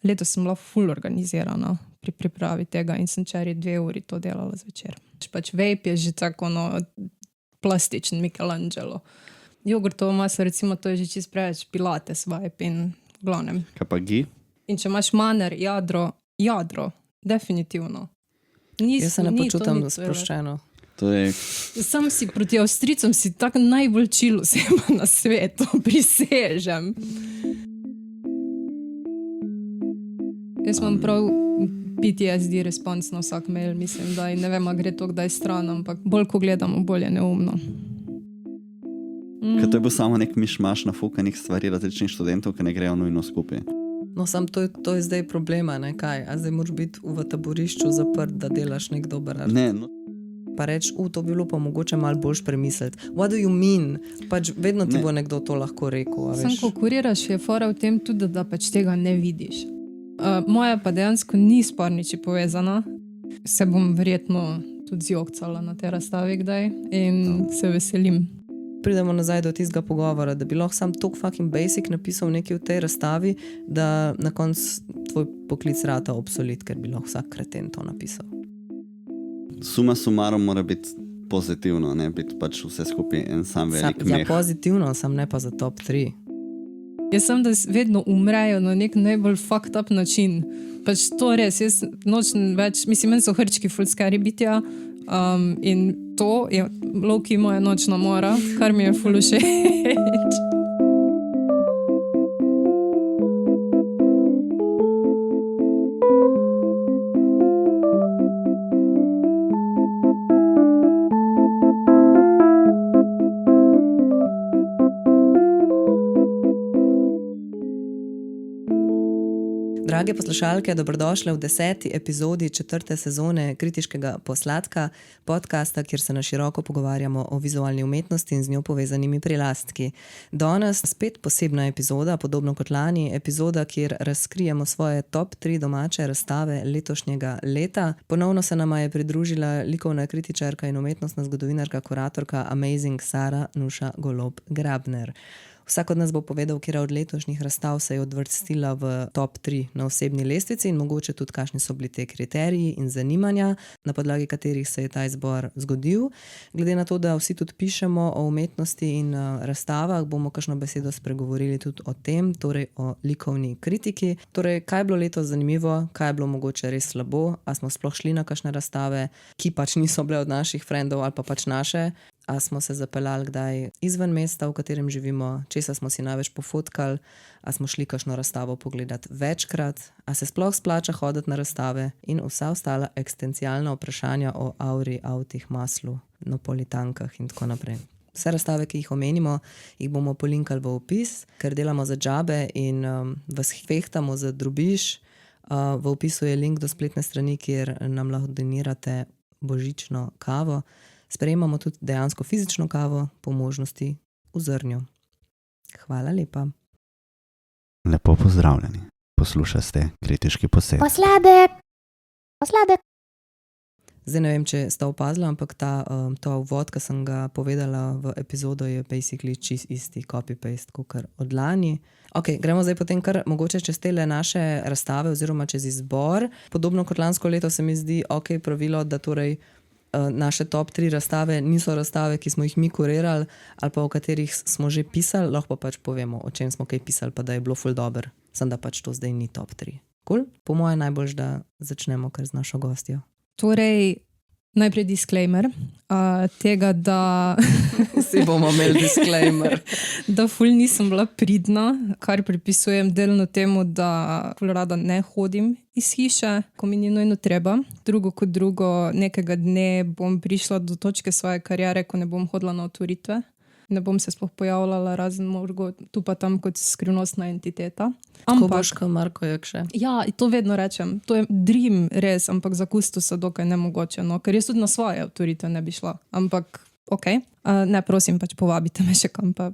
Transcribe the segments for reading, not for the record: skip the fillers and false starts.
letos sem bila ful organizirana pri pripravi tega in sem včeraj 2 uri to delala zvečer. Pač vape je že tako plastičen Michelangelo. Jogurtovo maslo, recimo, to je že čisto preveč pilates vape in v glavnem. Kaj pa gi? In če imaš maner, jadro, definitivno. Jaz se ne počutam sproščeno. Sam si proti Avstrijcem si tako najbolj chill oseba na svetu, prisežem. Jaz imam prav PTSD response na vsak mail, mislim, da ne vem, a gre to kdaj stran, ampak bolj ko gledamo, bolj je neumno. Ker to je bil samo nek mišmaš nafukanih stvari različnih študentov, ki ne grejo nujno skupaj. No, sam to je zdaj problema, ne kaj? A zdaj moraš biti v taborišču zaprt, da delaš nek dober art. Ne, no. Pa reč, to bi bilo pa mogoče malo boljš premisliti. What do you mean? Pač vedno ti bo nekdo to lahko rekel, a veš. Sam ko kuriraš, je fora v tem tudi, da pač tega ne vidiš. Moja pa dejansko ni s parniči povezana. Se bom verjetno tudi zjokcala na te razstavi kdaj in se veselim. Pridemo nazaj do tistega pogovora, da bi lahko sam tok fucking basic napisal nekaj v tej razstavi, da na koncu tvoj poklic rata obsolit, ker bi lahko vsak kreten to napisal. Suma sumarom mora biti pozitivno, ne biti pač vse skupaj en sam velik meh. Ja, pozitivno, sam ne pa za top 3. Jaz sem, da vedno umrejo na nek najbolj fucked up način. Pač to res, jaz nočem več, mislim, meni so hrčki ful scary bitja in to je low-key moja nočna mora, kar mi je ful všeč. Drage poslušalke, dobrodošle v 10. epizodi 4. sezone Kritiškega posladka, podcasta, kjer se na široko pogovarjamo o vizualni umetnosti in z njo povezanimi prilastki. Danes spet posebna epizoda, podobno kot lani, epizoda, kjer razkrijemo svoje top 3 domače razstave letošnjega leta. Ponovno se nama je pridružila likovna kritičarka in umetnostna zgodovinarka, kuratorka Amazing Sara Nuša Golob Grabner. Vsak od nas bo povedal, katera od letošnjih razstav se je odvrstila v top 3 na osebni lestvici in mogoče tudi, kakšni so bili te kriteriji in zanimanja, na podlagi katerih se je ta izbor zgodil. Glede na to, da vsi tudi pišemo o umetnosti in razstavah, bomo kakšno besedo spregovorili tudi o tem, torej o likovni kritiki. Torej, kaj je bilo letos zanimivo, kaj je bilo mogoče res slabo, a smo sploh šli na kakšne razstave, ki pač niso bile od naših frendov ali pa pač naše. A smo se zapeljali kdaj izven mesta, v katerem živimo, česa smo si največ pofotkali, a smo šli kakšno razstavo pogledati večkrat, a se sploh splača hoditi na razstave in vsa ostala eksistencialna vprašanja o auri, avtih, maslu, napolitankah in tako naprej. Vse razstave, ki jih omenimo, jih bomo polinkali v opis, ker delamo za džabe in vas fehtamo za drobiž. V opisu je link do spletne strani, kjer nam lahko donirate božično kavo. Sprejemamo tudi dejansko fizično kavo, po možnosti v zrnju. Hvala lepa. Lepo pozdravljeni. Poslušate Kritiški posed. Posladek. Zdaj ne vem, če sta opazila, ampak ta uvod, ki sem ga povedala v epizodo, je basically čist isti copy-paste, kakor od lani. Ok, gremo zdaj potem kar mogoče čez tele naše razstave oziroma čez izbor. Podobno kot lansko leto se mi zdi ok pravilo, da torej naše top 3 razstave niso razstave, ki smo jih mi kurirali ali pa o katerih smo že pisali, lahko pa pač povemo, o čem smo kaj pisali, pa da je bilo ful dober. Sem da pač to zdaj ni top 3. Cool? Po moje najboljš, da začnemo kar z našo gostjo. Torej, najprej disclaimer tega, da Vsi bomo imeli disclaimer. da ful nisem bila pridna, kar pripisujem delno temu, da ful rada ne hodim iz hiše, ko mi ni nujno treba. Drugo kot drugo, nekega dne bom prišla do točke svoje kariere, ko ne bom hodila na otvoritve. Ne bom se sploh pojavljala razen morgo tu pa tam kot skrivnostna entiteta. Ko boš kot Marko Jakše. Ja, to vedno rečem. To je dream res, ampak za kustosa dokaj nemogoče. No? Ker jaz tudi na svoje otvoritve ne bi šla. Ampak, ok. Ne, prosim, pač povabite me še kam pa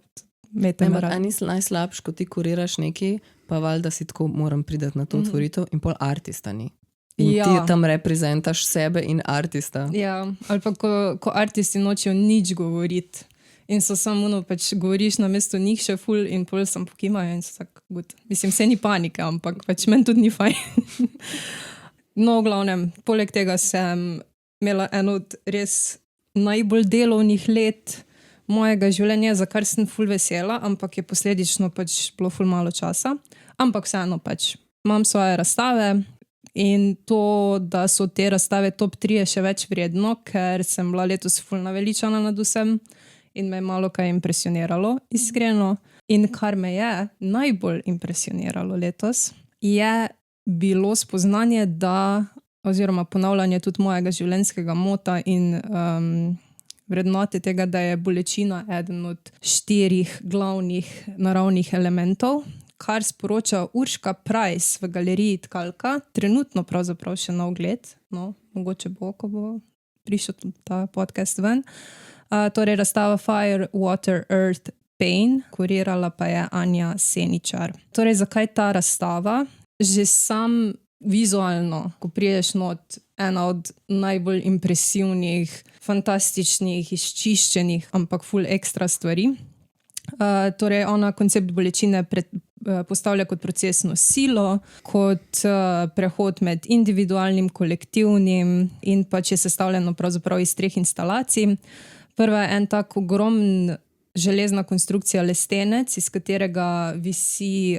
mete me rad. A ni najslabš, ko ti kuriraš nekaj, pa valjda si tako moram priti na to otvoritev in pol artista ni. In ti tam reprezentaš sebe in artista. Ja, ali pa ko artisti nočejo nič govoriti in so samo pač govoriš na mesto njih še ful in pol sem pokimajo in so tako good. Mislim, vse ni panike, ampak pač meni tudi ni fajn. No, v glavnem, poleg tega sem imela eno od res najbolj delovnih let mojega življenja, za kar sem ful vesela, ampak je posledično pač bilo ful malo časa. Ampak vseeno pač imam svoje razstave in to, da so te razstave top 3 je še več vredno, ker sem bila letos ful naveličana nad vsem in me je malo kaj impresioniralo, iskreno. In kar me je najbolj impresioniralo letos, je bilo spoznanje, da, oziroma ponavljanje tudi mojega življenjskega mota in vrednote tega, da je bolečina eden od 4 glavnih naravnih elementov, kar sporoča Urška Price v galeriji Tkalka, trenutno pravzaprav še na ogled, no, mogoče bo, ko bo prišel tudi ta podcast ven. Torej razstava Fire, Water, Earth, Pain, kurirala pa je Anja Seničar. Torej, zakaj ta razstava? Že sam vizualno, ko priješ not, ena od najbolj impresivnih, fantastičnih, izčiščenih, ampak ful ekstra stvari. Torej, ona koncept bolečine postavlja kot procesno silo, kot prehod med individualnim, kolektivnim in pač je sestavljeno pravzaprav iz 3 instalacij. Prva je en tak ogromen železna konstrukcija lestenec, iz katerega visi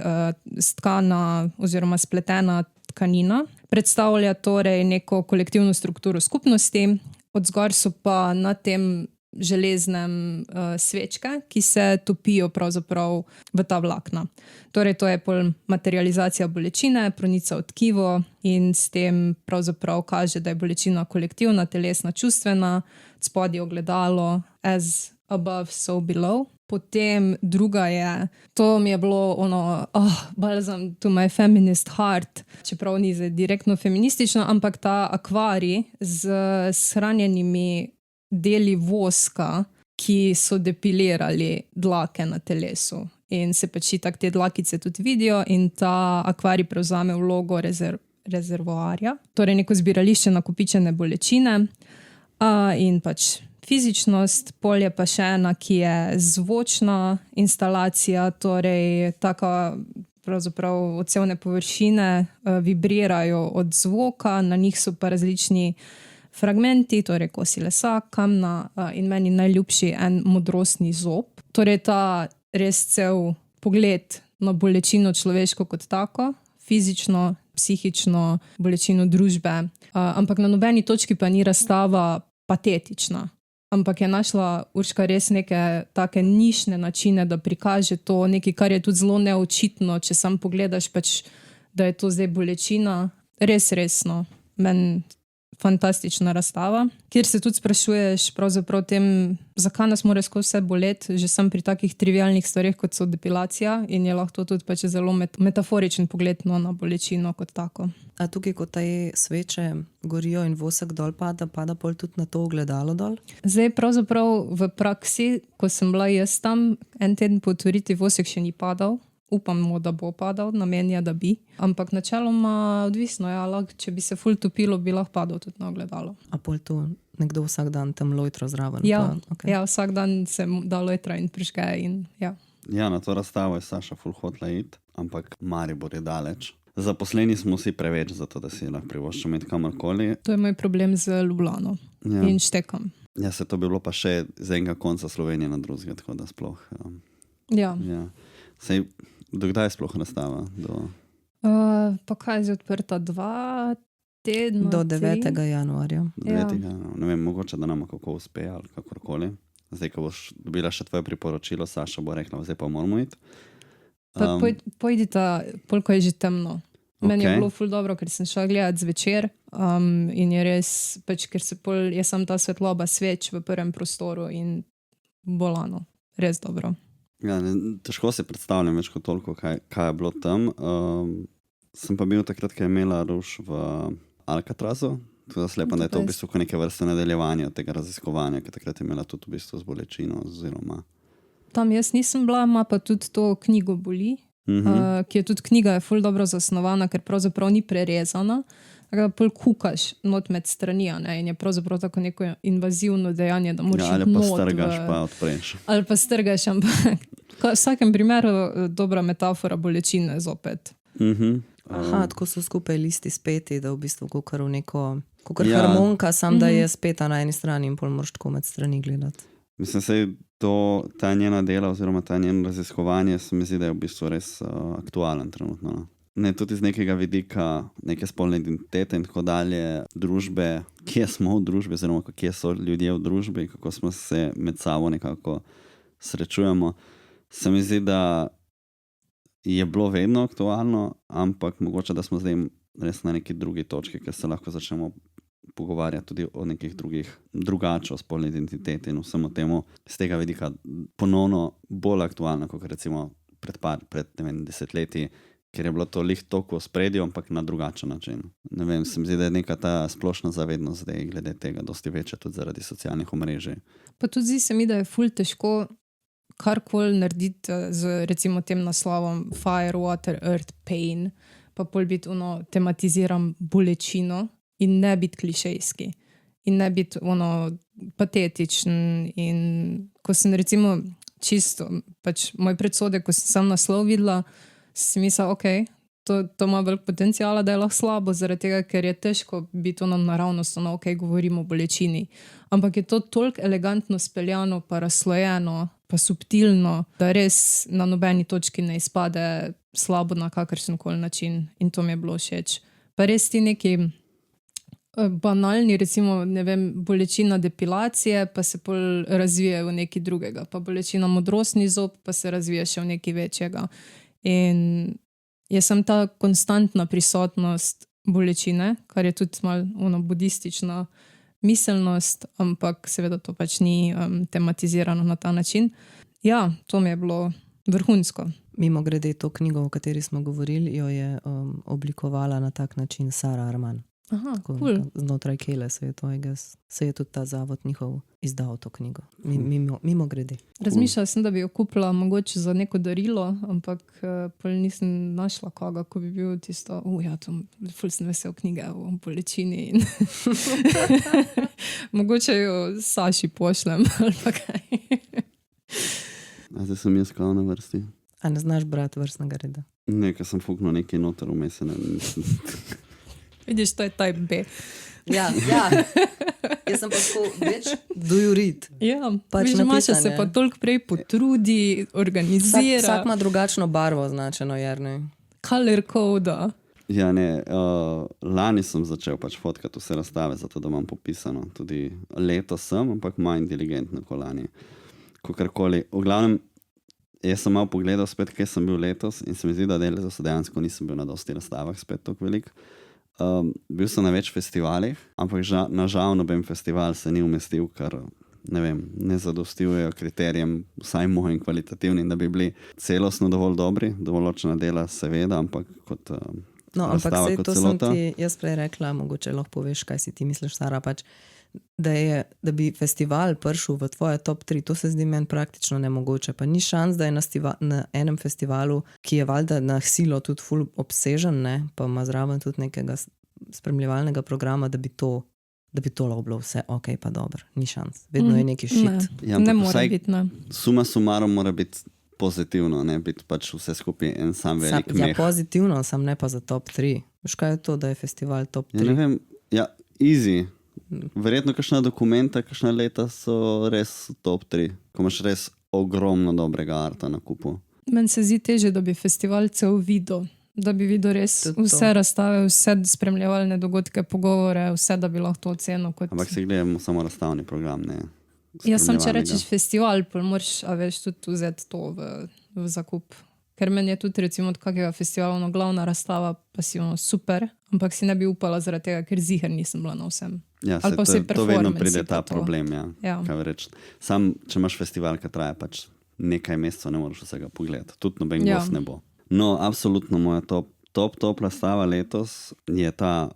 stkana oziroma spletena tkanina. Predstavlja torej neko kolektivno strukturo skupnosti, odzgor so pa na tem železnem svečke, ki se topijo pravzaprav v ta vlakna. Torej, to je pol materializacija bolečine, pronica v tkivo in s tem pravzaprav kaže, da je bolečina kolektivna, telesna, čustvena, spodaj ogledalo, as above, so below. Potem druga je, to mi je bilo balsam to my feminist heart, čeprav ni direktno feministično, ampak ta akvarij z shranjenimi deli voska, ki so depilirali dlake na telesu. In se pač itak te dlakice tudi vidijo in ta akvarij prevzame vlogo rezervoarja. Torej neko zbirališče nakopičene bolečine in pač fizičnost, polje pa še ena, ki je zvočna instalacija, torej taka pravzaprav odsevne površine vibrirajo od zvoka, na njih so pa različni fragmenti, torej kosi lesa, kamna in meni najljubši en modrostni zob. Torej ta res cel pogled na bolečino človeško kot tako, fizično, psihično, bolečino družbe, ampak na nobeni točki pa ni razstava patetična. Ampak je našla Urška res neke take nišne načine, da prikaže to nekaj, kar je tudi zelo neočitno, če sam pogledaš pač, da je to zdaj bolečina. Res resno. Meni fantastična razstava, kjer se tudi sprašuješ pravzaprav tem, zakaj nas mora skozi vse boleti, že sam pri takih trivialnih stvareh, kot so depilacija in je lahko tudi pač zelo metaforičen pogled na bolečino kot tako. A tukaj, ko te sveče gorijo in vosek dol pada pol tudi na to ogledalo dol? Zdaj pravzaprav v praksi, ko sem bila jaz tam, en teden po otvoriti vosek še ni padal. Upamo, da bo padal, namen je, da bi. Ampak načeloma odvisno, če bi se ful topilo, bi lahko padal tudi na ogledalo. A pol tu nekdo vsak dan tam lojtro zraven? Ja, okay. Ja, vsak dan se da lojtra in prižge in ja. Ja, na to razstavo je Saša ful hotela iti, ampak Maribor je daleč. Zaposleni smo vsi preveč za to, da si lahko privoščimo iti kamorkoli. To je moj problem z Ljubljano in Štekam. Ja, se to bi bilo pa še z enega konca Slovenije na drugega, tako da sploh. Ja. Sej, do kdaj je sploh razstava? Pa kaj je odprta 2 tedna? Do 9. januarja. 9. januarja. Ne vem, mogoče, da nam kako uspe ali kakorkoli. Zdaj, ko boš dobila še tvoje priporočilo, Saša bo rekla, zdaj pa moramo iti. Pojdita, koliko je že temno. Meni je bilo ful dobro, ker sem šla gledati zvečer in je res, pač, ker je sam ta svetloba sveč v prvem prostoru in bolano. Res dobro. Ja, težko se predstavljam več kot toliko, kaj je bilo tam. Sem pa bil takrat, ko je imela Ruš v Alcatrazu. Tudi slepam, da je to v bistvu neke vrste nadaljevanja tega raziskovanja, ki takrat je imela tudi v bistvu z bolečino oziroma... Tam jaz nisem bila, ima pa tudi to knjigo Boli, ki je tudi knjiga je ful dobro zasnovana, ker pravzaprav ni prerezana. da pol kukaš not med strani, ne? In je pravzaprav tako neko invazivno dejanje, da moraš ali iti pa not strgaš pa odpreš. Ali pa strgaš, ampak v vsakem primeru dobra metafora bolečine zopet. Aha, tako so skupaj listi speti, da v bistvu kakor v neko harmonka, sam da je speta na eni strani in pol moraš tako med strani gledati. Mislim, sej ta njena dela oziroma ta njen raziskovanje se mi zdi, da je v bistvu res aktualen trenutno. No. Ne, tudi z nekega vidika, neke spolne identitete in tako dalje, družbe, kje smo v družbi, oziroma kje so ljudje v družbi, kako smo se med sabo nekako srečujemo. Se mi zdi, da je bilo vedno aktualno, ampak mogoče, da smo zdaj res na neki drugi točki, ker se lahko začnemo pogovarjati tudi o nekih drugače o spolni identiteti in vsemu temu z tega vidika ponovno bolj aktualno, kot recimo pred 10 leti, ker je bilo to lih toliko v spredju, ampak na drugačen način. Ne vem, se mi zdi, da je neka ta splošna zavednost zdaj glede tega dosti večja tudi zaradi socialnih omrežij. Pa tudi zdi se mi, da je ful težko karkoli narediti z recimo tem naslovom Fire, Water, Earth, Pain, pa pol biti tematiziram bolečino in ne biti klišejski. In ne biti patetičen. In ko sem recimo čisto, pač moj predsodek, ko sem sam naslov videla, si mislila, okej, to ima velik potencijala, da je lahko slabo, zaradi tega, ker je težko biti naravnost, okej, govorimo o bolečini. Ampak je to toliko elegantno speljano, pa razslojeno, pa subtilno, da res na nobeni točki ne izpade slabo na kakršenkoli način. In to mi je bilo všeč. Pa res ti neki banalni, recimo, ne vem, bolečina depilacije, pa se pol razvije v nekaj drugega. Pa bolečina modrostni zob, pa se razvije še v nekaj večjega. In je sem ta konstantna prisotnost bolečine, kar je tudi malo budistična miselnost, ampak seveda to pač ni tematizirano na ta način. Ja, to mi je bilo vrhunsko. Mimo grede, to knjigo, o kateri smo govorili, jo je oblikovala na tak način Sara Arman. Aha, cool. Znotraj Kele se je tudi ta zavod njihov izdal to knjigo. Mimo grede. Razmišljala sem, da bi jo kupila mogoče za neko darilo, ampak pol nisem našla koga, ko bi bil tisto, ful sem vesel knjige o bolečini. Mogoče jo Saši pošlem ali pa kaj. A zdaj sem jaz kao na vrsti. A ne znaš brati vrstnega reda? Ne, ker sem fuknil nekaj noter vmes. Vidiš, to je type B. Ja. Jaz sem pa tako več do you read. Ja, pač Maša se pa toliko prej potrudi, organizira. Vsak ima drugačno barvo označeno, Jernej. Color code. Ja, ne, lani sem začel pač fotkati vse razstave, zato da imam popisano. Tudi letos sem, ampak manj inteligentno kot lani. Kakorkoli. V glavnem, jaz sem malo pogledal spet, kje sem bil letos in se mi zdi, da letos dejansko nisem bil na dosti razstavah spet toliko veliko. Bil sem na več festivalih, ampak nažal noben festival se ni umestil, ker ne zadostujejo kriterijem, vsaj mojim kvalitativnim, da bi bili celostno dovolj dobri, določena dela seveda, ampak kot razstava ampak kot to celota. Sem ti jaz prej rekla, mogoče lahko poveš, kaj si ti misliš, Sara, pač, da bi festival prišel v tvoje top 3, to se zdi meni praktično nemogoče. Pa ni šans, da je na enem festivalu, ki je valjda na silo tudi ful obsežen, ne, pa ima zraven tudi nekega spremljevalnega programa, da bi to lahko bilo vse ok, pa dobro. Ni šans. Vedno je neki shit. Ne mora biti, ne. Suma sumarum mora biti pozitivno, ne biti pač vse skupaj en sam velik meh. Ja, pozitivno, sam ne pa za top 3. Veš, kaj je to, da je festival top 3? Ja, ne vem, easy. Verjetno kakšna dokumenta, kakšna leta so res top 3, ko imaš res ogromno dobrega arta na kupu. Meni se zdi teže, da bi festival cel videl, da bi videl res vse razstave, vse spremljevalne dogodke, pogovore, vse, da bi lahko to ocenil kot... Ampak si gledamo samo razstavni program, ne? Ja, sem, če rečeš festival, pa moraš tudi vzeti to v zakup. Ker meni je tudi recimo od kakega festivala glavna razstava, pa si super, ampak si ne bi upala zaradi tega, ker ziher nisem bila na vsem. Ja, to vedno pride ta problem, ja. Kaj reči. Sam, če imaš festival, ki traja pač nekaj mesecev, ne moraš vsega pogledati. Tudi noben gost ne bo. No, absolutno moja top razstava letos je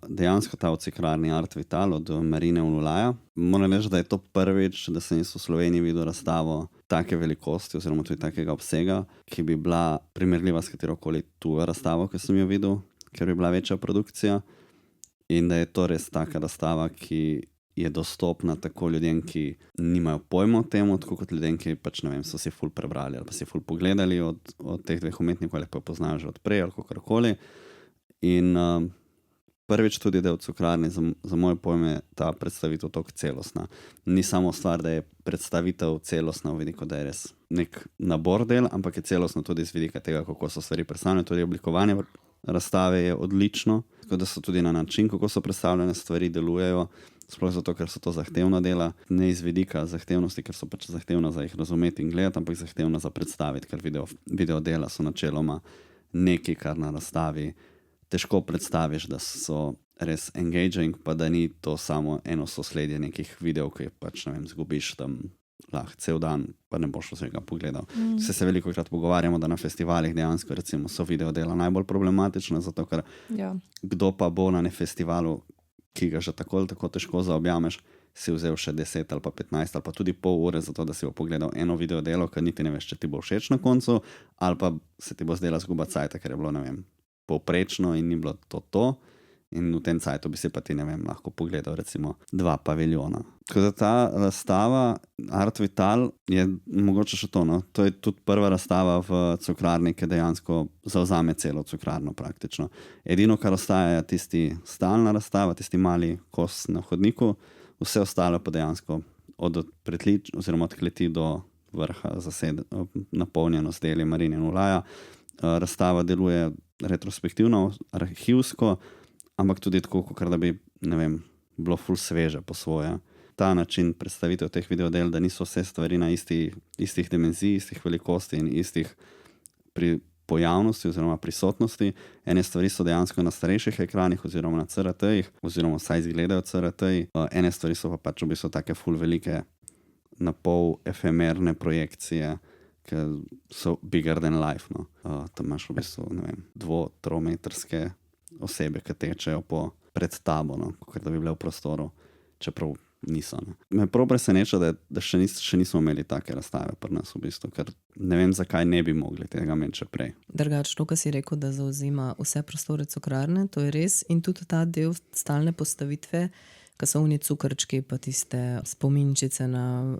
dejansko ta ocikrarni Art Vital od Marine Ululaja. Moram reči, da je to prvič, da sem v Sloveniji videl razstavo take velikosti oziroma tudi takega obsega, ki bi bila primerljiva s katerokoli tujo razstavo, ki sem jo videl, ker bi bila večja produkcija. in da je to res taka razstava, ki je dostopna tako ljudem, ki nimajo pojma o tem, tako kot ljudem, ki pač, ne vem, so si ful prebrali ali pa si ful pogledali od teh dveh umetnikov ali pa jo poznajo že odprej ali kakorkoli. In prvič tudi, da je v Cukrarni, za moje pojme, ta predstavitev toliko celostna. Ni samo stvar, da je predstavitev celostna v vidiku, da je res nek nabor del, ampak je celostna tudi z vidika tega, kako so stvari predstavljene. Tudi oblikovanje razstave je odlično, tako da so tudi na način, kako so predstavljene stvari, delujejo, sploh zato, ker so to zahtevna dela, ne iz vidika zahtevnosti, ker so pač zahtevna za jih razumeti in gledati, ampak zahtevna za predstaviti, ker video dela so načeloma nekaj, kar na razstavi težko predstaviš, da so res engaging, pa da ni to samo eno sosledje nekih videov, ki pač, ne vem, zgubiš tam lahko cel dan, pa ne boš vsega pogledal. Se veliko krat pogovarjamo, da na festivalih dejansko recimo so video dela najbolj problematična, zato ker kdo pa bo na festivalu, ki ga že tako ali tako težko zaobjameš, si vzel še 10 ali pa 15 ali pa tudi pol ure za to, da si bo pogledal eno video delo, ker niti ne veš, če ti bo všeč na koncu, ali pa se ti bo zdela zguba cajta, ker je bilo, ne vem, povprečno in ni bilo to. In v tem cajtu bi si pa ti, ne vem, lahko pogledal recimo 2 paviljona. Tako da ta razstava Art Vital je mogoče še to, no. To je tudi prva razstava v Cukrarni, ki dejansko zavzame celo Cukrarno praktično. Edino, kar ostaja, je tisti stalna razstava, tisti mali kos na hodniku, vse ostalo pa dejansko od pritlič oziroma od kleti do vrha napolnjeno z deli Marine in Ulaja. Razstava deluje retrospektivno, arhivsko, ampak tudi tako, kot da bi, ne vem, bilo ful sveže po svoje. Ta način predstavitev teh videodel, da niso vse stvari na istih dimenzij, istih velikosti in istih pojavnosti oziroma prisotnosti. Ene stvari so dejansko na starejših ekranih oziroma na CRT-jih, oziroma vsaj izgledajo CRT-ji. Ene stvari so pa pač v bistvu take ful velike, na pol efemerne projekcije, ki so bigger than life, no. Tam imaš v bistvu, ne vem, 2-3 osebe, ki tečejo pred tabo, no, kot da bi bile v prostoru, čeprav niso. Ne. Me prav preseneča, da še nismo imeli take razstave pri nas v bistvu, ker ne vem, zakaj ne bi mogli tega imeti še prej. Drugače, to, kar si rekel, da zauzima vse prostore Cukrarne, to je res, in tudi ta del stalne postavitve, ki so oni cukrčki, pa tiste spominčice na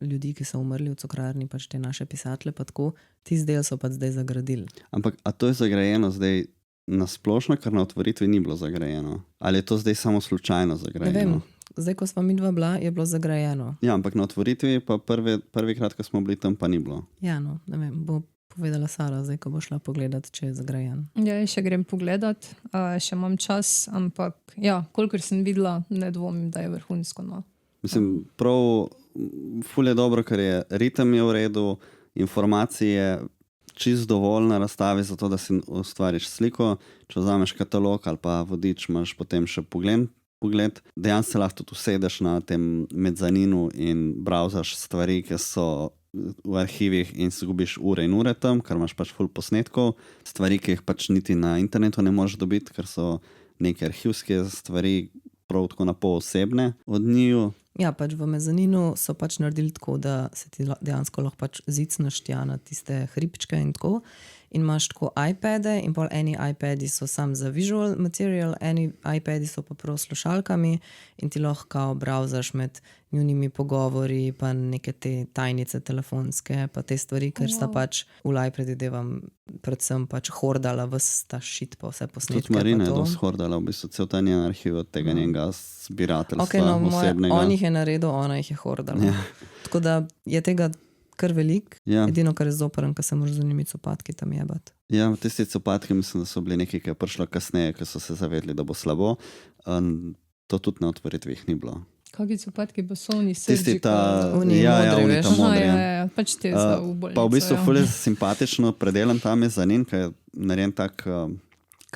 ljudi, ki so umrli v Cukrarni, pač te naše pisatelje, pa tako, tisti del so pa zdaj zagradili. Ampak, a to je zagrajeno zdaj na splošno, ker na otvoritvi ni bilo zagrajeno? Ali je to zdaj samo slučajno zagrajeno? Ne vem, zdaj, ko smo midva bila, je bilo zagrajeno. Ja, ampak na otvoritvi pa prvikrat, ko smo bili tam, pa ni bilo. Ja, no, ne vem, bo povedala Sara, zdaj, ko bo šla pogledat, če je zagrajen. Ja, še grem pogledat, še imam čas, ampak ja, kolikor sem videla, ne dvomim, da je vrhunsko, no. Mislim, prav ful je dobro, ker je ritem je v redu, informacije čist dovolj na razstavi za to, da si ustvariš sliko. Če vzameš katalog ali pa vodič, imaš potem še pogled. Dejansko se lahko tudi usedeš na tem mezaninu in browsaš stvari, ki so v arhivih in se gubiš ure in ure tam, ker imaš pač ful posnetkov. Stvari, ki jih pač niti na internetu ne moreš dobiti, ker so neke arhivske stvari prav tako na pol osebne od njiju. Ja, pač v mezaninu so pač naredili tako, da se ti dejansko lahko pač zicneš tja na tiste hribčke in tako. In imaš tako iPade in pol eni iPadi so sam za visual material, eni iPadi so pa prav slušalkami in ti lahko kao browsaš med njunimi pogovori, pa neke te tajnice telefonske, pa te stvari, ker sta pač Ulaj predvidevam predvsem pač hordala ves ta shit pa vse posnetke. Tudi Marina je dosti hordala, v bistvu cel ta njen arhiv od tega njenega zbirateljstva osebnega. On jih je naredil, ona jih je hordala. Ja. Tako da je tega kar velik, edino, kar je zoprn, ko se moraš z njimi copatki tam jebati. Ja, tisti copatki mislim, da so bili nekaj, ki je prišlo kasneje, ko so se zavedli, da bo slabo. To tudi na otvoritvih ni bilo. Kakvi copatki pa so oni tisti ta, oni modri, veš? Ja, pač te za v bolnico. Pa v bistvu ful je simpatično predelan tam mezanin, ki je narejen tak...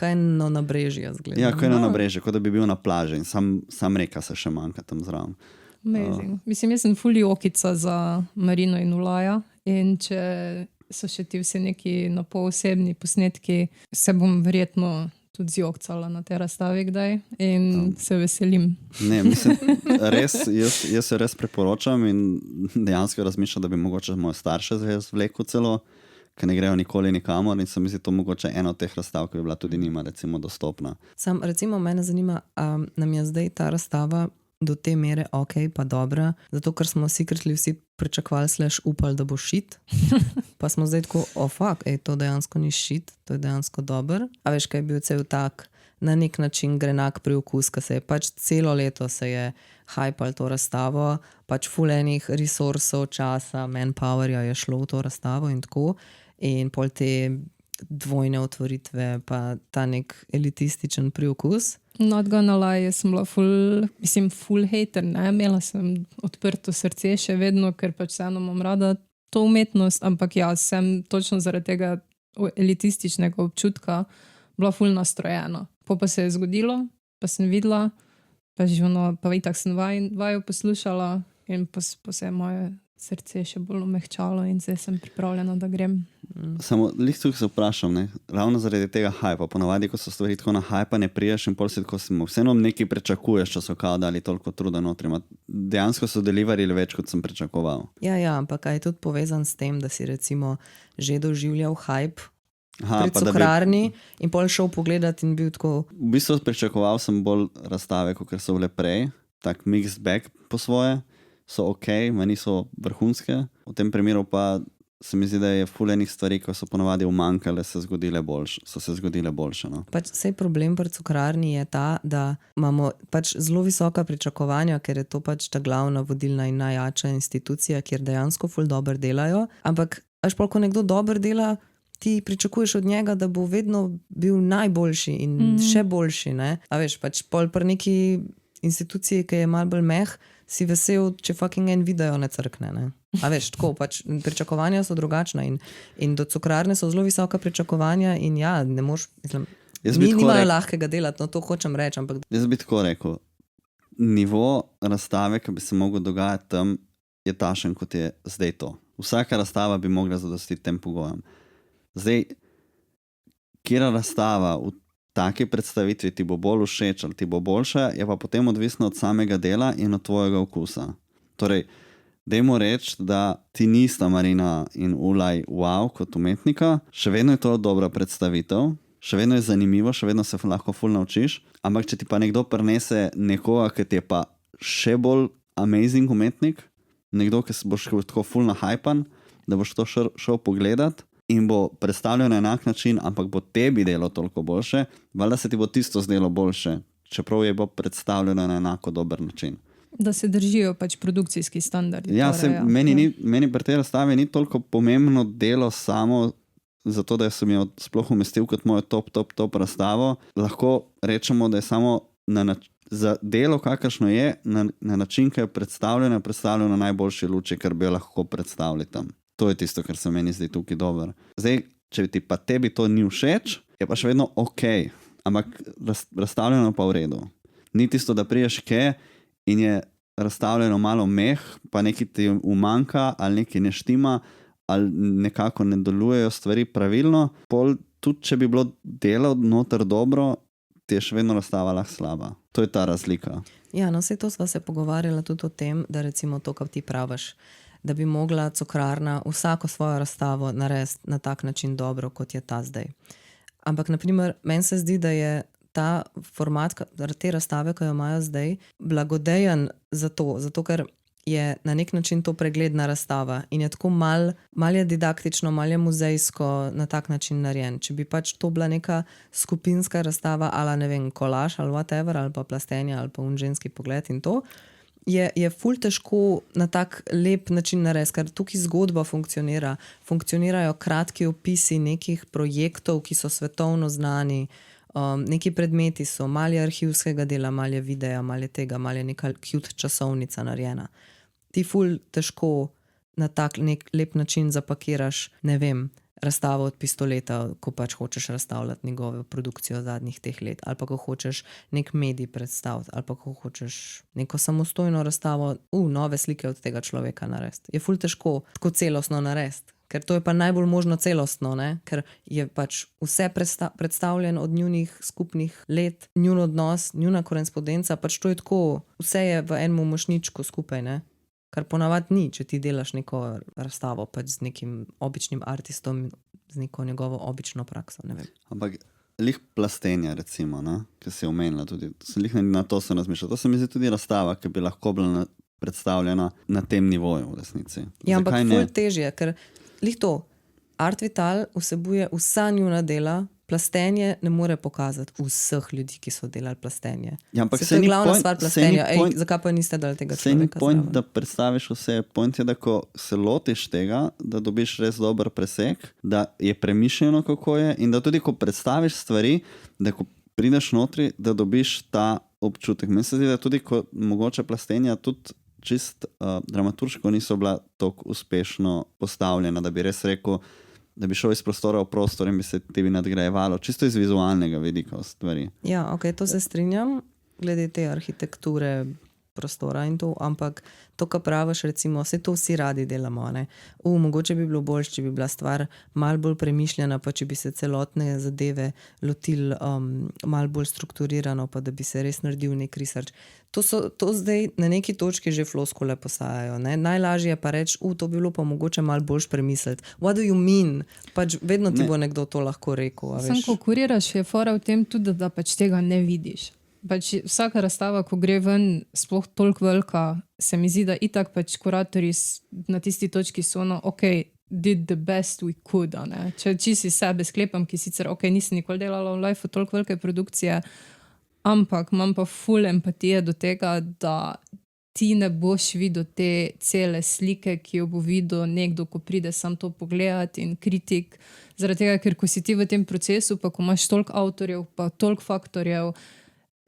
Kaj eno nabrežje zgleda. Ja, kaj eno nabrežje, kot da bi bil na plaži in sam reka se še manjka tam zraven. Amazing. Mislim, jaz sem fuli okica za Marino in Ulaja in če so še ti vsi neki na pol osebni posnetki, se bom verjetno tudi zjokcala na te razstavi kdaj in se veselim. Ne, mislim, res, jaz se res preporočam in dejansko razmišljam, da bi mogoče moje starše zvlekel celo, ki ne grejo nikoli nikamor in se mi zdi to mogoče ena od teh razstav, ki bi bila tudi njima recimo dostopna. Sam recimo mene zanima, nam je zdaj ta razstava do te mere ok, pa dobra, zato ker smo secretly vsi pričakovali upali, da bo shit, pa smo zdaj tako, fuck, to dejansko ni shit, to je dejansko dober. A veš, kaj je bil cel tak, na nek način grenak priokus, ki se je pač celo leto se je hypal to razstavo, pač ful enih resursov, časa, manpowerja je šlo v to razstavo in tako, in pol te dvojne otvoritve, pa ta nek elitističen priokus. Not gonna lie, jaz sem bila full hater, ne, imela sem odprto srce še vedno, ker pač vseeno imam rada to umetnost, ampak ja, sem točno zaradi tega elitističnega občutka bila full nastrojena. Pa se je zgodilo, pa sem videla, pa itak sem vaju poslušala in pa se je moje srce še bolj omehčalo in zdaj sem pripravljena, da grem. Samo tukaj se vprašam, ne? Ravno zaradi tega hypa, ponavadi, ko so stvari tako na hypa, ne priješ in pol si tako vseeno nekaj pričakuješ, če so kao dali toliko truda notri. Dejansko so deliverili več, kot sem pričakoval. Ja, ampak je tudi povezan s tem, da si recimo že doživljal hype pred Cukrarni in pol šel pogledat in bil tako... V bistvu pričakoval sem bolj razstave, kot so bile prej, tak mixed bag po svoje. So ok, ma niso vrhunske. V tem primeru pa se mi zdi, da je ful enih stvari, ko so ponovadi umanjkale, so se zgodile boljše. No? Pač sej problem pri Cukrarni je ta, da imamo pač zelo visoka pričakovanja, ker je to pač ta glavna, vodilna in najjača institucija, kjer dejansko ful dobro delajo. Ampak, ko nekdo dobro dela, ti pričakuješ od njega, da bo vedno bil najboljši in še boljši. Ne? A veš, pač pol pri neki instituciji, ki je malo bolj meh, si vesel, če fucking en video ne crkne. Ne? A veš, tako, pač pričakovanja so drugačna in do Cukrarne so zelo visoka pričakovanja in ja, ne moš, mislim, nimajo lahkega delati, no to hočem reči, ampak... Jaz bi tako rekel, nivo razstave, ki bi se mogel dogajati tam, je tašen, kot je zdaj to. Vsaka razstava bi mogla zadostiti tem pogojem. Zdaj, kjera razstava v taki predstavitvi ti bo bolj všeč ali ti bo boljša, je pa potem odvisno od samega dela in od tvojega okusa. Torej, dajmo reči, da ti nista Marina in Ulaj wow kot umetnika, še vedno je to dobra predstavitev, še vedno je zanimivo, še vedno se lahko ful naučiš, ampak če ti pa nekdo prinese nekoga, ki ti je pa še bolj amazing umetnik, nekdo, ki boš tako ful nahajpan, da boš to šel pogledat, in bo predstavljeno na enak način, ampak bo tebi delo toliko boljše, valjda se ti bo tisto zdelo boljše, čeprav je bo predstavljeno na enako dober način. Da se držijo pač produkcijski standardi. Ja, meni pri tej razstavi ni toliko pomembno delo samo zato, da sem jo sploh umestil kot mojo top razstavo. Lahko rečemo, da je samo za delo, kakršno je, na način, ki je predstavljeno na najboljši luči, kar bi jo lahko predstavili tam. To je tisto, kar se meni zdi tukaj dobro. Zdaj, če ti pa tebi to ni všeč, je pa še vedno ok, ampak razstavljeno pa v redu. Ni tisto, da priješ in je razstavljeno malo meh, pa nekaj ti umanjka, ali nekaj ne štima, ali nekako ne delujejo stvari pravilno. Pol, tudi če bi bilo delo noter dobro, ti je še vedno razstava lahko slaba. To je ta razlika. Ja, no, vse to sva se pogovarjala tudi o tem, da recimo to, kar ti praviš, da bi mogla Cukrarna vsako svojo razstavo narediti na tak način dobro, kot je ta zdaj. Ampak, naprimer, meni se zdi, da je ta format, te razstave, ki jo imajo zdaj, blagodejen zato ker je na nek način to pregledna razstava in je tako malo je didaktično, malo je muzejsko na tak način narejen. Če bi pač to bila neka skupinska razstava, ali ne vem, kolaž ali whatever, ali pa plastenje, ali pa ženski pogled in to, je ful težko na tak lep način narediti, ker tukaj zgodba funkcionira. Funkcionirajo kratki opisi nekih projektov, ki so svetovno znani, neki predmeti so, malo je arhivskega dela, malo je videa, malo je tega, malo je neka cute časovnica narejena. Ti ful težko na tak nek lep način zapakiraš, ne vem, razstavo od Pistoleta, ko pač hočeš razstavljati njegovo produkcijo zadnjih teh let, ali pa ko hočeš nek medij predstaviti, ali pa ko hočeš neko samostojno razstavo, nove slike od tega človeka narediti. Je ful težko tako celostno narediti, ker to je pa najbolj možno celostno, ne? Ker je pač vse predstavljeno od njunih skupnih let, njun odnos, njuna korespondenca, pač to je tako, vse je v enem mošnjičku skupaj, ne? Kar ponavadi ni, če ti delaš neko razstavo pač z nekim običnim artistom, z neko njegovo obično prakso, ne vem. Ampak lih plastenja, recimo, ne? Ki si omenila tudi, lih na to sem razmišljal. To se mi zdi tudi razstava, ki bi lahko bila predstavljena na tem nivoju v resnici. Ja, ampak Zakaj ne? ful težje, ker lih to, Art Vital vsebuje vsa njuna dela, plastenje ne more pokazati vseh ljudi, ki so delali plastenje. Ja, ampak to saj je ni glavna point- stvar saj ni plastenja. point- Zakaj pa niste dali tega Sej ni človeka point, zraven? da predstaviš vse. Point je, da ko se lotiš tega, da dobiš res dober presek, da je premišljeno, kako je, in da tudi ko predstaviš stvari, da ko prideš notri, da dobiš ta občutek. Meni se zdi, da tudi ko mogoče plastenja tudi čist dramaturško niso bila tako uspešno postavljena, da bi res rekel, da bi šel iz prostora v prostor in bi se tebi nadgrajevalo, čisto iz vizualnega vidika stvari. Ja, ok, to se strinjam, glede te arhitekture prostora in to, ampak to, kar praviš, recimo, vse to vsi radi delamo, ne? Mogoče bi bilo boljše, če bi bila stvar malo bolj premišljena, pa če bi se celotne zadeve lotili malo bolj strukturirano, pa da bi se res naredil nek research. To zdaj na neki točki že floskule postajajo. Ne? Najlažje je pa reči, to bi bilo pa mogoče malo bolj premisliti. What do you mean? Pač vedno ti bo nekdo to lahko rekel. A Sam veš. ko kuriraš, je fora v tem tudi, da pač tega ne vidiš. Pač vsaka razstava, ko gre ven, sploh toliko velika, se mi zdi, da itak pač kuratorji na tisti točki so ok, did the best we could. A ne? Če si sebe sklepam, ki sicer nisem nikoli delala v lifeu toliko velike produkcije, ampak imam pa ful empatije do tega, da ti ne boš videl te cele slike, ki jo bo videl nekdo, ko pride sam to pogledati in kritik. Zaradi tega, ker ko si ti v tem procesu, pa ko imaš toliko avtorjev, pa toliko faktorjev,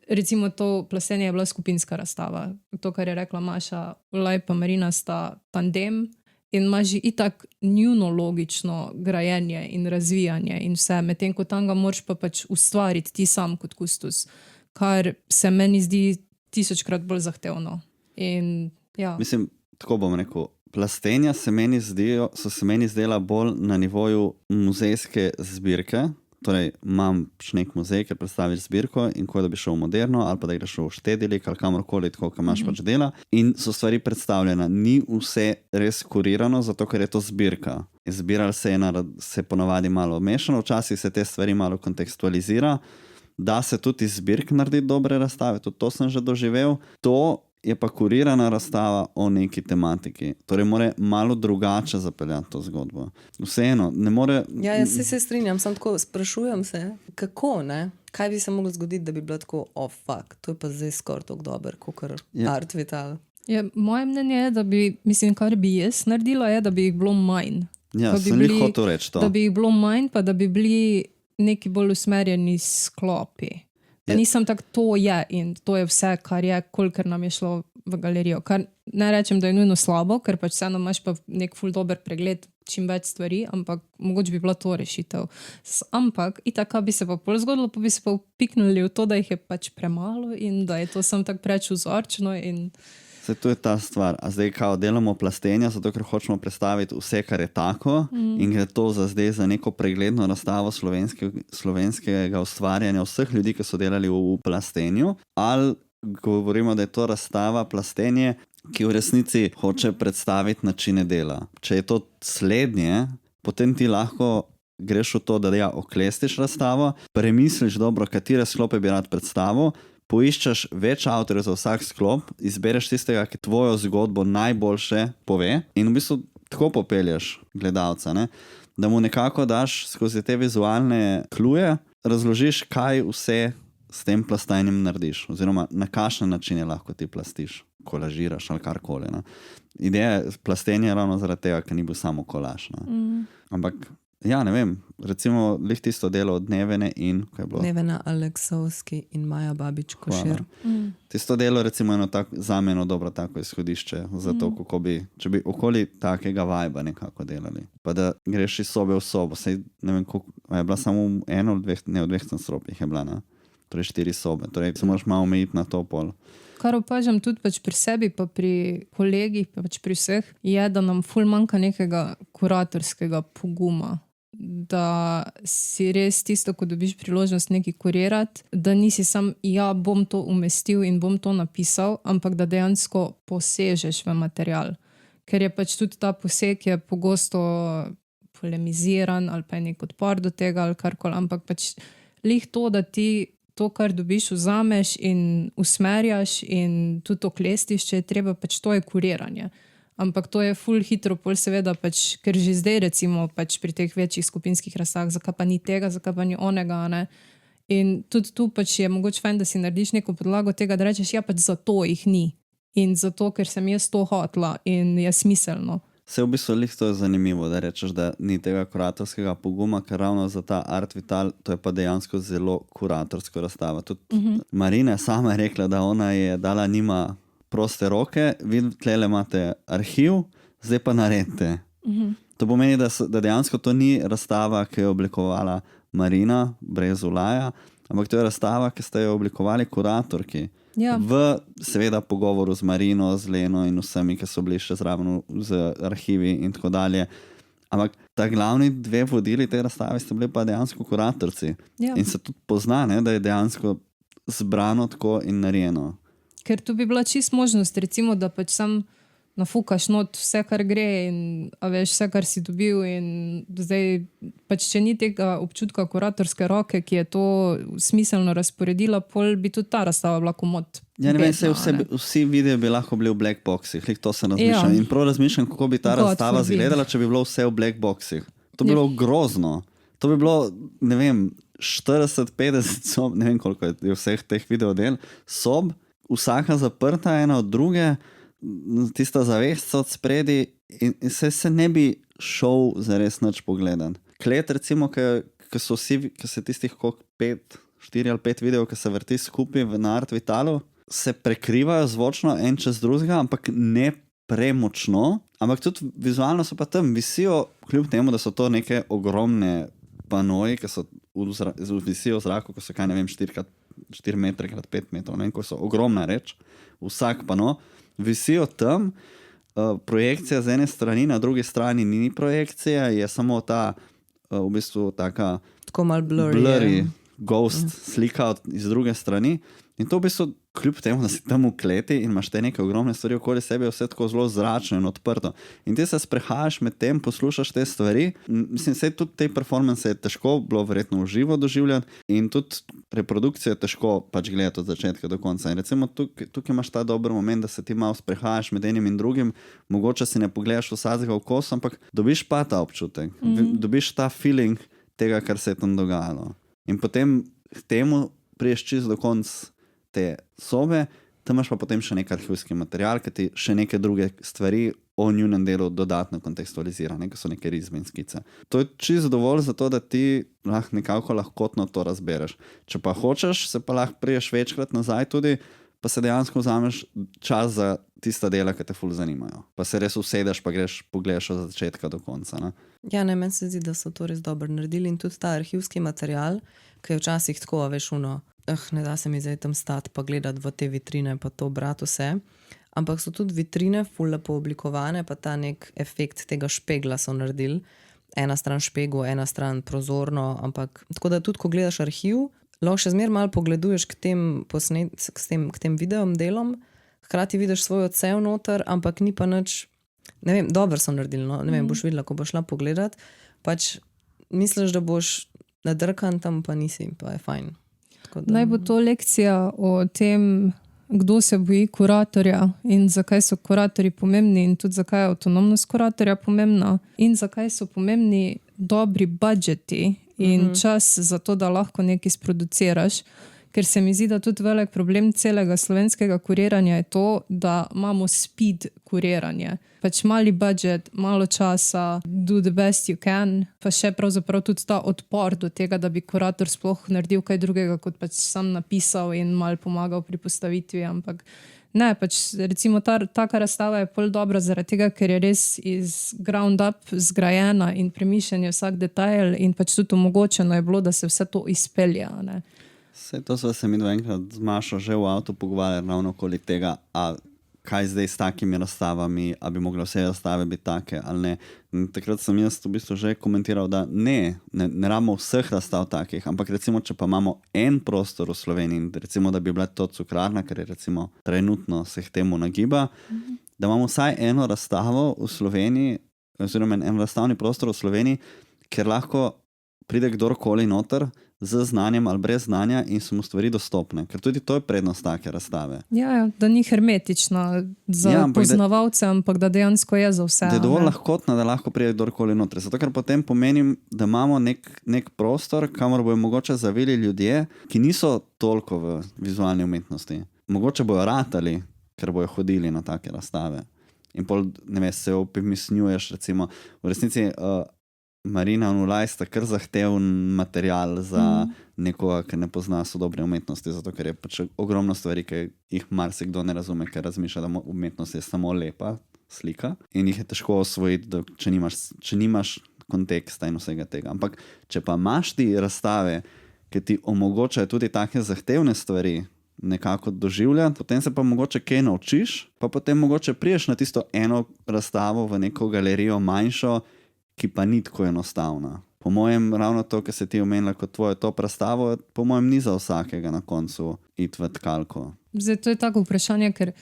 recimo to plastenje je bila skupinska razstava. To, kar je rekla Maša, Olaj pa Marina sta tandem in imaš že itak njuno logično grajenje in razvijanje in vse, medtem ko tam ga moraš pa pač ustvariti ti sam kot kustos, kar se meni zdi 1000krat bolj zahtevno. In ja. Mislim, tako bom rekel, plastenja so se meni zdela bolj na nivoju muzejske zbirke. Torej, imam nek muzej, ker predstaviš zbirko in ko da bi šel v Moderno ali pa da greš v Štedelik ali kamorkoli, tako, kar imaš pač dela. In so stvari predstavljene. Ni vse res kurirano, zato ker je to zbirka. Zbirali se ponovadi malo mešano, včasih se te stvari malo kontekstualizira. Da se tudi iz zbirk narediti dobre razstave, tudi to sem že doživel. To je pa kurirana razstava o neki tematiki. Torej, mora malo drugače zapeljati to zgodbo. Vseeno, ne more... Ja, jaz se strinjam, samo tako sprašujem se, kako, ne? Kaj bi se moglo zgoditi, da bi bilo tako, fuck, to je pa zdaj skoraj tako dober, kakor Art Vital. Ja, moje mnenje je, da bi, mislim, kar bi jaz naredila, je, da bi jih bilo manj. Ja, sem jih hotel reči to. Da bi jih bilo manj, pa da bi bili neki bolj usmerjeni sklopi. Nisem tako, to je in to je vse, kar je, kolikor nam je šlo v galerijo. Kar ne rečem, da je nujno slabo, ker pač vseeno imaš pa nek ful dober pregled čim več stvari, ampak mogoče bi bila to rešitev. Ampak itak, bi se pa pol zgodilo, pa bi se pa upiknili v to, da jih je pač premalo in da je to samo tako preč vzorčno in... Zdaj, to je ta stvar. A zdaj kao delamo plastenja, zato ker hočemo predstaviti vse, kar je tako in gre to zdaj za neko pregledno razstavo slovenskega ustvarjanja vseh ljudi, ki so delali v plastenju. Ali govorimo, da je to razstava plastenje, ki v resnici hoče predstaviti načine dela. Če je to slednje, potem ti lahko greš v to, da oklestiš razstavo, premisliš dobro, katere sklope bi rad predstavil, poiščeš več avtorjev za vsak sklop, izbereš tistega, ki tvojo zgodbo najboljše pove in v bistvu tako popelješ gledalca, ne? Da mu nekako daš skozi te vizualne kluje, razložiš, kaj vse s tem plastenjem narediš, oziroma na kakšen način je lahko ti plastiš, kolažiraš ali karkoli. Ne? Ideja plastenja je ravno zaradi tega, ker ni bil samo kolaž. Ampak ja, ne vem, recimo lih tisto delo od Nevene in kaj je bilo? Nevena Aleksovski in Maja Babič-Košir. Tisto delo recimo za meno dobro tako izhodišče za to, kako bi, če bi okoli takega vajba nekako delali. Pa da greš iz sobe v sobo, sej ne vem, koliko, je bila samo eno od dveh, ne od dveh stropih je bila, ne? Torej 4 sobe, torej se moraš malo omejiti na to pol. Kar opažam tudi pač pri sebi, pa pri kolegih, pa pač pri vseh, je, da nam ful manjka nekega kuratorskega poguma. da si res tisto, ko dobiš priložnost nekaj kurirati, da nisi sam, ja, bom to umestil in bom to napisal, ampak da dejansko posežeš v material. Ker je pač tudi ta poseg je pogosto polemiziran ali pa je nek odpor do tega ali karkoli, ampak pač lih to, da ti to, kar dobiš, vzameš in usmerjaš in tudi oklestiš, če je treba, pač to je kuriranje. Ampak to je ful hitro, pol seveda, pač, ker že zdaj recimo pač pri teh večjih skupinskih razstavah, zakaj pa ni tega, zakaj pa ni onega, ne? In tudi tu pač je mogoče fajn, da si narediš neko podlago tega, da rečeš, ja, pač zato jih ni. In zato, ker sem jaz to hotla in je smiselno. Se v bistvu lih to je zanimivo, da rečeš, da ni tega kuratorskega poguma, ker ravno za ta Art Vital, to je pa dejansko zelo kuratorsko razstava. Tudi Marina sama je rekla, da ona je dala njima proste roke, vi tlele imate arhiv, zdaj pa naredite. To pomeni, da dejansko to ni razstava, ki je oblikovala Marina brez Ulaja, ampak to je razstava, ki ste jo oblikovali kuratorki. Ja. V seveda pogovoru z Marino, z Leno in vsemi, ki so bili še zraven z arhivi in tako dalje. Ampak ta glavni dve vodili te razstave ste bili pa dejansko kuratorci. Ja. In se tudi pozna, ne, da je dejansko zbrano tako in narejeno. Ker tu bi bila čist možnost, recimo, da pač sam nafukaš not vse, kar gre in a veš, vse, kar si dobil in zdaj pač, če ni tega občutka kuratorske roke, ki je to smiselno razporedila, pol bi tudi ta razstava bila komod. Ja, ne vem, vsi videi bi lahko bili v black boxih, to se razmišljam. In prav razmišljam, kako bi ta razstava izgledala, če bi bilo vse v black boxih. To bi bilo grozno. To bi bilo, ne vem, 40-50 sob, ne vem koliko je vseh teh videodel, sob, vsaka zaprta ena od druge, tista zavesca od spredi in se ne bi šel zares nič pogledan. Klet recimo, ki se tistih 4 ali 5 videov, ki se vrti skupaj na Art Vitalu, se prekrivajo zvočno en čez drugega, ampak ne premočno, ampak tudi vizualno so pa tam, visijo, kljub temu, da so to neke ogromne panoji, ki so visijo v zraku, ko so kaj, ne vem, 4 metre krat 5 metrov, ne vem, ko so ogromna reč, vsak pano, visijo tam, projekcija z ene strani, na drugi strani ni projekcija, je samo ta v bistvu taka tako malo blurry ghost slika iz druge strani. In to v bistvu, kljub temu, da si tam v kleti in imaš te neke ogromne stvari okoli sebe, je vse tako zelo zračno in odprto. In ti se sprehajaš med tem, poslušaš te stvari. Mislim, sej tudi te performance je težko bilo verjetno v živo doživljati in tudi reprodukcijo je težko pač gledati od začetka do konca. In recimo tukaj imaš ta dober moment, da se ti malo sprehajaš med enim in drugim, mogoče si ne pogledaš vsakega v kos, ampak dobiš pa ta občutek, dobiš ta feeling tega, kar se je tam dogajalo. In potem k temu priješ čist do konca te sobe, tam imaš pa potem še nek arhivski material, ki ti še neke druge stvari o njunem delu dodatno kontekstualizira, nekaj so neke risbe in skice. To je čisto dovolj za to, da ti nekako lahkotno to razbereš. Če pa hočeš, se pa lahko priješ večkrat nazaj tudi, pa se dejansko vzameš čas za tista dela, ki te ful zanimajo. Pa se res usedeš, pa greš pogledaš od začetka do konca. Ne? Ja, ne, meni se zdi, da so to res dobro naredili in tudi ta arhivski material, ki je včasih tako, veš, ne da se mi zdaj tam stati pa gledati v te vitrine pa to brati vse, ampak so tudi vitrine ful lepo oblikovane, pa ta nek efekt tega špegla so naredili, ena stran špegel, ena stran prozorno, ampak tako da tudi, ko gledaš arhiv, lahko še zmer malo pogleduješ k tem videom delom, hkrati vidiš svoj odsev noter, ampak ni pa nič, ne vem, dobro so naredili, no? Ne vem, boš videla, ko boš šla pogledat, pač misliš, da boš nadrkan tam, pa nisi, pa je fajn. Naj bo to lekcija o tem, kdo se boji kuratorja in zakaj so kuratorji pomembni in tudi zakaj je avtonomnost kuratorja pomembna in zakaj so pomembni dobri budžeti in čas za to, da lahko nekaj sproduciraš. Ker se mi zdi, da tudi velik problem celega slovenskega kuriranja je to, da imamo speed kuriranje. Pač mali budžet, malo časa, do the best you can, pa še pravzaprav tudi ta odpor do tega, da bi kurator sploh naredil kaj drugega, kot pač sam napisal in malo pomagal pri postavitvi, ampak ne, pač recimo taka razstava je pol dobra zaradi tega, ker je res iz ground up zgrajena in premišljen je vsak detajl in pač tudi omogočeno je bilo, da se vse to izpelja, ne. To sva se mi enkrat z Mašo že v avtu pogovarjali ravno okoli tega, a kaj zdaj s takimi razstavami, a bi mogle vse razstave biti take ali ne. In takrat sem jaz v bistvu že komentiral, da ne rabimo vseh razstav takih, ampak recimo, če pa imamo en prostor v Sloveniji, recimo, da bi bila to Cukrarna, ker je recimo trenutno se k temu nagiba, da imamo vsaj eno razstavo v Sloveniji, oziroma en razstavni prostor v Sloveniji, kjer lahko pride kdorkoli noter z znanjem ali brez znanja in so mu stvari dostopne. Ker tudi to je prednost take razstave. Ja, da ni hermetična za poznavalce, ampak da dejansko je za vse. Da je dovolj lahkotna, da lahko pride kdorkoli noter. Zato, ker potem pomeni, da imamo nek prostor, kamor bojo mogoče zavili ljudje, ki niso toliko v vizualni umetnosti. Mogoče bojo ratali, ker bojo hodili na take razstave. In pol, ne veš, se opimisluješ, recimo, v resnici Marina in Ulaj sta kar zahteven material za nekoga, ki ne pozna sodobne umetnosti, zato ker je pač ogromno stvari, ki jih marsikdo ne razume, ker razmišlja, da umetnost je samo lepa slika in jih je težko osvojiti, če nimaš konteksta in vsega tega. Ampak, če pa imaš ti razstave, ki ti omogočajo tudi take zahtevne stvari nekako doživljati, potem se pa mogoče kaj naučiš, pa potem mogoče priješ na tisto eno razstavo v neko galerijo manjšo, ki pa ni tako enostavna. Po mojem, ravno to, kar se ti omenila kot tvojo top razstavo, po mojem ni za vsakega na koncu iti v tkalko. Zdaj, to je tako vprašanje, ker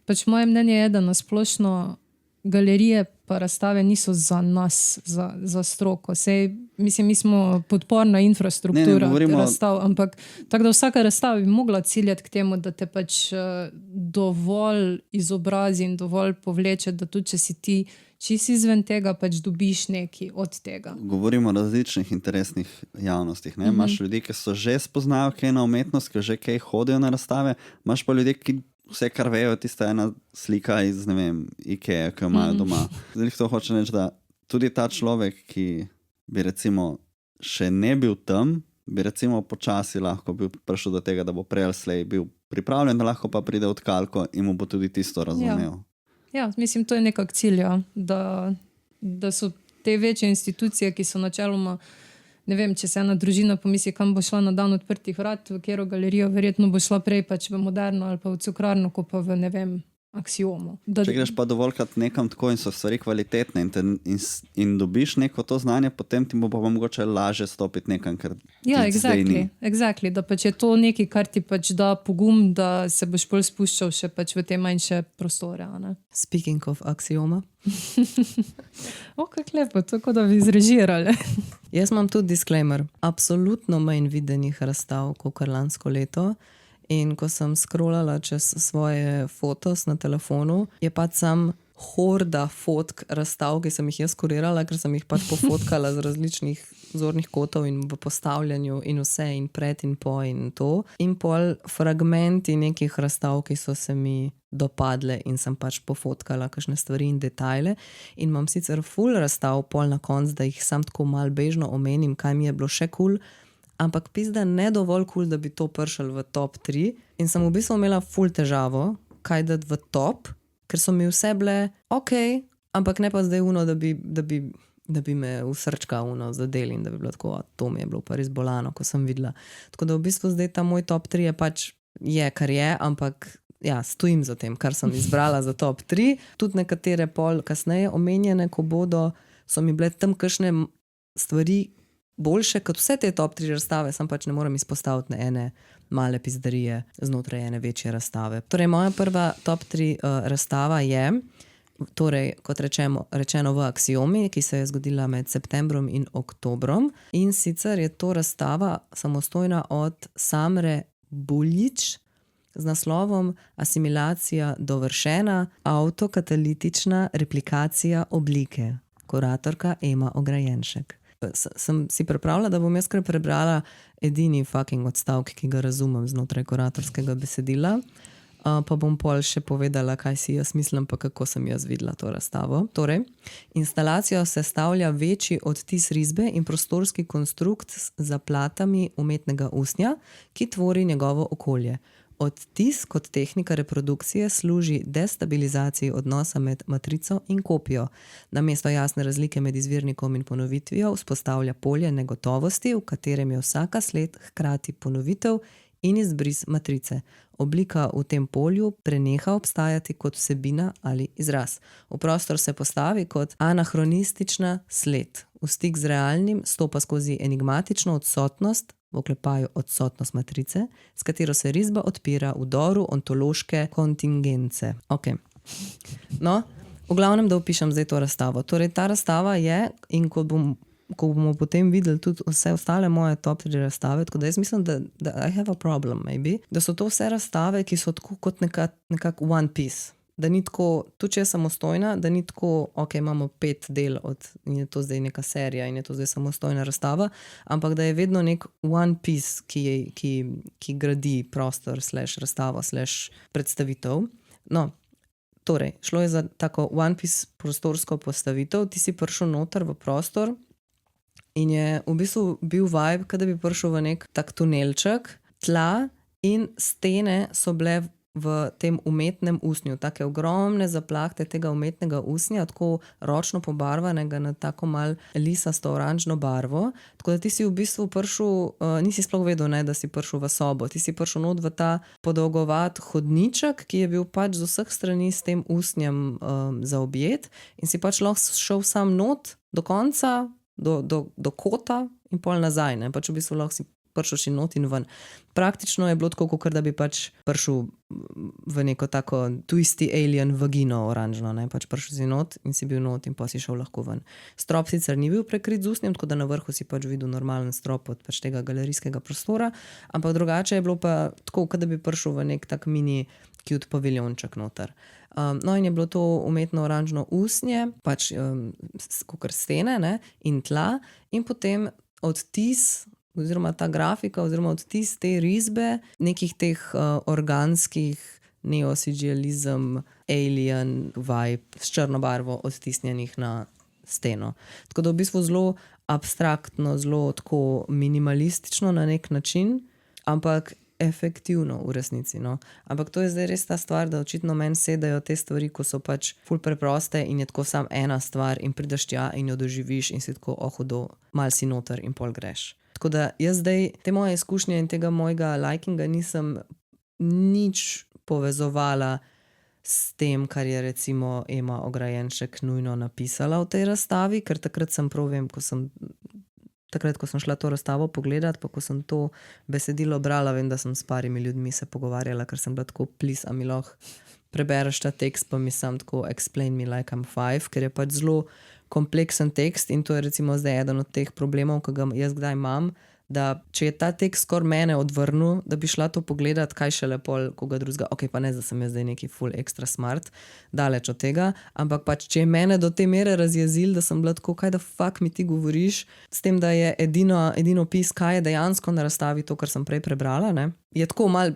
pač moje mnenje je, da nasplošno galerije pa razstave niso za nas, za stroko. Sej, mislim, mi smo podporna infrastruktura razstav, ampak tako da vsaka razstava bi mogla ciljati k temu, da te pač dovolj izobrazi in dovolj povleče, da tudi če si ti čisto izven tega, pač dobiš nekaj od tega. Govorimo o različnih interesnih javnostih. Imaš ljudi, ki so že spoznajo kaj na umetnost, ki že kaj hodijo na razstave, imaš pa ljudi, ki vse, kar vejo, tista ena slika iz, ne vem, Ikea, ki jo imajo doma. Zdaj to hoče reči, da tudi ta človek, ki bi recimo še ne bil tam, bi recimo počasi lahko bil prišel do tega, da bo prej ali slej bil pripravljen, da lahko pa pride v tkalko in mu bo tudi tisto razumel. Ja, mislim, to je nekak cilj, da so te večje institucije, ki so načeloma, ne vem, če se ena družina pomisli, kam bo šla na dan odprtih vrat, v katero galerijo, verjetno bo šla prej pač v Moderno ali pa v Cukrarno, ko pa v, ne vem, Aksiomu. Če greš pa dovoljkrat nekam tako in so stvari kvalitetne in dobiš neko to znanje, potem ti bo pa mogoče lažje stopiti nekam, ker zdaj ni. Exactly, da pač je to nekaj, kar ti pač da pogum, da se boš bolj spuščal še pač v te manjše prostore. Ne? Speaking of Aksioma. Kako lepo, tako da bi izrežirali. Jaz imam tudi disclaimer. Absolutno manj videnih razstav, kot lansko leto. In ko sem scrollala čez svoje fotos na telefonu, je pač sam horda fotk razstav, ki sem jih jaz kurirala, ker sem jih pač pofotkala z različnih zornih kotov in v postavljanju in vse in pred in po in to. In pol fragmenti nekih razstav, ki so se mi dopadle in sem pač pofotkala kakšne stvari in detajle. In imam sicer ful razstav pol na konc, da jih sam tako malo bežno omenim, kaj mi je bilo še kul, ampak pizda ne dovolj kul, da bi to pršel v top 3 in sem v bistvu imela ful težavo, kaj dati v top, ker so mi vse bile ok, ampak ne pa zdaj da bi me v srčka zadeli in da bi bilo tako, to mi je bilo pa res bolano, ko sem videla. Tako da v bistvu zdaj ta moj top 3 je pač kar je, ampak ja, stojim za tem, kar sem izbrala za top 3. Tudi nekatere pol kasneje omenjene, ko bodo, so mi bile tam kakšne stvari boljše kot vse te top 3 razstave, sem pač ne morem izpostaviti na ene male pizdarije znotraj ene večje razstave. Torej, moja prva top 3 razstava je, torej, kot rečeno v Aksiomi, ki se je zgodila med septembrom in oktobrom. In sicer je to razstava samostojna od Samre Buljić z naslovom Asimilacija dovršena, autokatalitična replikacija oblike. Kuratorka Ema Ograjenšek. Sem si pripravila, da bom jaz kar prebrala edini fucking odstavek, ki ga razumem znotraj kuratorskega besedila, pa bom pol še povedala, kaj si jaz mislim, pa kako sem jaz videla to razstavo. Torej, instalacijo sestavlja večji odtis risbe in prostorski konstrukt z zaplatami umetnega usnja, ki tvori njegovo okolje. Odtis kot tehnika reprodukcije služi destabilizaciji odnosa med matrico in kopijo. Namesto jasne razlike med izvirnikom in ponovitvijo vzpostavlja polje negotovosti, v katerem je vsaka sled hkrati ponovitev in izbris matrice. Oblika v tem polju preneha obstajati kot vsebina ali izraz. V prostor se postavi kot anahronistična sled. V stik z realnim stopa skozi enigmatično odsotnost, v oklepaju odsotnost matrice, s katero se risba odpira vdoru ontološke kontingence. Ok. No, v glavnem, da opišem zdaj to razstavo. Torej, ta razstava je, in ko bomo potem videli tudi vse ostale moje top 3 razstave, tako da jaz mislim, da I have a problem, maybe, da so to vse razstave, ki so tako kot nekak one piece. Da ni tako, tudi če je samostojna, da ni tako, ok, imamo 5 del in je to zdaj neka serija in je to zdaj samostojna razstava, ampak da je vedno nek one piece, ki gradi prostor / razstavo / predstavitev. No, torej, šlo je za tako one piece prostorsko postavitev, ti si prišel noter v prostor in je v bistvu bil vibe, kada bi prišel v nek tak tunelček, tla in stene so bile v tem umetnem usnju, take ogromne zaplahte tega umetnega usnja, tako ročno pobarvanega na tako mal lisasto oranžno barvo, tako da ti si v bistvu prišel, nisi sploh vedel, ne, da si prišel v sobo, ti si prišel not v ta podolgovat hodniček, ki je bil pač z vseh strani s tem usnjem zaobjet in si pač lahko šel sam not do konca, do kota in pol nazaj, ne, pač v bistvu lahko si prišel še not in ven. Praktično je bilo tako, kot da bi pač prišel v neko tako twisty alien vagino oranžno, ne, pač prišel si not in si bil not in pa si šel lahko ven. Strop sicer ni bil prekrit z usnjem, tako da na vrhu si pač videl normalen strop od pač tega galerijskega prostora, ampak drugače je bilo pa tako, kot da bi prišel v nek tak mini cute paviljonček noter. No in je bilo to umetno oranžno usnje, pač kakor stene, ne, in tla in potem odtis oziroma ta grafika oziroma odtis te risbe nekih teh organskih neosigializem, alien vibe s črno barvo odtisnjenih na steno. Tako da v bistvu zelo abstraktno, zelo tako minimalistično na nek način, ampak efektivno v resnici, no. Ampak to je zdaj res ta stvar, da očitno meni sedajo te stvari, ko so pač ful preproste in je tako sam ena stvar in prideš tja in jo doživiš in si tako hudo, mal si noter in pol greš. Tako da jaz zdaj te moje izkušnje in tega mojega likinga nisem nič povezovala s tem, kar je recimo Ema Ograjenšek nujno napisala v tej razstavi, ker takrat sem prav vem, ko sem šla to razstavo pogledat, pa ko sem to besedilo brala, vem, da sem s parimi ljudmi se pogovarjala, ker sem bila tako, please, a mi lahko prebereš ta tekst, pa mi sam tako explain me like I'm 5, ker je pač zelo kompleksen tekst in to je recimo zdaj eden od teh problemov, ki ga jaz kdaj imam, da če je ta tekst skoraj mene odvrnil, da bi šla to pogledat, kaj šele pol koga drugega, ok, pa ne, da sem jaz zdaj neki full extra smart, daleč od tega, ampak pač, če je mene do te mere razjezil, da sem bila tako, kaj da fuck mi ti govoriš, s tem, da je edino opis, kaj je dejansko na razstavi to, kar sem prej prebrala, ne, je tako mal,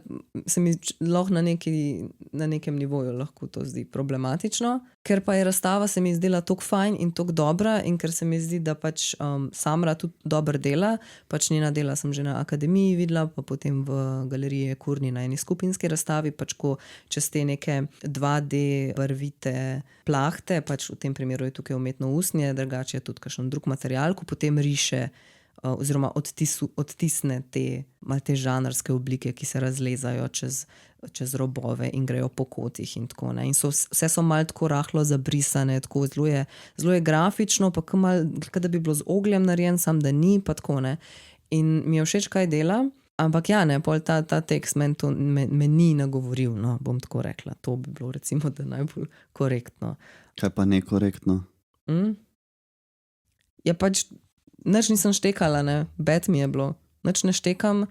se mi lahko na nekem nivoju lahko to zdi problematično, ker pa je razstava se mi zdela toliko fajn in toliko dobra in ker se mi zdi, da pač Samra tudi dobro dela, pač njena dela sem že na akademiji videla, pa potem v galeriji Kurni na eni skupinski razstavi, pač ko čez te neke 2D barvite plahte, pač v tem primeru je tukaj umetno usnje, drugače je tudi kakšen drug material, ko potem riše oziroma odtisne te žanrske oblike, ki se razlezajo čez robove in grejo po kotih in tako, ne. In vse so malo tako rahlo zabrisane, tako zelo je grafično, pa kot da bi bilo z ogljem narejen, sam da ni, pa tako, ne. In mi je všeč, kaj dela, ampak ja, ne, pol ta tekst me ni nagovoril, no, bom tako rekla. To bi bilo recimo, da najbolj korektno. Kaj pa nekorektno? Ja, pač nič nisem štekala, ne, bed mi je bilo, nič ne štekam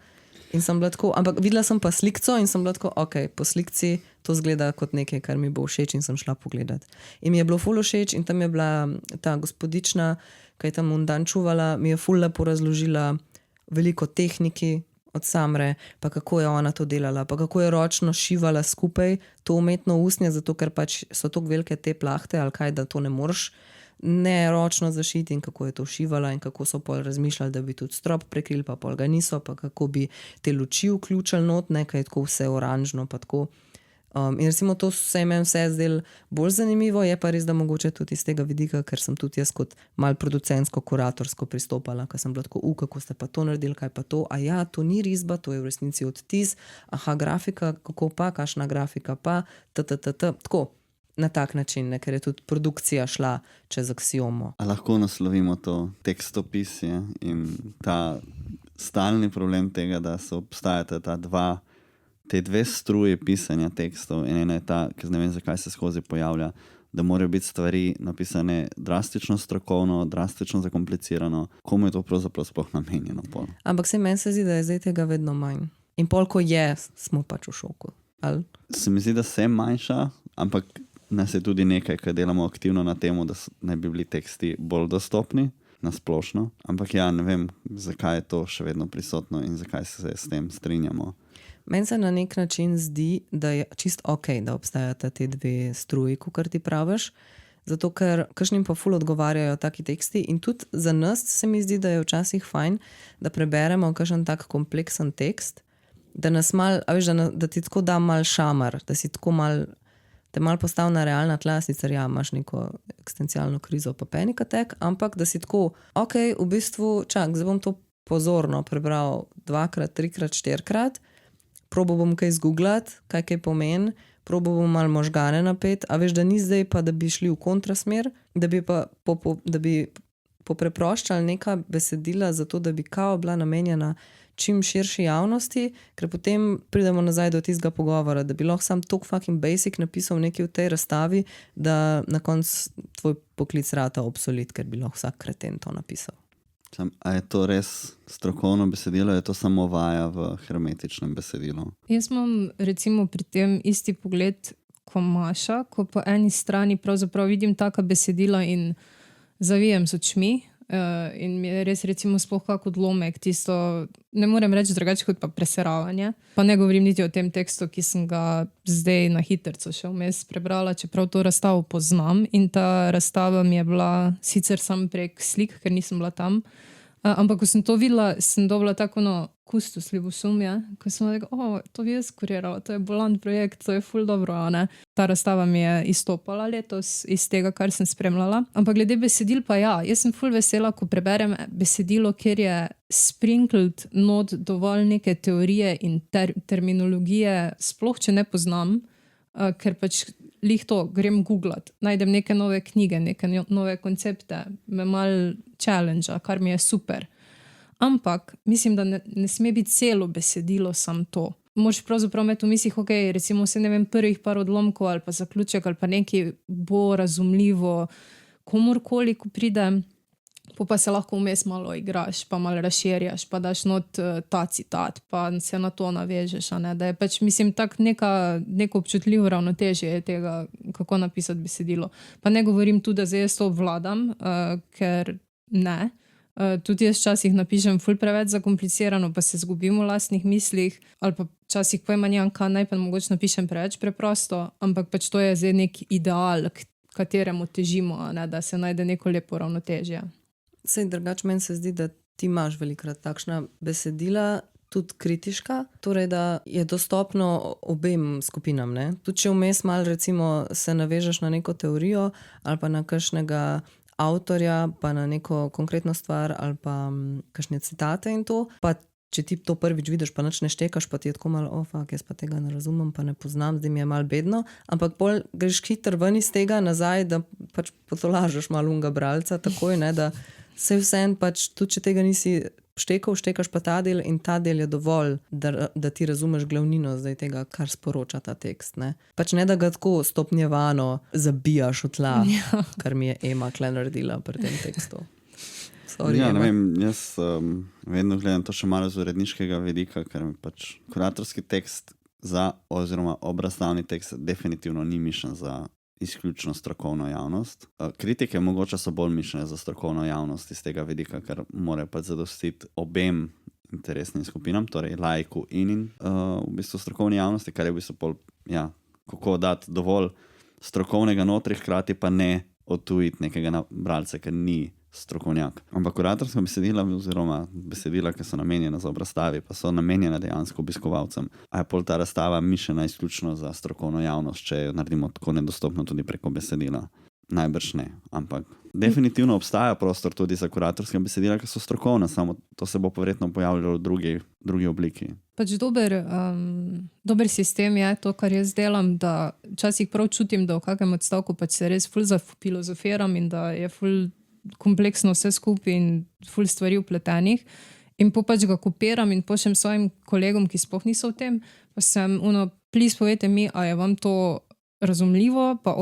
in sem bila tako, ampak videla sem pa slikco in sem bila tako, ok, po slikci to zgleda kot nekaj, kar mi bo všeč in sem šla pogledat. In mi je bilo ful všeč in tam je bila ta gospodična, ki je tam dan čuvala, mi je ful lepo razložila veliko tehniki od Samre, pa kako je ona to delala, pa kako je ročno šivala skupaj to umetno usnje, zato ker pač so toliko velike te plahte ali kaj, da to ne moreš ne ročno zašiti in kako je to šivala in kako so pol razmišljali, da bi tudi strop prekrili, pa pol ga niso, pa kako bi te luči vključili not, nekaj tako vse oranžno, pa tako. In recimo to se je meni vse zdelo bolj zanimivo, je pa res, da mogoče tudi iz tega vidika, ker sem tudi jaz kot mal producentsko, kuratorsko pristopala, ker sem bila tako, kako ste pa to naredili, kaj pa to, a ja, to ni risba, to je v resnici odtis, aha, grafika, kako pa, kakšna grafika pa, tako, na tak način, ne, ker je tudi produkcija šla čez aksiomo. A lahko naslovimo to tekstopisje in ta stalni problem tega, da so obstajata te dve struje pisanja tekstov in ena je ta, ki ne vem, zakaj se skozi pojavlja, da morajo biti stvari napisane drastično strokovno, drastično zakomplicirano. Komu je to pravzaprav sploh namenjeno? Pol? Ampak se meni se zdi, da je zdaj tega vedno manj. In pol, ko je, smo pač v šoku. Ali? Se mi zdi, da se manjša, ampak nas je tudi nekaj, kar delamo aktivno na temu, da ne bi bili teksti bolj dostopni na splošno. Ampak ja, ne vem, zakaj je to še vedno prisotno in zakaj se s tem strinjamo. Meni se na nek način zdi, da je čist ok, da obstajata te dve struji, kakor ti praviš, zato ker kakšnim pa ful odgovarjajo taki teksti in tudi za nas se mi zdi, da je včasih fajn, da preberemo kakšen tak kompleksen tekst, da nas mal, a veš, da ti tako da mal šamar, da si tako mal, te mal postav na realna tla, sicer ja, imaš neko eksistencialno krizo pa panic attack, ampak da si tako, ok, v bistvu, čak, zdaj bom to pozorno prebral 2-krat, 3-krat, 4-krat, probo bom kaj zgooglat, kaj pomeni, probo bom malo možgane napet, a veš, da ni zdaj pa, da bi šli v kontrasmer, da bi pa da bi popreproščali neka besedila zato, da bi kao bila namenjena čim širši javnosti, ker potem pridemo nazaj do tistega pogovora, da bi lahko sam tok fucking basic napisal nekaj v tej razstavi, da na koncu tvoj poklic rata obsolit, ker bi lahko vsak kreten to napisal. A je to res strokovno besedilo, je to samo vaja v hermetičnem besedilu? Jaz imam recimo pri tem isti pogled ko Maša, ko po eni strani pravzaprav vidim taka besedila in zavijem s očmi in mi je res recimo sploh kak odlomek, tisto, ne morem reči drugače kot pa preseravanje. Pa ne govorim niti o tem tekstu, ki sem ga zdaj na hitrco še vmes prebrala, čeprav to razstavo poznam in ta razstava mi je bila sicer sam prek slik, ker nisem bila tam, ampak ko sem to videla, sem dobila tako kustus ljubosumje, ko sem rekla, to bi jaz kurirala, to je bolan projekt, to je ful dobro, ne? Ta razstava mi je izstopala letos iz tega, kar sem spremljala. Ampak glede besedil pa ja, jaz sem ful vesela, ko preberem besedilo, kjer je sprinkled not dovolj neke teorije in terminologije, sploh če ne poznam, ker pač lih to, grem googlat, najdem neke nove knjige, neke nove koncepte, me mal challenge, kar mi je super. Ampak mislim, da ne sme biti celo besedilo sam to. Moraš pravzaprav imeti v mislih, ok, recimo se ne vem, prvih par odlomkov ali pa zaključek ali pa nekaj bo razumljivo komorkoli, ko pride, pa se lahko vmes malo igraš, pa malo razširjaš, pa daš not ta citat, pa se na to navežeš, a ne, da je pač, mislim, tak neko občutljivo ravnotežje tega, kako napisati besedilo. Pa ne govorim tudi, da zdaj jaz to obvladam, ker ne. Tudi jaz včasih napišem ful preveč zakomplicirano, pa se zgubim v lastnih mislih, ali pa včasih pojma nimam kaj naj, pa mogoče napišem preveč preprosto, ampak pač to je zdaj nek ideal, kateremu težimo, ne, da se najde neko lepo ravnotežje. Sej drugače meni se zdi, da ti imaš velikrat takšna besedila, tudi kritiška, torej da je dostopno obem skupinam, ne? Tudi če vmes malo recimo se navežeš na neko teorijo ali pa na kakšnega avtorja, pa na neko konkretno stvar ali pa kakšne citate in to, pa če ti to prvič vidiš, pa nič ne štekaš, pa ti je tako malo, jaz pa tega ne razumem, pa ne poznam, zdaj mi je malo bedno, ampak pol greš hitro ven iz tega nazaj, da pač potolažeš malo unga bralca, takoj, ne, da se vsem pač, tudi če tega nisi štekaš pa ta del in ta del je dovolj, da ti razumeš glavnino zdaj tega, kar sporoča ta tekst, ne. Pač ne, da ga tako stopnjevano zabijaš v tla, kar mi je Ema kle naredila pri tem tekstu. Sorry, ja, ne vem, jaz vedno gledam to še malo z uredniškega vidika, ker mi pač kuratorski tekst oziroma obrazstavni tekst definitivno ni mišljen za izključno strokovno javnost. Kritike mogoče so bolj mišljene za strokovno javnost iz tega vidika, ker morajo pač zadostiti obem interesnim skupinam, torej laiku in v bistvu strokovni javnosti, kar je v bistvu kako dati dovolj strokovnega notri, hkrati pa ne odtujiti nekega bralca, ker ni strokovnjak. Ampak kuratorska besedila oziroma besedila, ki so namenjena za razstavi, pa so namenjena dejansko obiskovalcem. A je pol ta razstava mišljena izključno za strokovno javnost, če jo naredimo tako nedostopno tudi preko besedila? Najbrž ne, ampak definitivno obstaja prostor tudi za kuratorske besedila, ki so strokovne, samo to se bo verjetno pojavljalo v drugi obliki. Pač dober sistem je to, kar jaz delam, da včasih prav čutim, da v kakem odstavku pač se res ful zafilozofiram in da je ful kompleksno vse skupaj in ful stvari vpletenih. In pač ga kopiram in pošljem svojim kolegom, ki sploh niso v tem, pa sem please povejte mi, a je vam to razumljivo, pa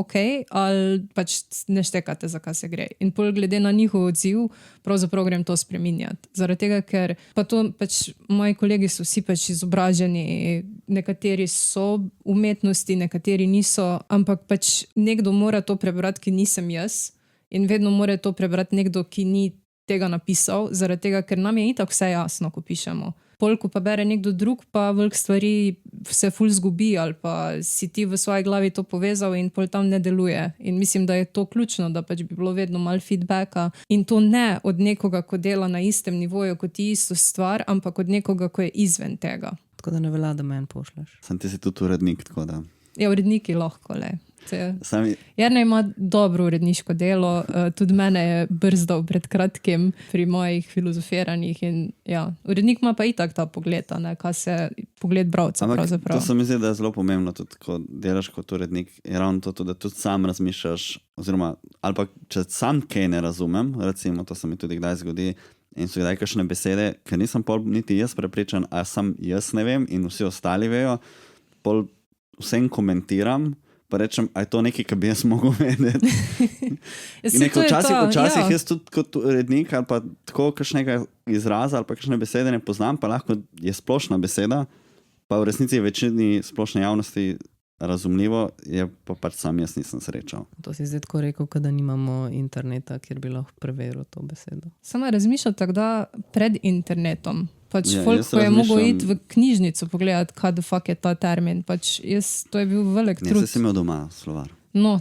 ali pač ne štekate, za kaj se gre. In pol glede na njihov odziv, pravzaprav grem to spreminjati. Zaradi tega, ker pa to pač moji kolegi so vsi pač izobraženi, nekateri so umetnosti, nekateri niso, ampak pač nekdo mora to prebrati, ki nisem jaz, in vedno mora to prebrati nekdo, ki ni tega napisal, zaradi tega, ker nam je itak vse jasno, ko pišemo. Pol, ko pa bere nekdo drug, pa veliko stvari se ful zgubi ali pa si ti v svoji glavi to povezal in pol tam ne deluje. In mislim, da je to ključno, da pač bi bilo vedno malo feedbacka in to ne od nekoga, ko dela na istem nivoju kot ti isto stvar, ampak od nekoga, ko je izven tega. Tako da ne velja, da meni pošleš. Sam ti si tudi urednik, tako da... Ja, uredniki lahko, le. Jernej ima dobro uredniško delo, tudi mene je brzdal pred kratkim pri mojih filozofiranjih in ja, urednik ima pa itak ta pogled, kaj se pogled bralca pravzaprav. To se mi zdi, da je zelo pomembno, tudi ko delaš kot urednik, je ravno to, da tudi sam razmišljaš, oziroma, ali pa če sam kaj ne razumem, recimo, to se mi tudi kdaj zgodi, in so kdaj kakšne besede, ker nisem pol niti jaz prepričan, a sam jaz ne vem in vsi ostali vejo, pol vsem komentiram, pa rečem, a je to nekaj, kar bi jaz mogel vedeti. Včasih jaz tudi kot urednik ali pa tako kakšnega izraza ali pa kakšne besede ne poznam, pa lahko je splošna beseda, pa v resnici večini splošne javnosti razumljivo, je pa pač sam jaz nisem srečal. To si zdaj tako rekel, da nimamo interneta, kjer bi lahko preveril to besedo. Samo razmišljam tako, da pred internetom. Pač folk, ko je mogel iti v knjižnico pogledati, kaj the fuck je ta termin. Pač to je bil velik trud. Jaz sem imel doma slovar. No,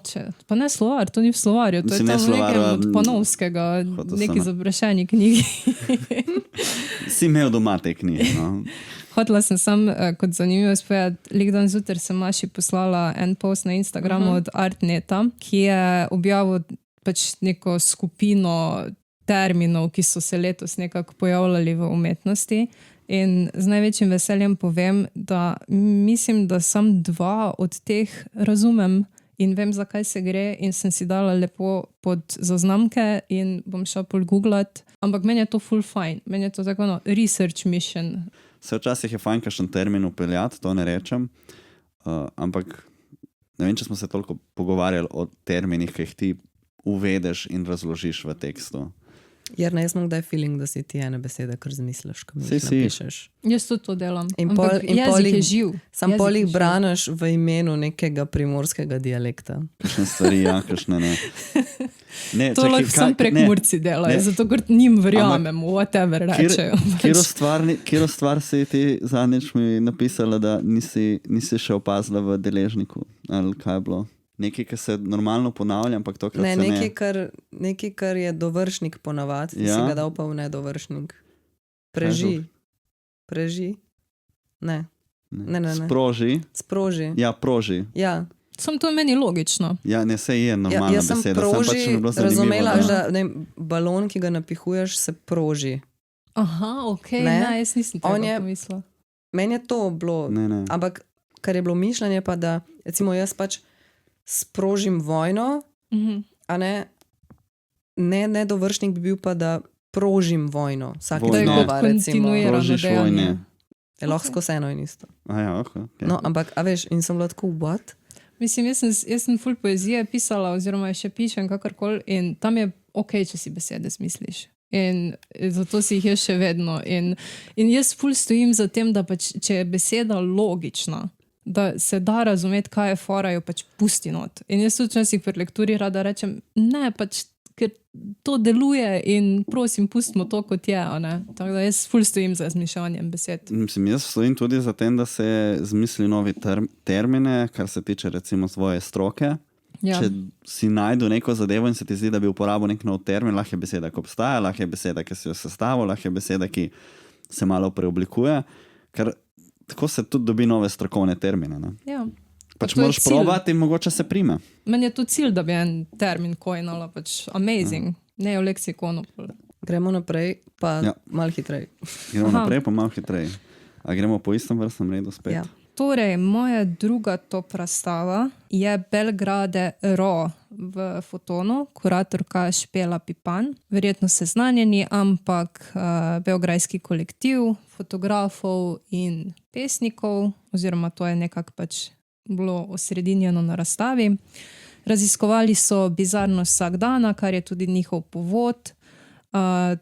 pa ne slovar, to ni v slovarju, to je tam v nekem od Panovskega, neki zabrašeni knjigi. Si imel doma te knjige, no? Hotela sem sam, kot zanimivo spovedati, lik dan zjutraj sem Maši poslala en post na Instagramu od Artneta, ki je objavil pač neko skupino terminov, ki so se letos nekako pojavljali v umetnosti. In z največjim veseljem povem, da mislim, da sam 2 od teh razumem in vem, zakaj se gre in sem si dala lepo pod zaznamke in bom šla pol googlat. Ampak meni je to full fine. Meni je to tako research mission. Se včasih je fajn kakšen termin upeljati, to ne rečem, ampak ne vem, če smo se toliko pogovarjali o terminih, ki jih ti uvedeš in razložiš v tekstu. Jer ne, jaz imam kdaj feeling, da si ti ene besede, kar zmisliš, ko mi jih napišeš. Jaz tudi to delam. Ampak jezik je živ. Sam pol jih braniš v imenu nekega primorskega dialekta. Kakšne stvari, ja, kakšne ne. To lahko sam prek Murci delajo, zato ker njim verjamem, whatever rečejo. Kjero stvar si ti zadnjič mi napisala, da nisi še opazila v deležniku? Ali kaj je bilo? Nekaj, kar se normalno ponavlja, ampak tokrat se ne. Nekaj, kar je dovršnik ponavadi, ti si ga dal pa v nedovršnik. Preži. Ne. Sproži. Ja, proži. Ja. Sam to je meni logično. Ja, ne, sej je normalna beseda. Jaz sem proži, razumela, da balon, ki ga napihuješ, se proži. Aha, okej, ne, jaz nisem tega pomislila. Meni je to bilo, ampak kar je bilo mišljenje pa, da recimo jaz pač sprožim vojno, a ne dovršnik bi bil pa, da prožim vojno. Vsake znova, recimo. Prožiš vojne. Lahko skozi eno in isto. Okay. No, ampak, a veš, in sem bila tako, what? Mislim, jaz sem ful poezije pisala, oziroma še pišem kakorkoli in tam je okej, če si besede smisliš. In zato si jih jaz še vedno. In jaz ful stojim za tem, da pač, če je beseda logična, da se da razumeti, kaj je fora, jo pač pusti not. In jaz tudi včasih pri lekturi rada rečem, ne, pač, ker to deluje in prosim, pustimo to, kot je. Tako da jaz ful stojim za zmišljanjem besed. Mislim, jaz stojim tudi za tem, da se zmisli novi termine, kar se tiče recimo svoje stroke, Ja. Če si najdu neko zadevo in se ti zdi, da bi uporabil nek nov termin, lahko je beseda, ki obstaja, lahko je beseda, ki si jo sestavil, lahko je beseda, ki se malo preoblikuje, ker tako se tudi dobi nove strokovne termine. Ne? Ja. Pač to je moraš cilj. probati in mogoče se prime. Meni je to cilj, da bi en termin coinala, pač amazing, ne v leksikonu. Gremo naprej, pa Ja. malo hitreje. Gremo Aha. naprej, pa malo hitreje. A gremo po istem vrstnem redu spet? Ja. Torej, moja druga top razstava je Belgrade Ro v Fotonu, kuratorka Špela Pipan. Verjetno seznanjeni, ampak beograjski kolektiv fotografov in pesnikov, oziroma to je nekako pač bilo osredinjeno na razstavi. Raziskovali so bizarnost vsakdana, kar je tudi njihov povod.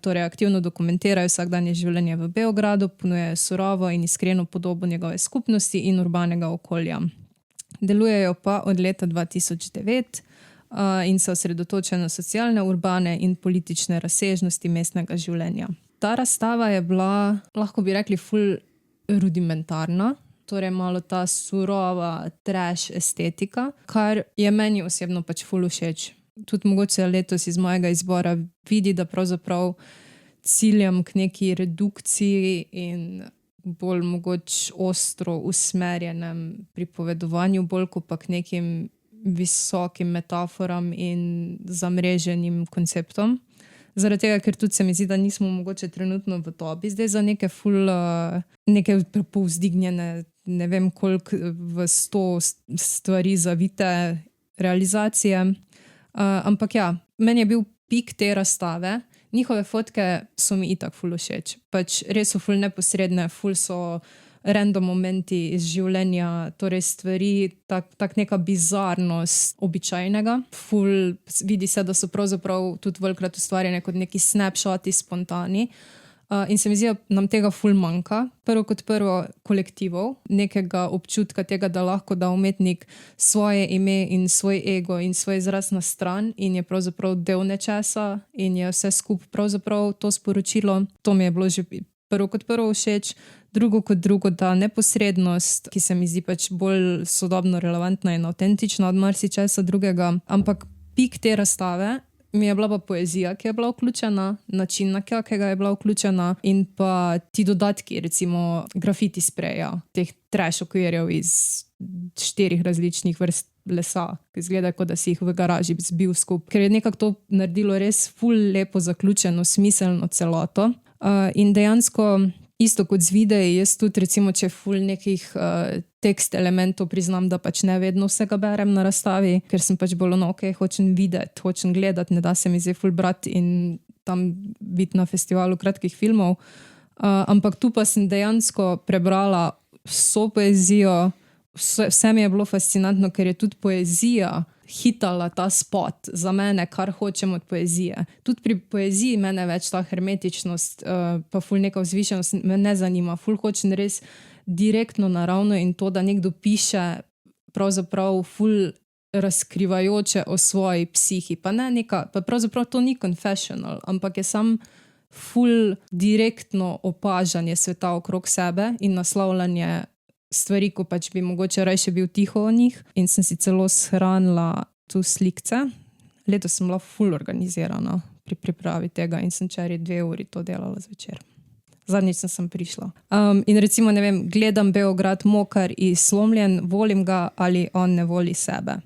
Torej aktivno dokumentirajo vsakdanje življenje v Beogradu, ponujajo surovo in iskreno podobo njegove skupnosti in urbanega okolja. Delujejo pa od leta 2009 in se osredotočajo na socialne, urbane in politične razsežnosti mestnega življenja. Ta razstava je bila, lahko bi rekli, ful rudimentarna, torej malo ta surova trash estetika, kar je meni osebno pač ful všeč. Tudi mogoče letos iz mojega izbora vidi, da pravzaprav ciljam k neki redukciji in bolj mogoče ostro usmerjenem pripovedovanju, bolj kot pa k nekim visokim metaforam in zamreženim konceptom. Zaradi tega, ker tudi se mi zdi, da nismo mogoče trenutno v dobi zdaj za neke neke povzdignjene, ne vem koliko v 100 stvari zavite realizacije. Ampak ja, meni je bil pik te razstave. Njihove fotke so mi itak ful všeč. Pač res so ful neposredne, ful so random momenti iz življenja, torej stvari, tak neka bizarnost običajnega. Ful vidi se, da so pravzaprav tudi velikokrat ustvarjene kot neki snapshoti spontani. In se mi zdi, da nam tega ful manjka. Prvo kot prvo kolektivov, nekega občutka tega, da lahko da umetnik svoje ime in svoj ego in svoj izraz na stran in je pravzaprav del nečesa in je vse skupaj pravzaprav to sporočilo. To mi je bilo že prvo kot prvo všeč. Drugo kot drugo, ta neposrednost, ki se mi zdi pač bolj sodobno relevantna in avtentična od marsičesa drugega. Ampak pik te razstave mi je bila pa poezija, ki je bila vključena, način, na kakega je bila vključena in pa ti dodatki, recimo grafiti spreja, teh trash okvirjev iz 4 različnih vrst lesa, ki izgleda, kot da si jih v garaži zbil skupaj. Ker je nekako to naredilo res ful lepo zaključeno, smiselno celoto. In dejansko isto kot z videi, jaz tudi recimo, če ful nekih tekst elementov priznam, da pač ne vedno vsega berem na razstavi, ker sem pač bolj hočem videti, hočem gledati, ne da se mi zdaj ful brati in tam biti na festivalu kratkih filmov. Ampak tu pa sem dejansko prebrala vso poezijo, vse mi je bilo fascinantno, ker je tudi poezija hitala ta spot za mene, kar hočem od poezije. Tudi pri poeziji mene več ta hermetičnost, pa ful neka vzvišenost me ne zanima. Ful hočem res direktno, naravno in to, da nekdo piše pravzaprav ful razkrivajoče o svoji psihi. Pa ne neka, pa pravzaprav to ni confessional, ampak je sam ful direktno opažanje sveta okrog sebe in naslavljanje stvari, ko pač bi mogoče rajše bil tiho o njih. In sem si celo shranila tu slikce. Letos sem bila ful organizirana pri pripravi tega in sem včeraj 2 uri to delala zvečer. Zadnjič sem prišla. In recimo, ne vem, gledam Beograd mokar in slomljen, volim ga ali on ne voli sebe.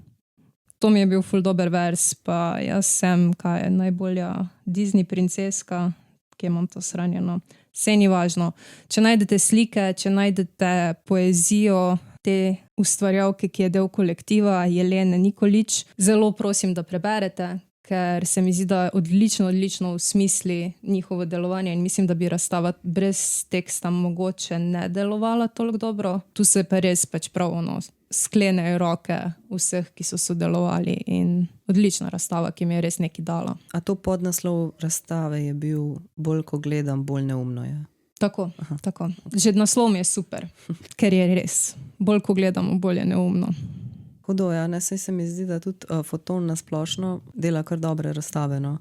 To mi je bil ful dober vers, pa jaz sem, kaj je najbolja Disney princeska, ki imam to shranjeno. Vse ni važno. Če najdete slike, če najdete poezijo te ustvarjalke, ki je del kolektiva Jelene Nikolić, zelo prosim, da preberete, ker se mi zdi, da odlično usmisli njihovo delovanje in mislim, da bi razstava brez teksta mogoče ne delovala toliko dobro. Tu se pa res pač prav sklenejo roke vseh, ki so sodelovali in odlična razstava, ki mi je res nekaj dala. A to podnaslov razstave je bil bolj, ko gledam, bolj neumno je? Tako. Že naslov mi je super, ker je res. Bolj, ko gledamo, bolj je neumno. Hudo, ja, ne, saj se mi zdi, da tudi Foton na splošno dela kar dobre razstave. No.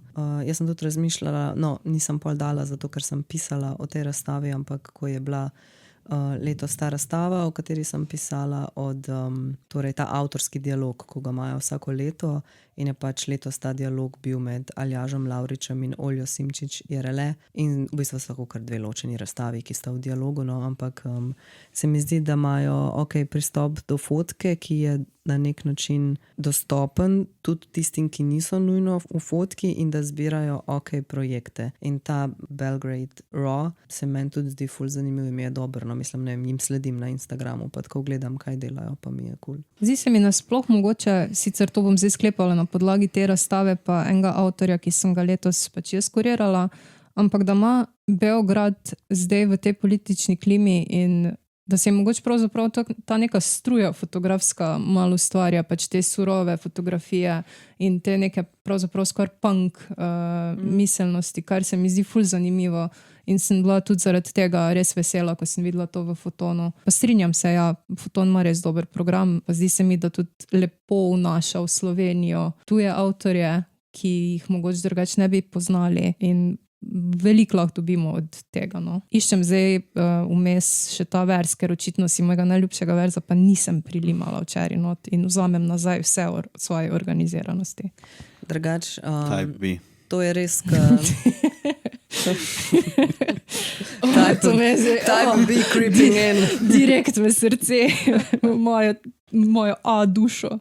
Jaz sem tudi razmišljala, nisem pol dala, zato ker sem pisala o tej razstavi, ampak ko je bila letos ta razstava, o kateri sem pisala, torej ta avtorski dialog, ko ga imajo vsako leto, in je pač letos ta dialog bil med Aljažem Lavričem in Oljo Simčič Jerele, in v bistvu so kar dve ločeni razstavi, ki sta v dialogu, no, ampak se mi zdi, da imajo pristop do fotke, ki je na nek način dostopen tudi tistim, ki niso nujno v fotki, in da zbirajo projekte. In ta Belgrade Raw se meni tudi zdi ful zanimiv in mi je dobro, no, mislim, ne vem, jim sledim na Instagramu, pa tako gledam, kaj delajo, pa mi je kul. Zdi se mi nasploh mogoče, sicer to bom zdaj sklepala na podlagi te razstave pa enega avtorja, ki sem ga letos pač jaz kurirala, ampak da ima Beograd zdaj v tej politični klimi in da se je mogoče pravzaprav ta neka struja fotografska malo ustvarja, pač te surove fotografije in te neke pravzaprav skoraj punk miselnosti, kar se mi zdi ful zanimivo in sem bila tudi zaradi tega res vesela, ko sem videla to v Fotonu. Pa strinjam se, ja, Foton ima res dober program, pa zdi se mi, da tudi lepo vnaša v Slovenijo tuje avtorje, ki jih mogoče drugače ne bi poznali in veliko lahko dobimo od tega. No. Iščem zdaj vmes še ta vers, ker očitno si mojega najljubšega verza pa nisem prilimala včeraj not in vzamem nazaj vse o svoji organiziranosti. Drugač, Type B. to je res, Type B creeping in. Direkt v srce, mojo dušo.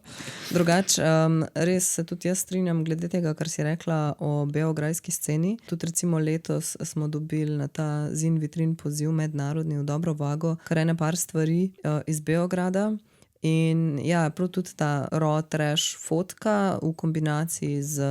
Drugač, res se tudi jaz strinjam glede tega, kar si rekla o beograjski sceni. Tudi recimo letos smo dobili na ta Zin vitrin poziv mednarodni v dobro vago kar ene par stvari iz Beograda. In ja, prav tudi ta raw trash fotka v kombinaciji z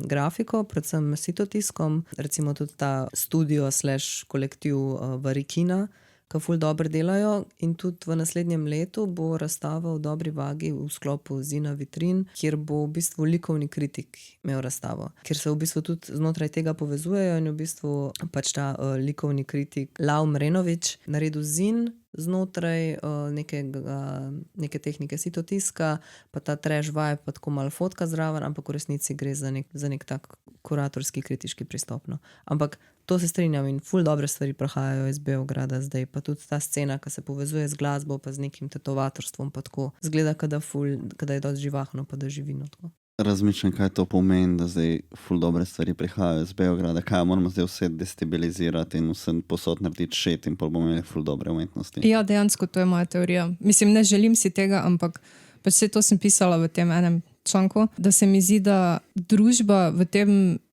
grafiko, predvsem sitotiskom, recimo tudi ta studio / kolektiv Varikina, ki ful dobro delajo, in tudi v naslednjem letu bo razstava v dobri vagi v sklopu Zina vitrin, kjer bo v bistvu likovni kritik imel razstavo, kjer se v bistvu tudi znotraj tega povezujejo in v bistvu pač ta likovni kritik Lau Mrenović naredil zin znotraj neke tehnike sitotiska, pa ta trash vibe, pa tako malo fotka zraven, ampak v resnici gre za nek tak kuratorski kritiški pristop. No. Ampak to se strinjam in ful dobre stvari prihajajo iz Beograda zdaj, pa tudi ta scena, ki se povezuje z glasbo, pa z nekim tetovatorstvom, pa tako zgleda, kada je dosti živahno, pa da živi. No, tako. Razmišljam, kaj to pomeni, da zdaj ful dobre stvari prihajajo iz Beograda, kaj moramo zdaj vse destabilizirati in vse posod narediti šet in pol bomo imeli ful dobre umetnosti. Ja, dejansko to je moja teorija. Mislim, ne želim si tega, ampak pač vse to sem pisala v tem enem članku, da se mi zdi, da družba v tem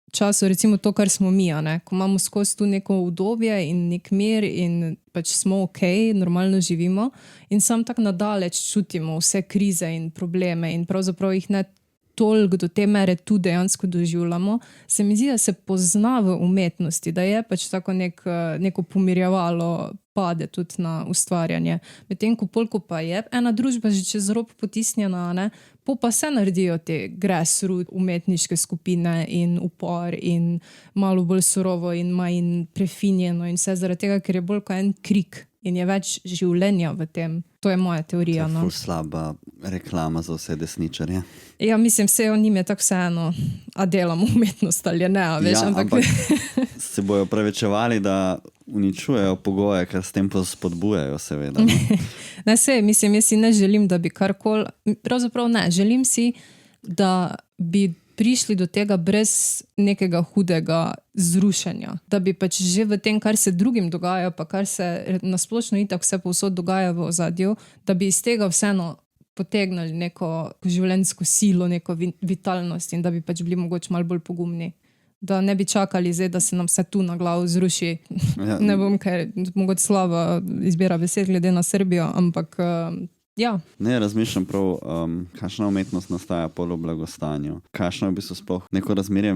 času, recimo to, kar smo mi, ko imamo skozi tu neko udobje in nek mir in pač smo normalno živimo in sam tako nadaleč čutimo vse krize in probleme in pravzaprav jih ne toliko do te mere tu dejansko doživljamo, se mi zdi, da se pozna v umetnosti, da je pač tako neko pomirjevalo pade tudi na ustvarjanje. Medtem ko pa je ena družba že čez rob potisnjena, pa se naredijo te grassroot umetniške skupine in upor in malo bolj surovo in manj prefinjeno in vse zaradi tega, ker je bolj kot en krik in je več življenja v tem. To je moja teorija. To je ful slaba reklama za vse desničarje. Ja, mislim, vse o njim je tako vseeno, a delamo umetnost ali ne, veš, ja, ampak se bojo prevečevali, da uničujejo pogoje, kar s tem spodbujajo, seveda. Ne, mislim, jaz si ne želim, da bi karkoli, pravzaprav ne, želim si, da bi prišli do tega brez nekega hudega zrušenja. Da bi pač že v tem, kar se drugim dogaja, pa kar se nasplošno itak vse povsod dogaja v ozadju, da bi iz tega vseeno potegnili neko življenjsko silo, neko vitalnost in da bi pač bili mogoče malo bolj pogumni. Da ne bi čakali zdaj, da se nam vse tu na glavo zruši. Ja. Ne bom, ker mogoče slaba izbira besed glede na Srbijo, ampak ja. Ne, razmišljam prav, kakšna umetnost nastaja pol v blagostanju. Kakšno je v bistvu sploh neko razmerje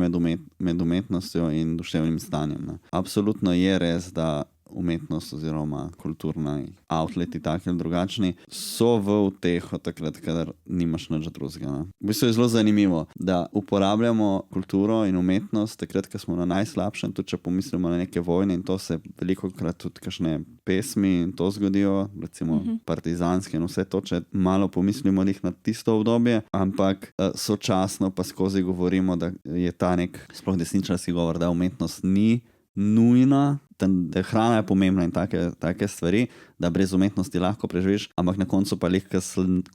med umetnostjo in duševnim stanjem. Ne? Absolutno je res, da umetnost oziroma kulturni outleti, taki ali drugačni, so v uteho takrat, kadar nimaš nič drugega. V bistvu je zelo zanimivo, da uporabljamo kulturo in umetnost takrat, ko smo na najslabšem, tudi če pomislimo na neke vojne, in to se velikokrat tudi kakšne pesmi in to zgodijo, recimo partizanske in vse to, če malo pomislimo na tisto obdobje, ampak sočasno pa skozi govorimo, da je ta nek sploh desničarski govor, da umetnost ni nujna, da hrana je pomembna in take stvari, da brez umetnosti lahko preživiš, ampak na koncu pa lahko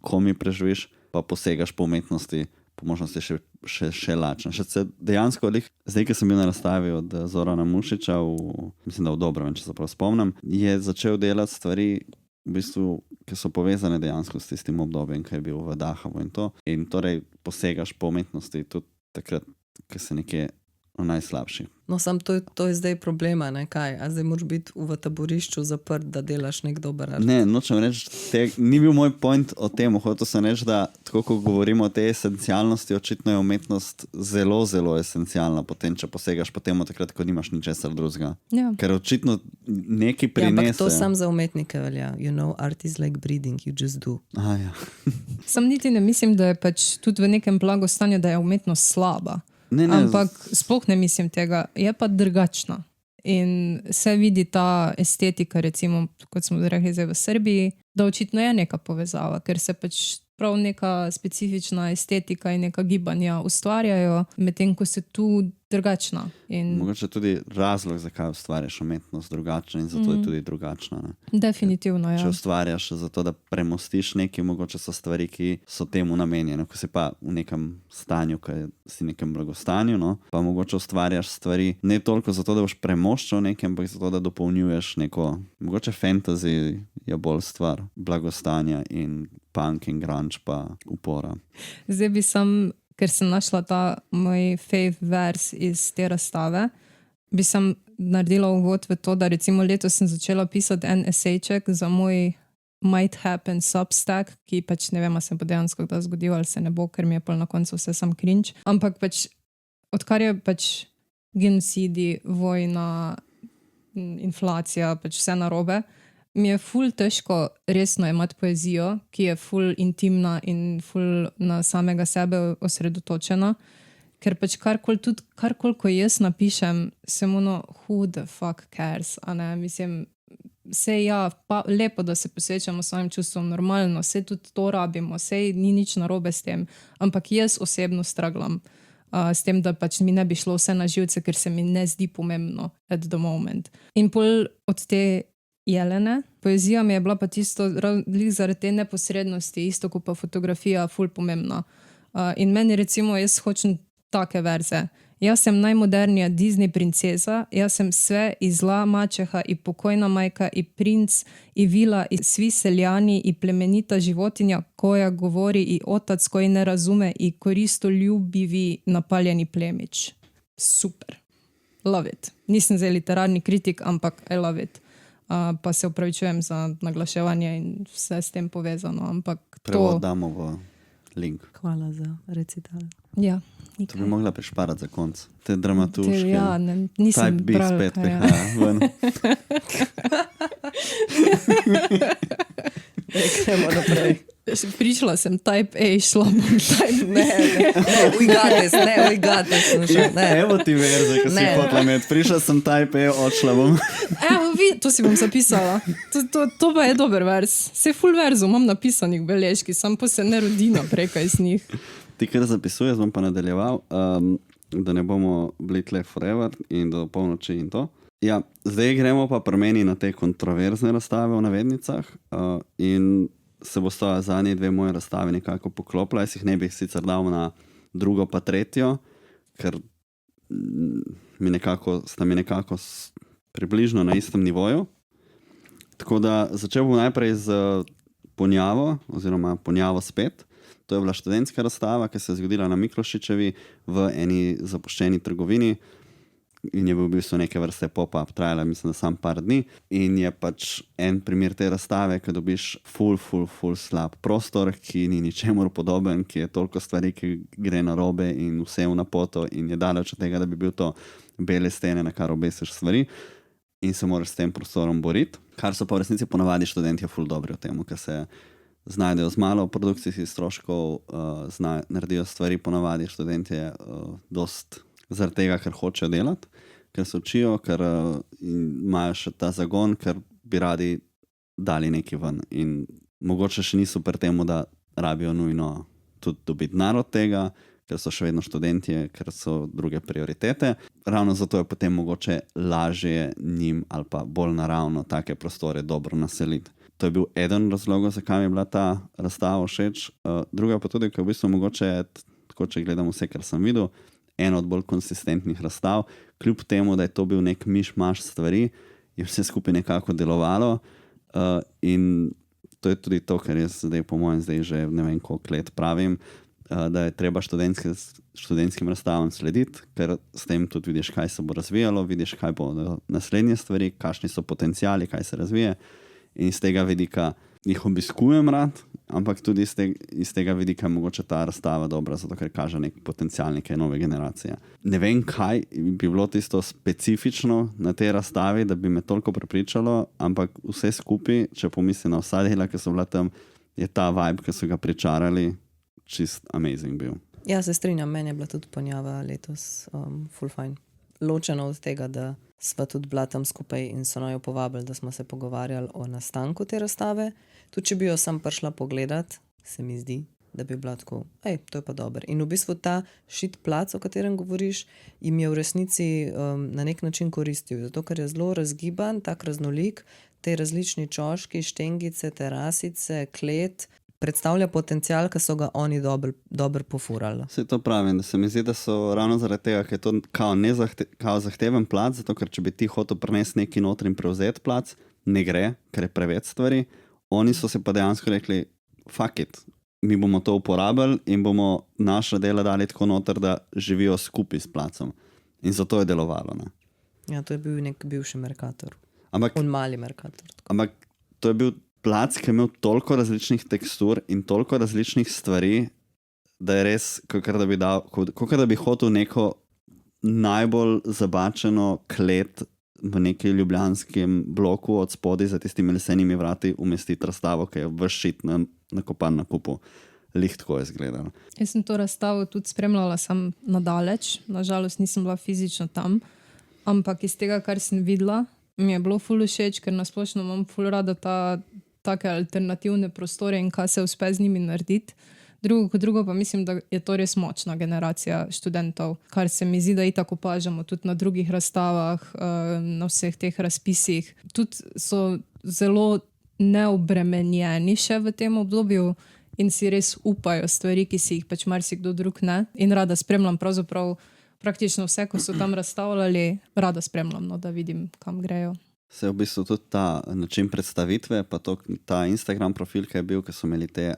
komi preživiš, pa posegaš po umetnosti, po možnosti še lačen. Še dejansko, zdaj, ko sem bil na razstavi od Zorana Mušiča, mislim, da v Dobrovem, če se prav spomnim, je začel delati stvari, v bistvu, ki so povezane dejansko s tistim obdobjem, ki je bil v Dahavu in to. In torej posegaš po umetnosti tudi takrat, ko se nekje najslabši. No, sam to je zdaj problema, ne kaj? A zdaj moraš biti v taborišču zaprt, da delaš nek dober art? Ne, nočem reči, ni bil moj point o tem, hotel sem reči, da tako, ko govorimo o tej esencialnosti, očitno je umetnost zelo, zelo esencialna potem, če posegaš po temu takrat, ko nimaš ničesar drugega. Ja. Ker očitno nekaj prinese. Ja, ampak to sam za umetnike velja. You know, art is like breathing, you just do. Aha, ja. Sam niti ne mislim, da je pač tudi v nekem blagostanju, da je umetnost slaba. Ne, ampak sploh ne mislim tega, je pa drugačna. In se vidi ta estetika, recimo, kot smo rekli zdaj v Srbiji, da očitno je neka povezava, ker se pač prav neka specifična estetika in neka gibanja ustvarjajo, medtem ko se tu drugačna. Mogoče tudi razlog, zakaj ustvarjaš umetnost drugačna in zato je tudi drugačna. Ne? Definitivno, ja. Če ustvarjaš zato, da premostiš nekaj, mogoče so stvari, ki so temu namenjene. Ko si pa v nekem stanju, ko si v nekem blagostanju, no? Pa mogoče ustvarjaš stvari ne toliko zato, da boš premoščal nekaj, ampak zato, da dopolnjuješ neko, mogoče fantasy je bolj stvar blagostanja in punk in grunge pa upora. Zdaj bi ker sem našla ta moj fave vers iz te razstave, bi sem naredila uvod v to, da recimo letos sem začela pisati en esejček za moj Might Happen Substack, ki pač ne vem, a se bo dejansko kdaj zgodil ali se ne bo, ker mi je pol na koncu vse sam cringe. Ampak pač, odkar je pač genocidi, vojna, inflacija, pač vse narobe, mi je ful težko resno imati poezijo, ki je ful intimna in ful na samega sebe osredotočena, ker pač karkoli, ko jaz napišem, sem who the fuck cares, a ne, mislim, sej ja, pa lepo, da se posvečamo svojim čustvom, normalno, sej tudi to rabimo, sej ni nič narobe s tem, ampak jaz osebno straglam s tem, da pač mi ne bi šlo vse na živce, ker se mi ne zdi pomembno at the moment. In pol od te Jelene. Poezija mi je bila pa tisto, zaradi te neposrednosti, isto kot pa fotografija, ful pomembna. In meni recimo, jaz hočem take verze. Jaz sem najmodernija Disney princeza, jaz sem sve i zla mačeha i pokojna majka i princ i vila i svi seljani i plemenita životinja koja govori i otac koji ne razume i koristoljubivi napaljeni plemić. Super. Love it. Nisem zdaj literarni kritik, ampak I love it. Pa se upravičujem za naglaševanje in vse s tem povezano, ampak Prevod damo v link. Hvala za recital. Ja, to bi mogla prišparati za konc. Te dramaturške. Ja, nisem Type B bral, spet kaj prihaja ven. Gremo naprej. Prišla sem Type A, šla bom Type B. We got this. Evo ti verze, ko si hotla imeti. Prišla sem Type A, odšla bom. Evo, to si bom zapisala. To pa je dober vers. Vse full verzov imam napisanih beležki, sam pa se ne rodi naprej kaj z njih. Ti, kar zapisuješ, bom pa nadaljeval, da ne bomo bili tle forever in do polnoči in to. Ja, zdaj gremo pa pri meni na te kontroverzne razstave v navednicah in se bo sta zadnje dve moje razstave nekako poklopila. Jaz jih ne bi sicer dal na drugo pa tretjo, ker sta mi nekako približno na istem nivoju. Tako da začel bom najprej z Ponjavo, oziroma Ponjavo spet. To je bila študentska razstava, ki se je zgodila na Miklošičevi v eni zapuščeni trgovini in je bil v bistvu neke vrste pop-up, trajala mislim, da sam par dni in je pač en primer te razstave, ki dobiš ful slab prostor, ki ni ničemur podoben, ki je toliko stvari, ki gre na robe in vse v napoto in je daleč od tega, da bi bil to bele stene, na kar obesiš stvari in se moraš s tem prostorom boriti, kar so pa v resnici ponavadi študenti ful dobri v tem, ker se znajdejo z malo produkcijskih stroškov, naredijo stvari ponavadi študentje dost zaradi tega, ker hočejo delati, ker se učijo, ker imajo še ta zagon, ker bi radi dali nekaj ven. In mogoče še niso pri temu, da rabijo nujno tudi dobiti denar od tega, ker so še vedno študentje, ker so druge prioritete. ravno zato je potem mogoče lažje njim ali pa bolj naravno take prostore dobro naseliti. To je bil eden razlogov, zakaj mi je bila ta razstava všeč. Druga pa tudi, ker v bistvu mogoče, tako če gledam vse, kar sem videl, eno od bolj konsistentnih razstav, kljub temu, da je to bil nek miš-maš stvari, je vse skupaj nekako delovalo in to je tudi to, kar jaz zdaj po mojem zdaj že ne vem koliko let pravim, da je treba študentskim razstavam slediti, ker s tem tudi vidiš, kaj se bo razvijalo, vidiš, kaj bo naslednje stvari, kakšni so potenciali, kaj se razvije in iz tega vidika jih obiskujem rad, ampak tudi iz tega vidika je mogoče ta razstava dobra, zato ker kaže nek potencial neke nove generacije. Ne vem, kaj bi bilo tisto specifično na tej razstavi, da bi me toliko prepričalo, ampak vse skupaj, če pomislim na vsa dela, ki so bila tam, je ta vibe, ki so ga pričarali, čist amazing bil. Ja, se strinjam, meni je bila tudi ponjava letos full fine. Ločeno od tega, da sva tudi bila tam skupaj in so naj jo povabili, da smo se pogovarjali o nastanku te razstave. Tudi če bi jo sam prišla pogledat, se mi zdi, da bi bila tako, to je pa dobro. In v bistvu ta šit plac, o katerem govoriš, jim je v resnici na nek način koristil, zato ker je zelo razgiban, tak raznolik, te različni čoški, štengice, terasice, klet, predstavlja potencial, ki so ga oni dobro pofurali. Se to pravim, da se mi zdi, da so ravno zaradi tega, ker je to kao zahteven plac, zato ker če bi ti hotel prenesti neki noter in prevzeti plac, ne gre, ker je preveč stvari. Oni so se pa dejansko rekli, fuck it, mi bomo to uporabili in bomo naša dela dali tako noter, da živijo skupaj s placom. In zato je delovalo. Ne? Ja, to je bil nek bivši Mercator. Ampak, mali Mercator. Ampak to je bil plac, ki je imel toliko različnih tekstur in toliko različnih stvari, da je res, kot da bi hotel neko najbolj zabačeno klet v neki ljubljanskem bloku od spodaj za tistimi lesenimi vrati umestiti razstavo, ki je vršit nakopan na kupu. Lih tako je izgledalo. Jaz sem to razstavo tudi spremljala sam nadaleč, nažalost nisem bila fizično tam, ampak iz tega, kar sem videla, mi je bilo ful všeč, ker nasplošno imam ful rada take alternativne prostore in kaj se uspe z njimi narediti. Drugo pa mislim, da je to res močna generacija študentov, kar se mi zdi, da itak opažamo tudi na drugih razstavah, na vseh teh razpisih. Tudi so zelo neobremenjeni še v tem obdobju in si res upajo stvari, ki si jih pač marsikdo drug ne. In rada spremljam pravzaprav praktično vse, ko so tam razstavljali, rada spremljam, no, da vidim, kam grejo. Se je v bistvu tudi ta način predstavitve, pa ta Instagram profil, ki je bil, ki so imeli te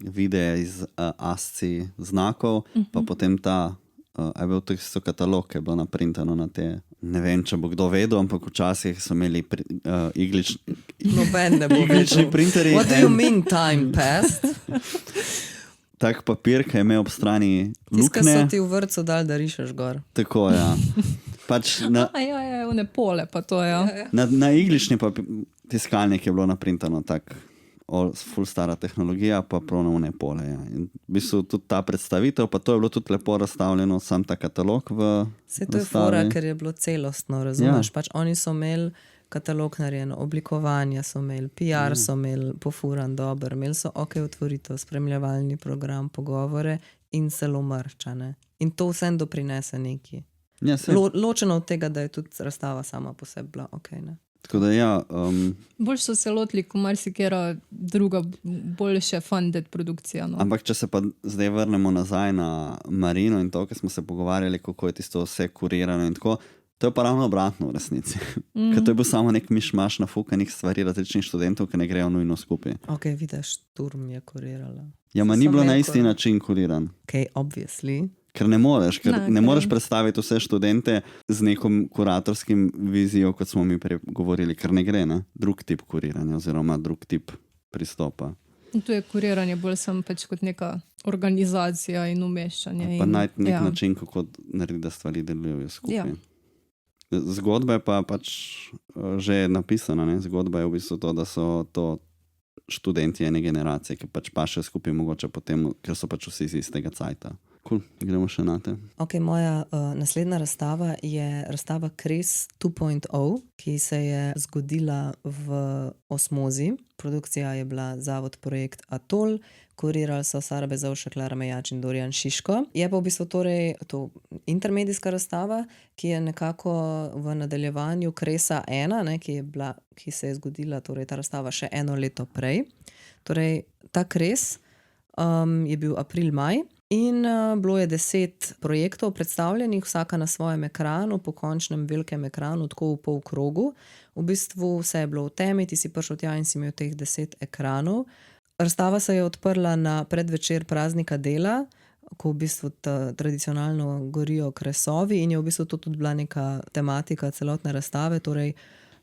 videe iz ASCII znakov, pa potem je bil tisto katalog, ki je bilo naprintano na te, ne vem, če bo kdo vedel, ampak včasih so imeli iglični printeri. What do you mean time passed? Tak papir, ki je imel ob strani luknje. Tiska so ti v vrtcu dali, da rišeš gor. Tako, ja. Pač one pole pa to, ja. Na iglični tiskalnik je bilo naprintano tak ful stara tehnologija, pa prav na one pole. Ja. In v bistvu tudi ta predstavitev, pa to je bilo tudi lepo razstavljeno, sam ta katalog v razstavi. To je fora, ker je bilo celostno, razumeš? Ja. Pač oni so imeli katalog narejeno, oblikovanja so imeli, PR so imeli pofuran dober, imeli so otvoritev, spremljevalni program, pogovore in celo mrčane. In to vsem doprinese neki. Ja, ločeno od tega, da je tudi razstava sama po sebi bila ne. Tako da ja. Bolj so se lotili, ko marsikera druga boljše funded produkcija. No. Ampak če se pa zdaj vrnemo nazaj na Marino in to, ko smo se pogovarjali, kako je tisto vse kurirano in tako, to je pa ravno obratno v resnici. Ker to je bil samo nek mišmaš nafukanih stvari različnih študentov, ki ne grejo nujno skupaj. Ok, vidiš, Turm je kurirala. Ja, ma ni bilo na isti način kuriran. Ok, obviously. Ker ne moreš predstaviti vse študente z nekom kuratorskim vizijo, kot smo mi govorili, ker ne gre, ne? Drug tip kuriranja oziroma drug tip pristopa. In tu je kuriranje bolj samo pač kot neka organizacija in umeščanje. Pa najti nek način, kako narediti, da stvari delujejo skupaj. Ja. Zgodba je pa pač že napisana, ne? Zgodba je v bistvu to, da so to študenti ene generacije, ki pač še skupaj mogoče potem, ker so pač vsi iz istega cajta. Cool. Gremo še na te. Ok, moja naslednja razstava je razstava Kres 2.0, ki se je zgodila v Osmozi produkcija je bila Zavod Projekt Atol, kurirali so Sara Bezovšek, Klara Mejač in Dorijan Šiško. Je pa v bistvu torej to intermedijska razstava, ki je nekako v nadaljevanju Kresa 1, ne, ki se je zgodila, torej ta razstava še 1 leto prej. Torej ta Kres je bil april-maj in bilo je 10 projektov predstavljenih, vsaka na svojem ekranu, po končnem velikem ekranu, tako v polkrogu. V bistvu vse je bilo v temi, ti si prišel tja in si imel teh 10 ekranov. Razstava se je odprla na predvečer praznika dela, ko v bistvu tradicionalno gorijo kresovi in je v bistvu to tudi bila neka tematika celotne razstave, torej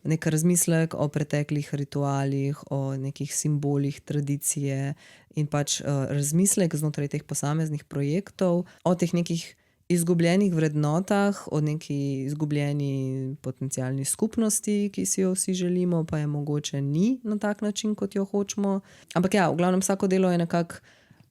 nek razmislek o preteklih ritualih, o nekih simbolih tradicije in pač razmislek znotraj teh posameznih projektov, o teh nekih izgubljenih vrednotah, o neki izgubljeni potencialni skupnosti, ki si jo vsi želimo, pa je mogoče ni na tak način, kot jo hočemo. Ampak ja, v glavnem vsako delo je nekako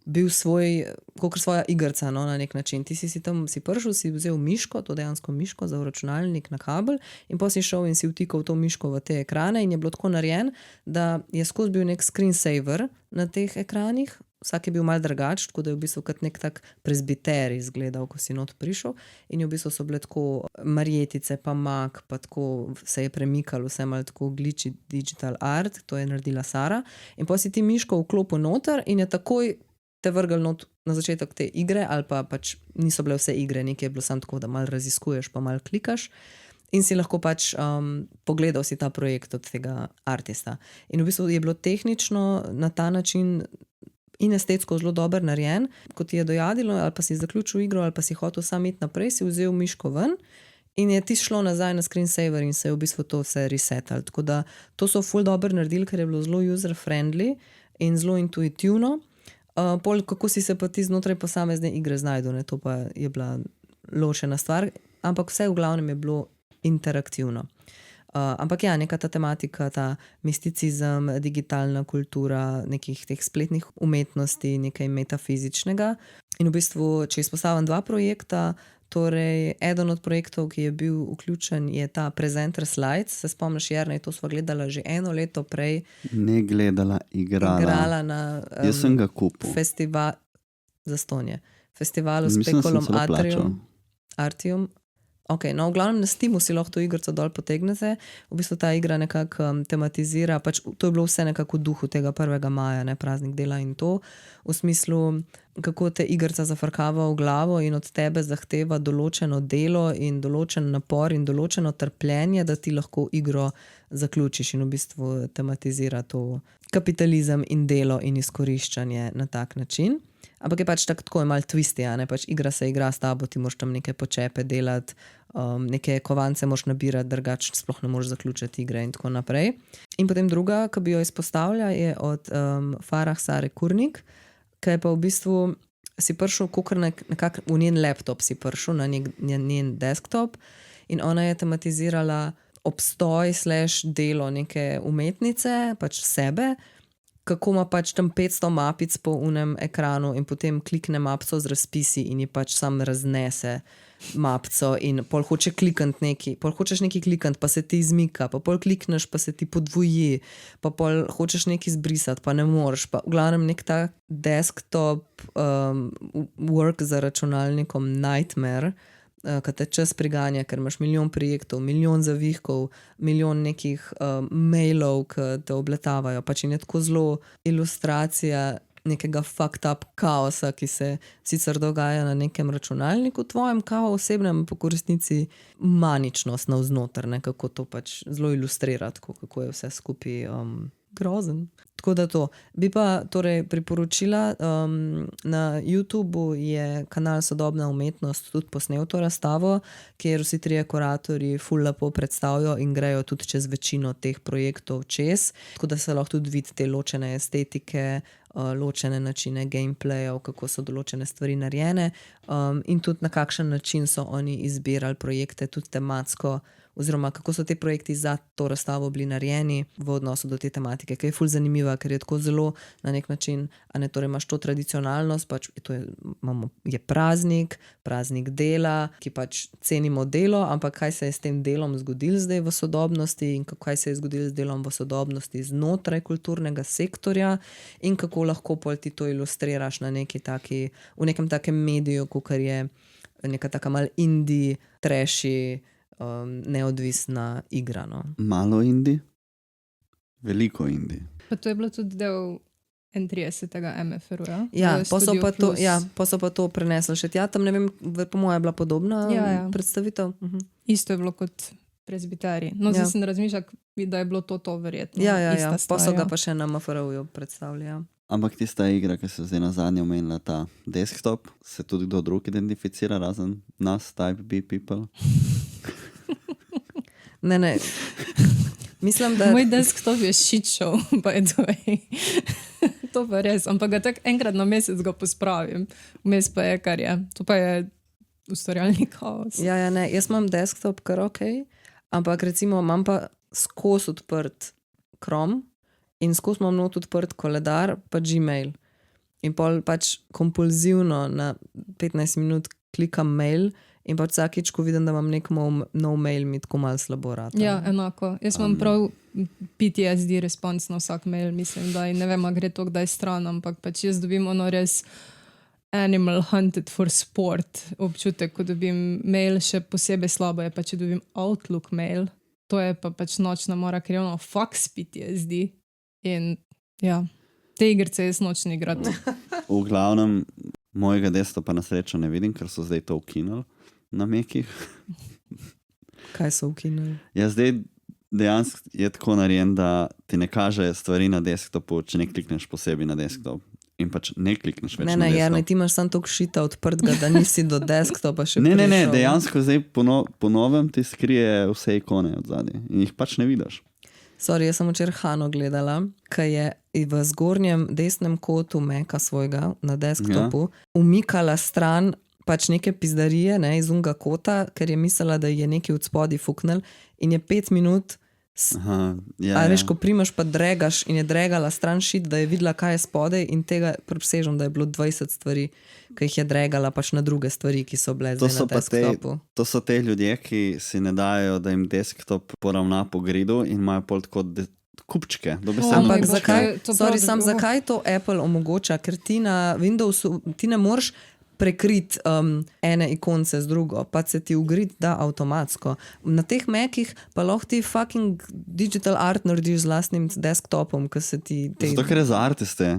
bil svoj, kakor svoja igrca, no, na nek način. Ti si tam prišel, si vzel miško, to dejansko miško za računalnik na kabel in potem si šel in si vtikal to miško v te ekrane in je bilo tako narejen, da je skozi bil nek screensaver na teh ekranih. Vsak je bil malo drugač, tako da je v bistvu kot nek tak prezbiter izgledal, ko si not prišel in v bistvu so bile tako marjetice pa mak, pa tako se je premikalo vse malo tako glitchy digital art, to je naredila Sara in potem si ti miško vklopil noter in je takoj te vrgel not na začetek te igre ali pa pač niso bile vse igre, nekaj je bilo samo tako, da malo raziskuješ pa malo klikaš in si lahko pač pogledal si ta projekt od tega artista. In v bistvu je bilo tehnično na ta način in estetsko zelo dober narejen, ko ti je dojadilo ali pa si zaključil igro ali pa si hotel sam iti naprej, si vzel miško ven in je ti šlo nazaj na screensaver in se je v bistvu to vse resetalo. Tako da to so ful dober naredili, ker je bilo zelo user-friendly in zelo intuitivno. Pol, kako si se pa ti znotraj posamezne igre znajdel, ne? To pa je bila ločena stvar, ampak vse v glavnem je bilo interaktivno. Ampak ja, neka ta tematika, ta misticizem, digitalna kultura, nekih teh spletnih umetnosti, nekaj metafizičnega. In v bistvu, če izpostavim 2 projekta, torej eden od projektov, ki je bil vključen, je ta Presenter Slides. Se spomniš, Jernej, to sva gledala že 1 leto prej. Ne gledala, igrala na jaz sem ga kupil. Zastonje. Festivalu s Pekolom Artium. Ok, no v glavnem na Steamu si lahko to igrico dol potegnete. V bistvu ta igra nekako tematizira, pač to je bilo vse nekako v duhu tega 1. maja, ne, praznik dela in to. V smislu, kako te igrica zafrkava v glavo in od tebe zahteva določeno delo in določen napor in določeno trpljenje, da ti lahko igro zaključiš in v bistvu tematizira to kapitalizem in delo in izkoriščanje na tak način. Ampak je pač tako je malo twisty, ne? Pač igra se igra s tabo, ti moraš tam neke počepe delati, neke kovance moraš nabirati, drugače sploh ne moraš zaključiti igre in tako naprej. In potem druga, ki bi jo izpostavlja, je od Farah Sare Kurnik, ki je pa v bistvu si prišel kakor nekako v njen laptop si prišel, na njen desktop in ona je tematizirala obstoj / delo neke umetnice, pač sebe, kako ima pač tam 500 mapic po unem ekranu in potem klikne mapco z razpisi in je pač sam raznese mapco in pol hoče klikant neki, pol hočeš neki klikant, pa se ti izmika, pa pol klikneš, pa se ti podvoji, pa pol hočeš neki zbrisati, pa ne moreš, pa v glavnem nek ta desktop work za računalnikom nightmare, kad te čas priganja, ker imaš milijon projektov, milijon zavihkov, milijon nekih mailov, ki te obletavajo, pač in je tako zelo ilustracija nekega fucked up kaosa, ki se sicer dogaja na nekem računalniku tvojem, kao osebnem, pa v resnici maničnost navznoter, ne, kako to pač zelo ilustrira, kako je vse skupaj grozen. Tako da to. Bi pa torej priporočila, na YouTubeu je kanal Sodobna umetnost tudi posnel to razstavo, kjer vsi 3 kuratorji ful lepo predstavijo in grejo tudi čez večino teh projektov čez, tako da se lahko tudi vidi te ločene estetike, ločene načine gameplayov, kako so določene stvari narejene in tudi na kakšen način so oni izbirali projekte, tudi tematsko oziroma kako so te projekti za to razstavo bili narejeni v odnosu do te tematike, ki je ful zanimiva, ker je tako zelo na nek način, a ne, torej imaš to tradicionalnost, pač je praznik dela, ki pač cenimo delo, ampak kaj se je s tem delom zgodilo zdaj v sodobnosti in kaj se je zgodilo z delom v sodobnosti znotraj kulturnega sektorja in kako lahko pol ti to ilustriraš na v nekem takem mediju, kakor je neka taka mal indie, trashy, neodvisna igra. No. Malo indie, veliko indie. Pa to je bilo tudi del 31. MFR-ja. Ja, pa so pa to prenesli še tja, tam ne vem, po moje je bila podobna predstavitev. Isto je bilo kot prezbiteri. No, zdaj sem razmišljala, da je bilo to verjetno. Ja, pa so ga pa še na MFR-ju predstavljali. Ampak tista igra, ki se zdaj na zadnje omenila, ta desktop, se tudi kdo drug identificira, razen nas, type B people? Ne. Mislim, da... Moj desktop je shit show, by the way. To pa res, ampak ga tak enkrat na mesec ga pospravim. Vmes pa je, kar je. To pa je ustvarjalni kaos. Ja, ne, jaz imam desktop kar okej, ampak recimo imam pa skozi odprt Chrome in skozi imam not odprt koledar, pa Gmail. In pol pač kompulzivno na 15 minut klikam mail in pač vsakič, ko vidim, da imam nek nov mail, mi tako malo slabo rata. Ja, enako. Jaz imam prav PTSD response na vsak mail, mislim, da ne vem, a gre to kdaj stran, ampak pač jaz dobim ono res animal hunted for sport občutek, ko dobim mail, še posebej slabo je pa, če dobim Outlook mail, to je pa pač nočna mora, ker je ono faks PTSD. In ja, te igrice jaz nočno igram. V glavnem, mojega desktopa na srečo ne vidim, ker so zdaj to ukinuli na Mekih. Kaj so ukinuli? Ja, zdaj dejansko je tako narejen, da ti ne kaže stvari na desktopu, če ne klikneš posebej na desktop. In pač ne klikneš več na desktop. Ne, ti imaš samo toliko šita odprtega, da nisi do desktopa še prišel. Ne, dejansko zdaj po novem ti skrije vse ikone od zadaj in jih pač ne vidiš. Sorry, jaz sem včeraj Hano gledala, ki je v zgornjem desnem kotu Maca svojega na desktopu umikala stran pač neke pizdarije, ne, iz unga kota, ker je mislila, da je nekaj od spodaj fuknil in je 5 minut veš, ko primaš pa dregaš in je dregala stran šit, da je videla, kaj je spodaj in tega presežem, da je bilo 20 stvari, ki jih je dregala pač na druge stvari, ki so bile zdaj na desktopu. To so te ljudje, ki si ne dajo, da jim desktop poravna po gridu in imajo pol tako kupčke. Ampak zakaj to Apple omogoča? Ker ti na Windowsu ti ne moreš prekriti ene ikonce z drugo, pa se ti ugrid da avtomatsko. Na teh Macih pa lahko ti fucking digital art narediš z lastnim desktopom, ki se ti... Zato, ker je za artiste,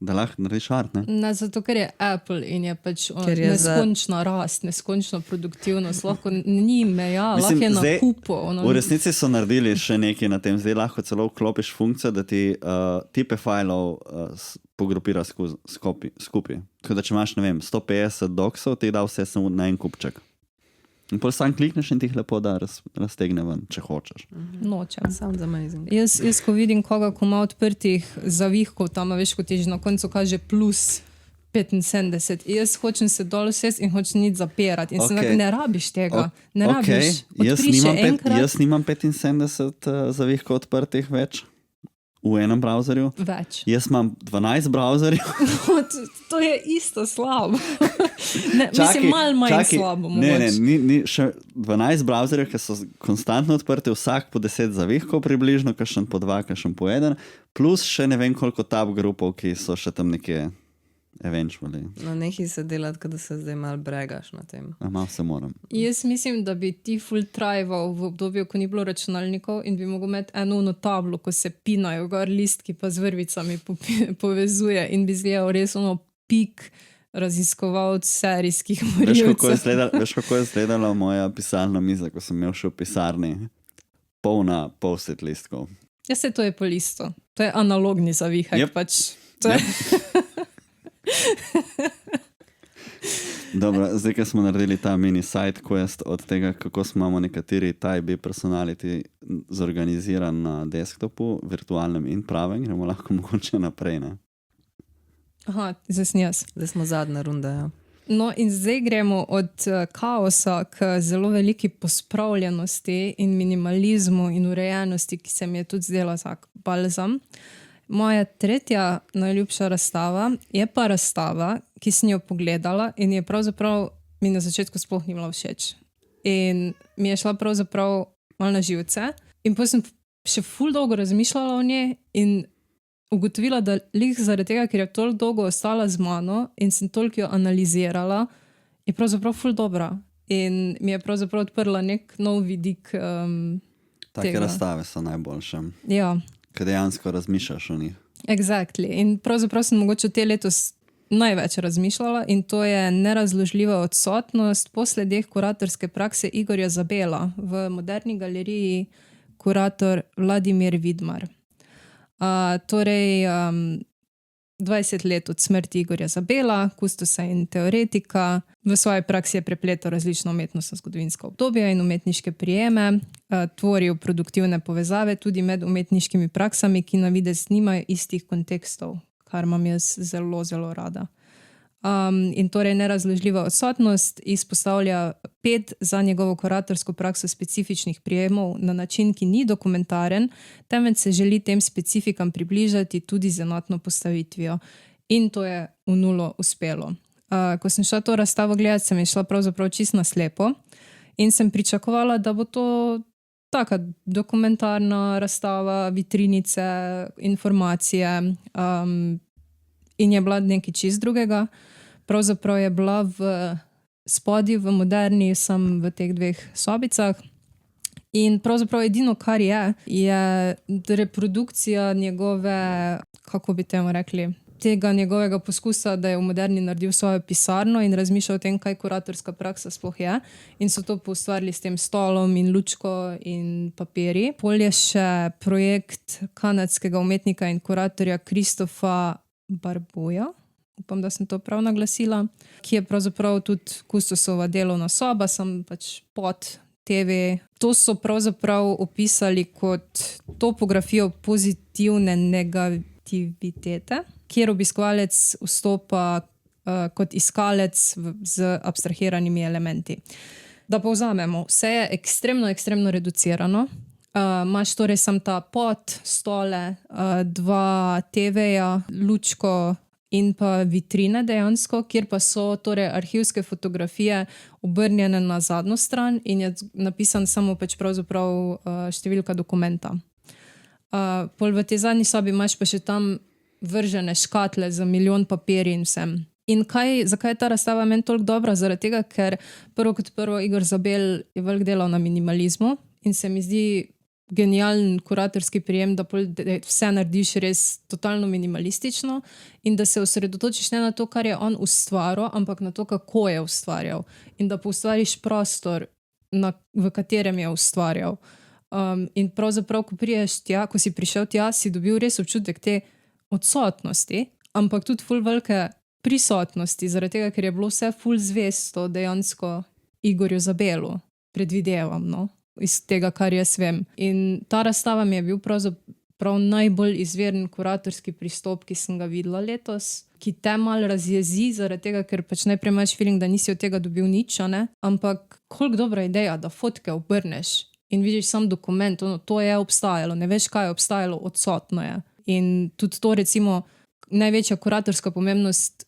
da lahko narediš art, ne? Ne, zato, ker je Apple in je pač neskončna rast, neskončna produktivnost, lahko ni meja, lahko je na kupu. V resnici so naredili še nekaj na tem, zdaj lahko celo vklopiš funkcijo, da ti tipe fajlov pogrupira skupaj. Tako da če imaš, ne vem, 150 doksov, ti da vse samo na en kupček. In potem sam klikneš in ti jih lepo da raztegne ven, če hočeš. Nočem. Sounds amazing. Jaz ko vidim koga, ko ima odprtih zavihkov, tam veš, ko ti že na koncu kaže plus 75. Jaz hočem se dol sest in hočem nič zapirati. In sem ne rabiš tega. Ne rabiš. Odpri še enkrat. Jaz nimam 75 zavihkov odprtih več. V enem browserju. Več. Jaz imam 12 browserjev. To je isto slabo. Mislim, malo manj slabo. Ne, še 12 browserjev, ki so konstantno odprti, vsak po 10 zavihkov približno, kakšen po 2, kakšen po 1, plus še ne vem koliko tab grupov, ki so še tam nekje eventually. No, nekaj se delati, da se zdaj malo bregaš na tem. Malo se moram. Jaz mislim, da bi ti full trajval v obdobju, ko ni bilo računalnikov in bi mogel imeti eno tablo, ko se pinajo gor listki pa z vrvicami povezuje in bi zgledal res ono pik raziskovalc serijskih morilcev. Veš, kako je izgledala moja pisalna miza, ko sem imel še v pisarni? Polna post-it listkov. Ja, se to je po listu. To je analogni zavihek. Pač. To je... Dobro, zdaj, ko smo naredili ta mini side quest od tega, kako smo nekateri type B personality zorganiziran na desktopu, virtualnem in pravem, gremo lahko mogoče naprej, ne? Aha, zdaj sem jaz. Zdaj smo zadnja runda, ja. No, in zdaj gremo od kaosa k zelo veliki pospravljenosti in minimalizmu in urejenosti, ki se mi je tudi zdela tak balzam. Moja tretja najljubša razstava je pa razstava, ki sem jo pogledala in je pravzaprav mi na začetku sploh ni bila všeč. In mi je šla pravzaprav malo na živce. In potem sem še ful dolgo razmišljala o njej in ugotovila, da lih zaradi tega, ker je toliko dolgo ostala z mano in sem toliko jo analizirala, je pravzaprav ful dobra. In mi je pravzaprav odprla nek nov vidik Take tega. razstave so najboljše, Ja, ker dejansko razmišljaš o njih. exactly. In pravzaprav sem mogoče te letos največ razmišljala in to je nerazložljiva odsotnost po sledeh kuratorske prakse Igorja Zabela v Moderni galeriji kurator Vladimir Vidmar. Torej, 20 let od smrti Igorja Zabela, kustosa in teoretika, v svoji praksi je prepletal različna umetnostna zgodovinska obdobja in umetniške prijeme, tvoril produktivne povezave tudi med umetniškimi praksami, ki na videz nimajo istih kontekstov, kar imam jaz zelo, zelo rada. In torej nerazložljiva odsotnost izpostavlja 5 za njegovo kuratorsko prakso specifičnih prijemov na način, ki ni dokumentaren, temveč se želi tem specifikam približati tudi z enotno postavitvijo. In to je v nulo uspelo. Ko sem šla to razstavo gledati, sem šla pravzaprav čisto na slepo in sem pričakovala, da bo to taka dokumentarna razstava, vitrinice, informacije, in je bila nekaj čist drugega. Pravzaprav je bila spodaj v Moderni, sem v teh 2 sobicah. In pravzaprav edino, kar je reprodukcija njegove, kako bi temu rekli, tega njegovega poskusa, da je v Moderni naredil svojo pisarno in razmišljal o tem, kaj kuratorska praksa sploh je. In so to poustvarili s tem stolom in lučko in papirji. Pol je še projekt kanadskega umetnika in kuratorja Kristofa Barboja, upam, da sem to prav naglasila, ki je pravzaprav tudi kustosova delovna soba, sem pač pod TV. To so pravzaprav opisali kot topografijo pozitivne negativitete, kjer obiskovalec vstopa kot iskalec z abstrahiranimi elementi. Da povzamemo, vse je ekstremno, ekstremno reducirano. Imaš torej sam ta pod, stole, 2 TV-ja, lučko in pa vitrine dejansko, kjer pa so torej arhivske fotografije obrnjene na zadnjo stran in je napisan samo pač pravzaprav številka dokumenta. Pol v tej zadnji sobi imaš pa še tam vržene škatle za milijon papirji in vsem. In zakaj je ta razstava meni toliko dobra? Zaradi tega, ker prvo kot prvo Igor Zabel je veliko delal na minimalizmu in se mi zdi genijalen kuratorski prijem, da vse narediš res totalno minimalistično in da se osredotočiš ne na to, kar je on ustvaril, ampak na to, kako je ustvarjal. In da poustvariš prostor, v katerem je ustvarjal. In pravzaprav, ko si prišel tja, si dobil res občutek te odsotnosti, ampak tudi ful velike prisotnosti, zaradi tega, ker je bilo vse ful zvesto dejansko Igorju Zabelu, predvidevam, no, iz tega, kar jaz vem. In ta razstava mi je bil pravzaprav najbolj izveren kuratorski pristop, ki sem ga videla letos, ki te malo razjezi, zaradi tega, ker pač najprej imaš feeling, da nisi od tega dobil nič, ne? Ampak koliko dobra ideja, da fotke obrneš in vidiš sam dokument, to je obstajalo, ne veš, kaj je obstajalo, odsotno je. In tudi to, recimo, največja kuratorska pomembnost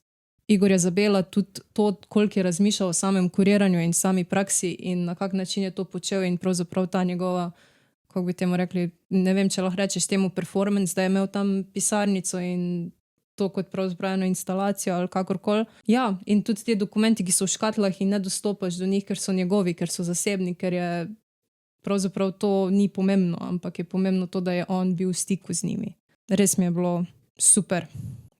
Igorja Zabela, tudi to, koliko je razmišljal o samem kuriranju in sami praksi in na kak način je to počel in pravzaprav ta njegova, kako bi temu rekli, ne vem, če lahko rečeš temu performance, da je imel tam pisarnico in to kot pravzaprav eno instalacijo ali kakorkoli. Ja, in tudi te dokumenti, ki so v škatlah in ne dostopaš do njih, ker so njegovi, ker so zasebni, ker je pravzaprav to ni pomembno, ampak je pomembno to, da je on bil v stiku z njimi. Res mi je bilo super.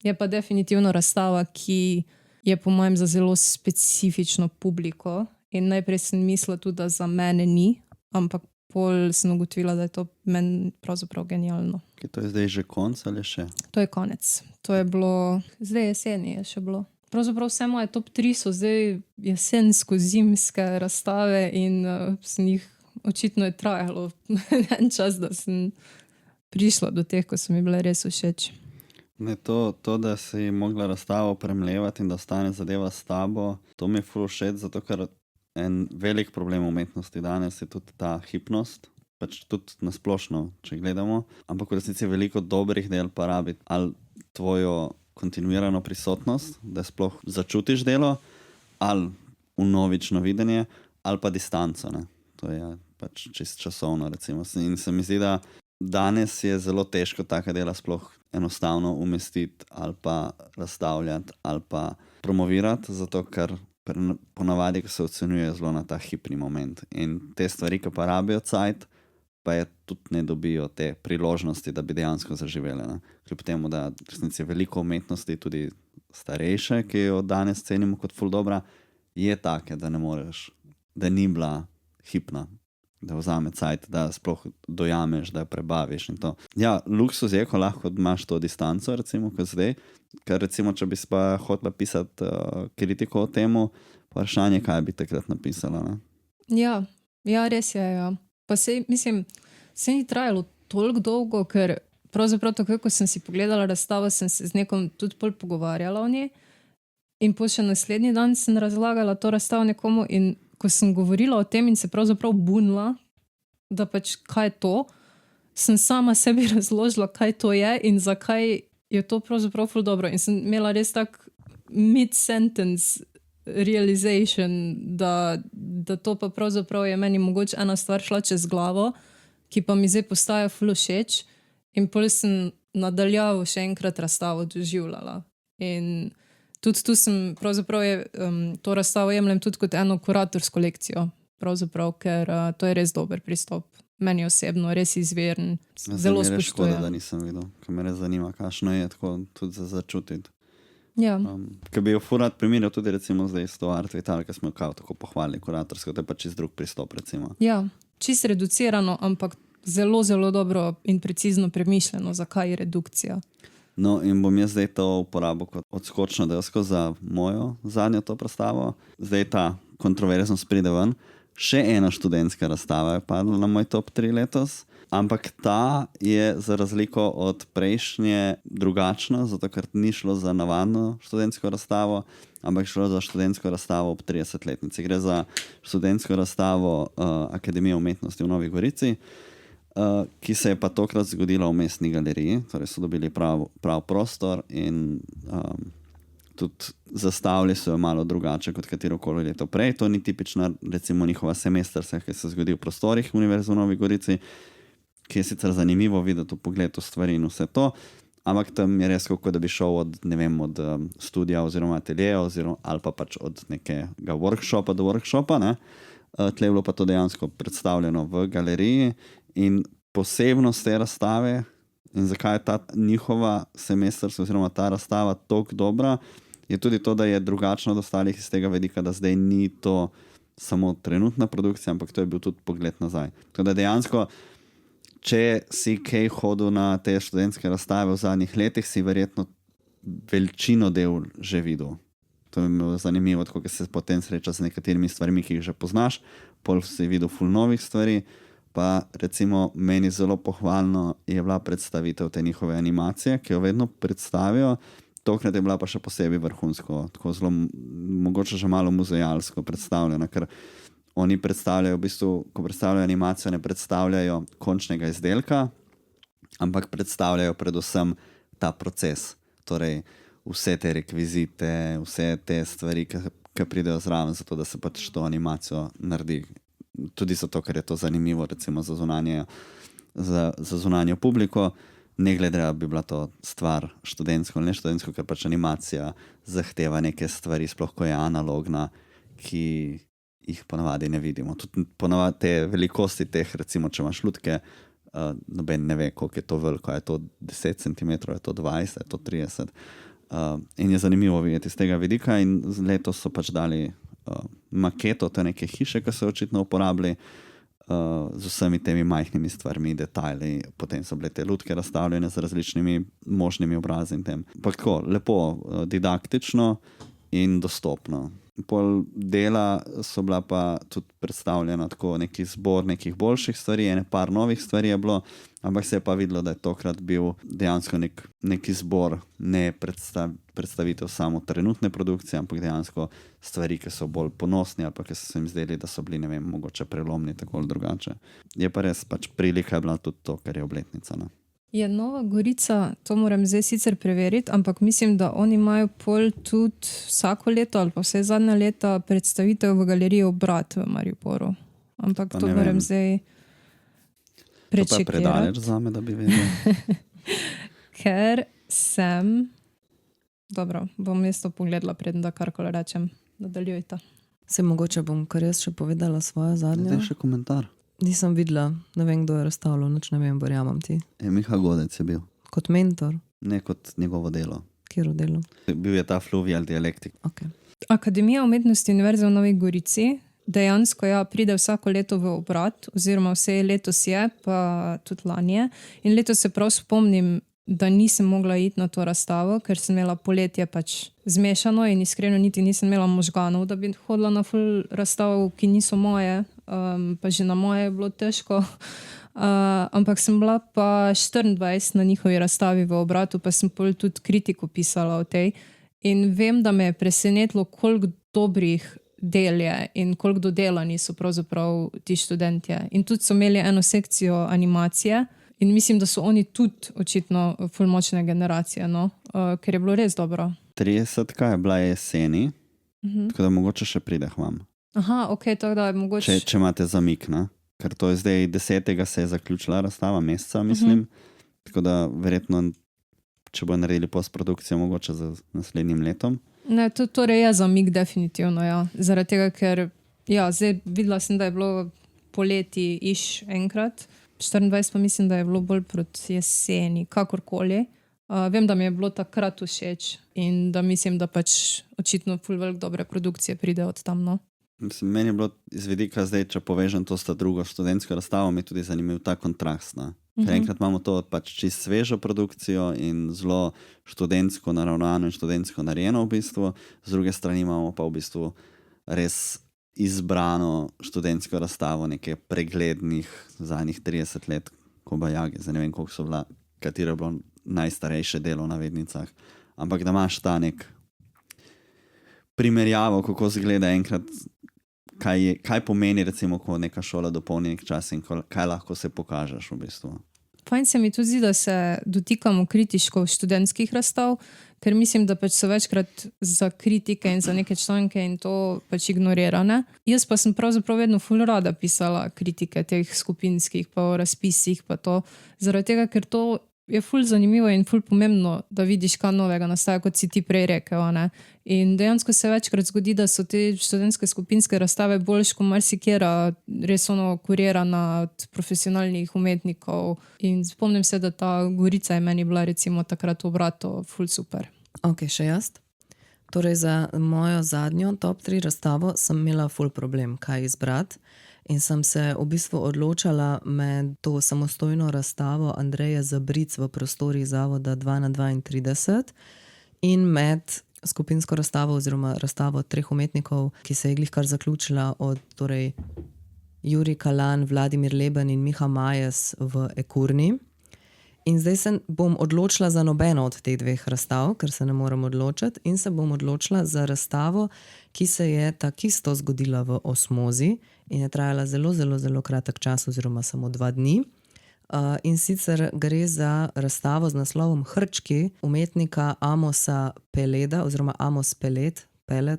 Je pa definitivno razstava, ki je po mojem za zelo specifično publiko in najprej sem mislila tudi, da za mene ni, ampak pol sem ugotovila, da je to meni pravzaprav genialno. To je zdaj že konec ali še? To je konec. To je bilo, zdaj jeseni je še bilo. Pravzaprav vse moje top 3 so zdaj jesensko-zimske razstave in očitno je trajalo en čas, da sem prišla do teh, ko so mi bile res všeč. Ne, to, da si mogla razstavo premlevati in da ostane zadeva s tabo, to mi je ful všeč, zato ker en velik problem umetnosti danes je tudi ta hipnost, pač tudi nasplošno, če gledamo, ampak v resnici veliko dobrih del pa rabi ali tvojo kontinuirano prisotnost, da sploh začutiš delo, ali vnovično videnje, ali pa distanco, ne. To je pač čist časovno, recimo. In se mi zdi, da danes je zelo težko taka dela sploh enostavno umestiti ali pa razstavljati ali pa promovirati, zato ker ponavadi, ko se ocenjuje zelo na ta hipni moment. In te stvari, ki pa rabijo cajt, pa je tudi ne dobijo te priložnosti, da bi dejansko zaživele. Ne? Kljub temu, da v resnici je veliko umetnosti, tudi starejše, ki jo danes cenimo kot ful dobra, je take, da ne moreš, da ni bila hipna, da vzame cajt, da sploh dojameš, da jo prebaviš in to. Ja, luksuz je, ko lahko imaš to distanco, recimo, kot zdaj, ker recimo, če bi pa hotela pisati kritiko o temu, vprašanje, kaj bi takrat napisala, ne? Ja, res je, ja. Pa sej, mislim, se ni trajalo toliko dolgo, ker pravzaprav tako, ko sem si pogledala razstavo, sem se z nekom tudi pol pogovarjala o njej in po še naslednji dan sem razlagala to razstavo nekomu in ko sem govorila o tem in se pravzaprav bunila, da pač kaj je to, sem sama sebi razložila, kaj to je in zakaj je to pravzaprav ful dobro. In sem imela res tak mid-sentence realization, da to pa pravzaprav je meni mogoče ena stvar šla čez glavo, ki pa mi zdaj postaja ful všeč in pol sem nadaljavo še enkrat razstavo doživljala. In tudi tu sem pravzaprav to razstavo jemljem tudi kot eno kuratorsko lekcijo, pravzaprav, ker to je res dober pristop. Meni osebno, res izveren, zelo spoštujem. Škoda, da nisem videl, ker me res zanima, kakšno je tako tudi za začutiti. Ja. Ker bi jo furat primerjal tudi recimo zdaj s to Art Vital, ki smo jo kao tako pohvalili kuratorsko, to je pa čist drug pristop recimo. Ja, čist reducirano, ampak zelo, zelo dobro in precizno premišljeno, zakaj je redukcija. No in bom jaz zdaj to uporabil kot odskočno desko za mojo zadnjo to predstavo. Zdaj ta kontroverznost pride ven. Še ena študentska razstava je padla na moj top 3 letos, ampak ta je za razliko od prejšnje drugačna, zato ker ni šlo za navadno študentsko razstavo, ampak šlo za študentsko razstavo ob 30-letnici. Gre za študentsko razstavo Akademije umetnosti v Novi Gorici, ki se je pa tokrat zgodila v Mestni galeriji, torej so dobili prav prostor in tudi zastavili so jo malo drugače kot katerokoli leto prej. To ni tipična recimo njihova semestrska, ki se zgodi v prostorih Univerze v Novi Gorici, ki je sicer zanimivo videti v pogledu stvari in vse to, ampak tam je res kako, da bi šel od, ne vem, od studija oziroma ateljeja ali pa pač od nekega workshopa do workshopa, ne. Tle je bilo pa to dejansko predstavljeno v galeriji in posebnost te razstave in zakaj je ta njihova semestrska oziroma ta razstava toliko dobra, je tudi to, da je drugačno od ostalih iz tega vidika, da zdaj ni to samo trenutna produkcija, ampak to je bil tudi pogled nazaj. Tako da dejansko, če si kaj hodil na te študentske razstave v zadnjih letih, si verjetno večino del že videl. To je bilo zanimivo, tako, ker se potem sreča z nekaterimi stvarmi, ki jih že poznaš, pol si videl ful novih stvari, pa recimo meni zelo pohvalno je bila predstavitev te njihove animacije, ki jo vedno predstavijo. Tokrat je bila pa še posebej vrhunsko, tako zelo, mogoče že malo muzealsko predstavljena, ker oni predstavljajo, v bistvu, ko predstavljajo animacijo, ne predstavljajo končnega izdelka, ampak predstavljajo predvsem ta proces. Torej, vse te rekvizite, vse te stvari, ki pridejo zraven, zato da se pač to animacijo naredi. Tudi zato, ker je to zanimivo, recimo za zunanjo publiko. Ne glede, da bi bila to stvar študentsko ali ne študentsko, ker pač animacija zahteva neke stvari, sploh ko je analogna, ki jih ponavadi ne vidimo. Tudi ponavadi te velikosti teh, recimo, če imaš lutke, noben ne ve, koliko je to veliko, je to 10 cm, je to 20, je to 30. In je zanimivo videti iz tega vidika in letos so pač dali maketo te neke hiše, ki so očitno uporabili, z vsemi temi majhnimi stvarmi, detajli, potem so bile te lutke razstavljene z različnimi možnimi obrazi in tem. Pa tako, lepo, didaktično in dostopno. Pol dela so bila pa tudi predstavljena tako neki zbor nekih boljših stvari, ene par novih stvari je bilo, ampak se je pa videlo, da je tokrat bil dejansko neki zbor, ne predstavitev samo trenutne produkcije, ampak dejansko stvari, ki so bolj ponosni ali pa ki so se jim zdeli, da so bili, ne vem, mogoče prelomni tako ali drugače. Je pa res, pač prilika je bila tudi to, kar je obletnica. Ne? Je Nova Gorica, to moram zdaj sicer preveriti, ampak mislim, da oni imajo pol tudi vsako leto ali pa vse zadnja leta predstavitev v galeriji Obrat v Mariboru. Ampak to moram zdaj prečekirati. To pa je predaleč zame, da bi vedel. Ker sem... Dobro, bom jaz to pogledala, preden da karkoli rečem. Nadaljujte. Se mogoče bom kar jaz še povedala svojo zadnjo. Zdaj še komentar. Nisem videla, ne vem, kdo je razstavljal, nič ne vem, verjamem ti. Miha Godec je bil. Kot mentor? Ne kot njegovo delo. Kjero delo? Bil je ta fluvial dialektik. Okay. Akademija umetnosti Univerze v Novi Gorici dejansko pride vsako leto v Obrat, oziroma vse letos je, pa tudi lani je. In letos se prav spomnim, da nisem mogla iti na to razstavo, ker sem imela poletje pač zmešano in iskreno niti nisem imela možganov, da bi hodila na ful razstav, ki niso moje, pa že na moje je bilo težko. Ampak sem bila pa 24 na njihovi razstavi v Obratu, pa sem tudi kritiko pisala o tej. In vem, da me je presenetilo, koliko dobrih del je in koliko dodelani so pravzaprav ti študentje. In tudi so imeli eno sekcijo animacije. In mislim, da so oni tudi očitno ful močne generacije, no? Ker je bilo res dobro. 30 je bila jeseni, tako da mogoče še pride k vam. Aha, ok, tako da je mogoče... Če imate zamik, ne? Ker to je zdaj 10. se je zaključila razstava meseca, mislim. Tako da verjetno, če bo naredili postprodukcijo, mogoče za naslednjim letom. Ne, to torej je zamik definitivno, ja. Zaradi tega, ker zdaj videla sem, da je bilo poleti enkrat, 24 pa mislim, da je bilo bolj proti jeseni, kakorkoli. Vem, da mi je bilo takrat všeč in da mislim, da pač očitno ful veliko dobre produkcije pride od tam, no. Mislim, meni je bilo iz vidika zdaj, če povežem to sta drugo študentsko razstavo, mi je tudi zanimiv ta kontrast, ne. Ker enkrat imamo to pač čisto svežo produkcijo in zelo študentsko naravnano in študentsko narejeno v bistvu, z druge strani imamo pa v bistvu res izbrano študentsko razstavo nekaj preglednih zadnjih 30 let Kobajage, zdaj ne vem, koliko so bila, katero je bilo najstarejše delo v navednicah, ampak da imaš ta nek primerjavo, kako zgleda enkrat, kaj pomeni recimo, ko neka šola dopolni nek čas in kaj lahko se pokažeš v bistvu. Fajn se mi tudi zdi, da se dotikamo kritiško študentskih razstav, ker mislim, da pač so večkrat za kritike in za neke članke in to pač ignorirane. Jaz pa sem pravzaprav vedno ful rada pisala kritike teh skupinskih pa o razpisih pa to, zaradi tega, ker to je ful zanimivo in ful pomembno, da vidiš, kaj novega nastaja, kot si ti prej rekel, ne. In dejansko se večkrat zgodi, da so te študentske skupinske razstave boljš kot marsikera, res kurirana od profesionalnih umetnikov. In spomnim se, da ta Gorica je meni bila recimo takrat v Obratu ful super. Ok, še jaz. Torej za mojo zadnjo top 3 razstavo sem imela ful problem, kaj izbrati. In sem se v bistvu odločala med to samostojno razstavo Andreje Zabric v prostorih Zavoda 2/32 in med skupinsko razstavo oziroma razstavo 3 umetnikov, ki se je glihkar zaključila od torej Jurij Kalan, Vladimir Leben in Miha Majes v Ekurni. In zdaj se bom odločila za nobeno od teh 2 razstav, ker se ne morem odločiti, in se bom odločila za razstavo, ki se je takisto zgodila v Osmozi in je trajala zelo, zelo, zelo kratek čas oziroma samo 2 dni. In sicer gre za razstavo z naslovom Hrčki umetnika Amosa Peleda oziroma Amos Peled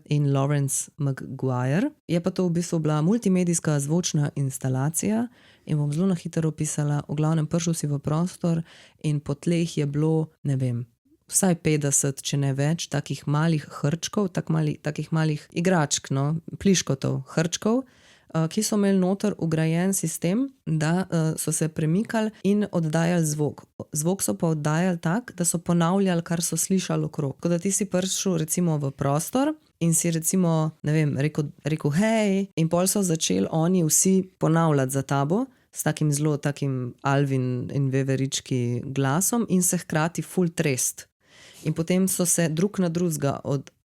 in Lawrence Maguire. Je pa to v bistvu bila multimedijska zvočna instalacija in bom zelo na hitro opisala. V glavnem prišel si v prostor in po tleh je bilo, ne vem, vsaj 50, če ne več, takih malih hrčkov, takih malih igračk, no, pliškotov hrčkov, ki so imeli noter vgrajen sistem, da so se premikali in oddajali zvok. Zvok so pa oddajali tak, da so ponavljali, kar so slišali okrog. Tako da ti si prišel recimo v prostor in si recimo, ne vem, rekel hej, in pol so začeli oni vsi ponavljati za tabo s takim zelo takim Alvin in veverički glasom in se hkrati ful trest. In potem so se drug na drugega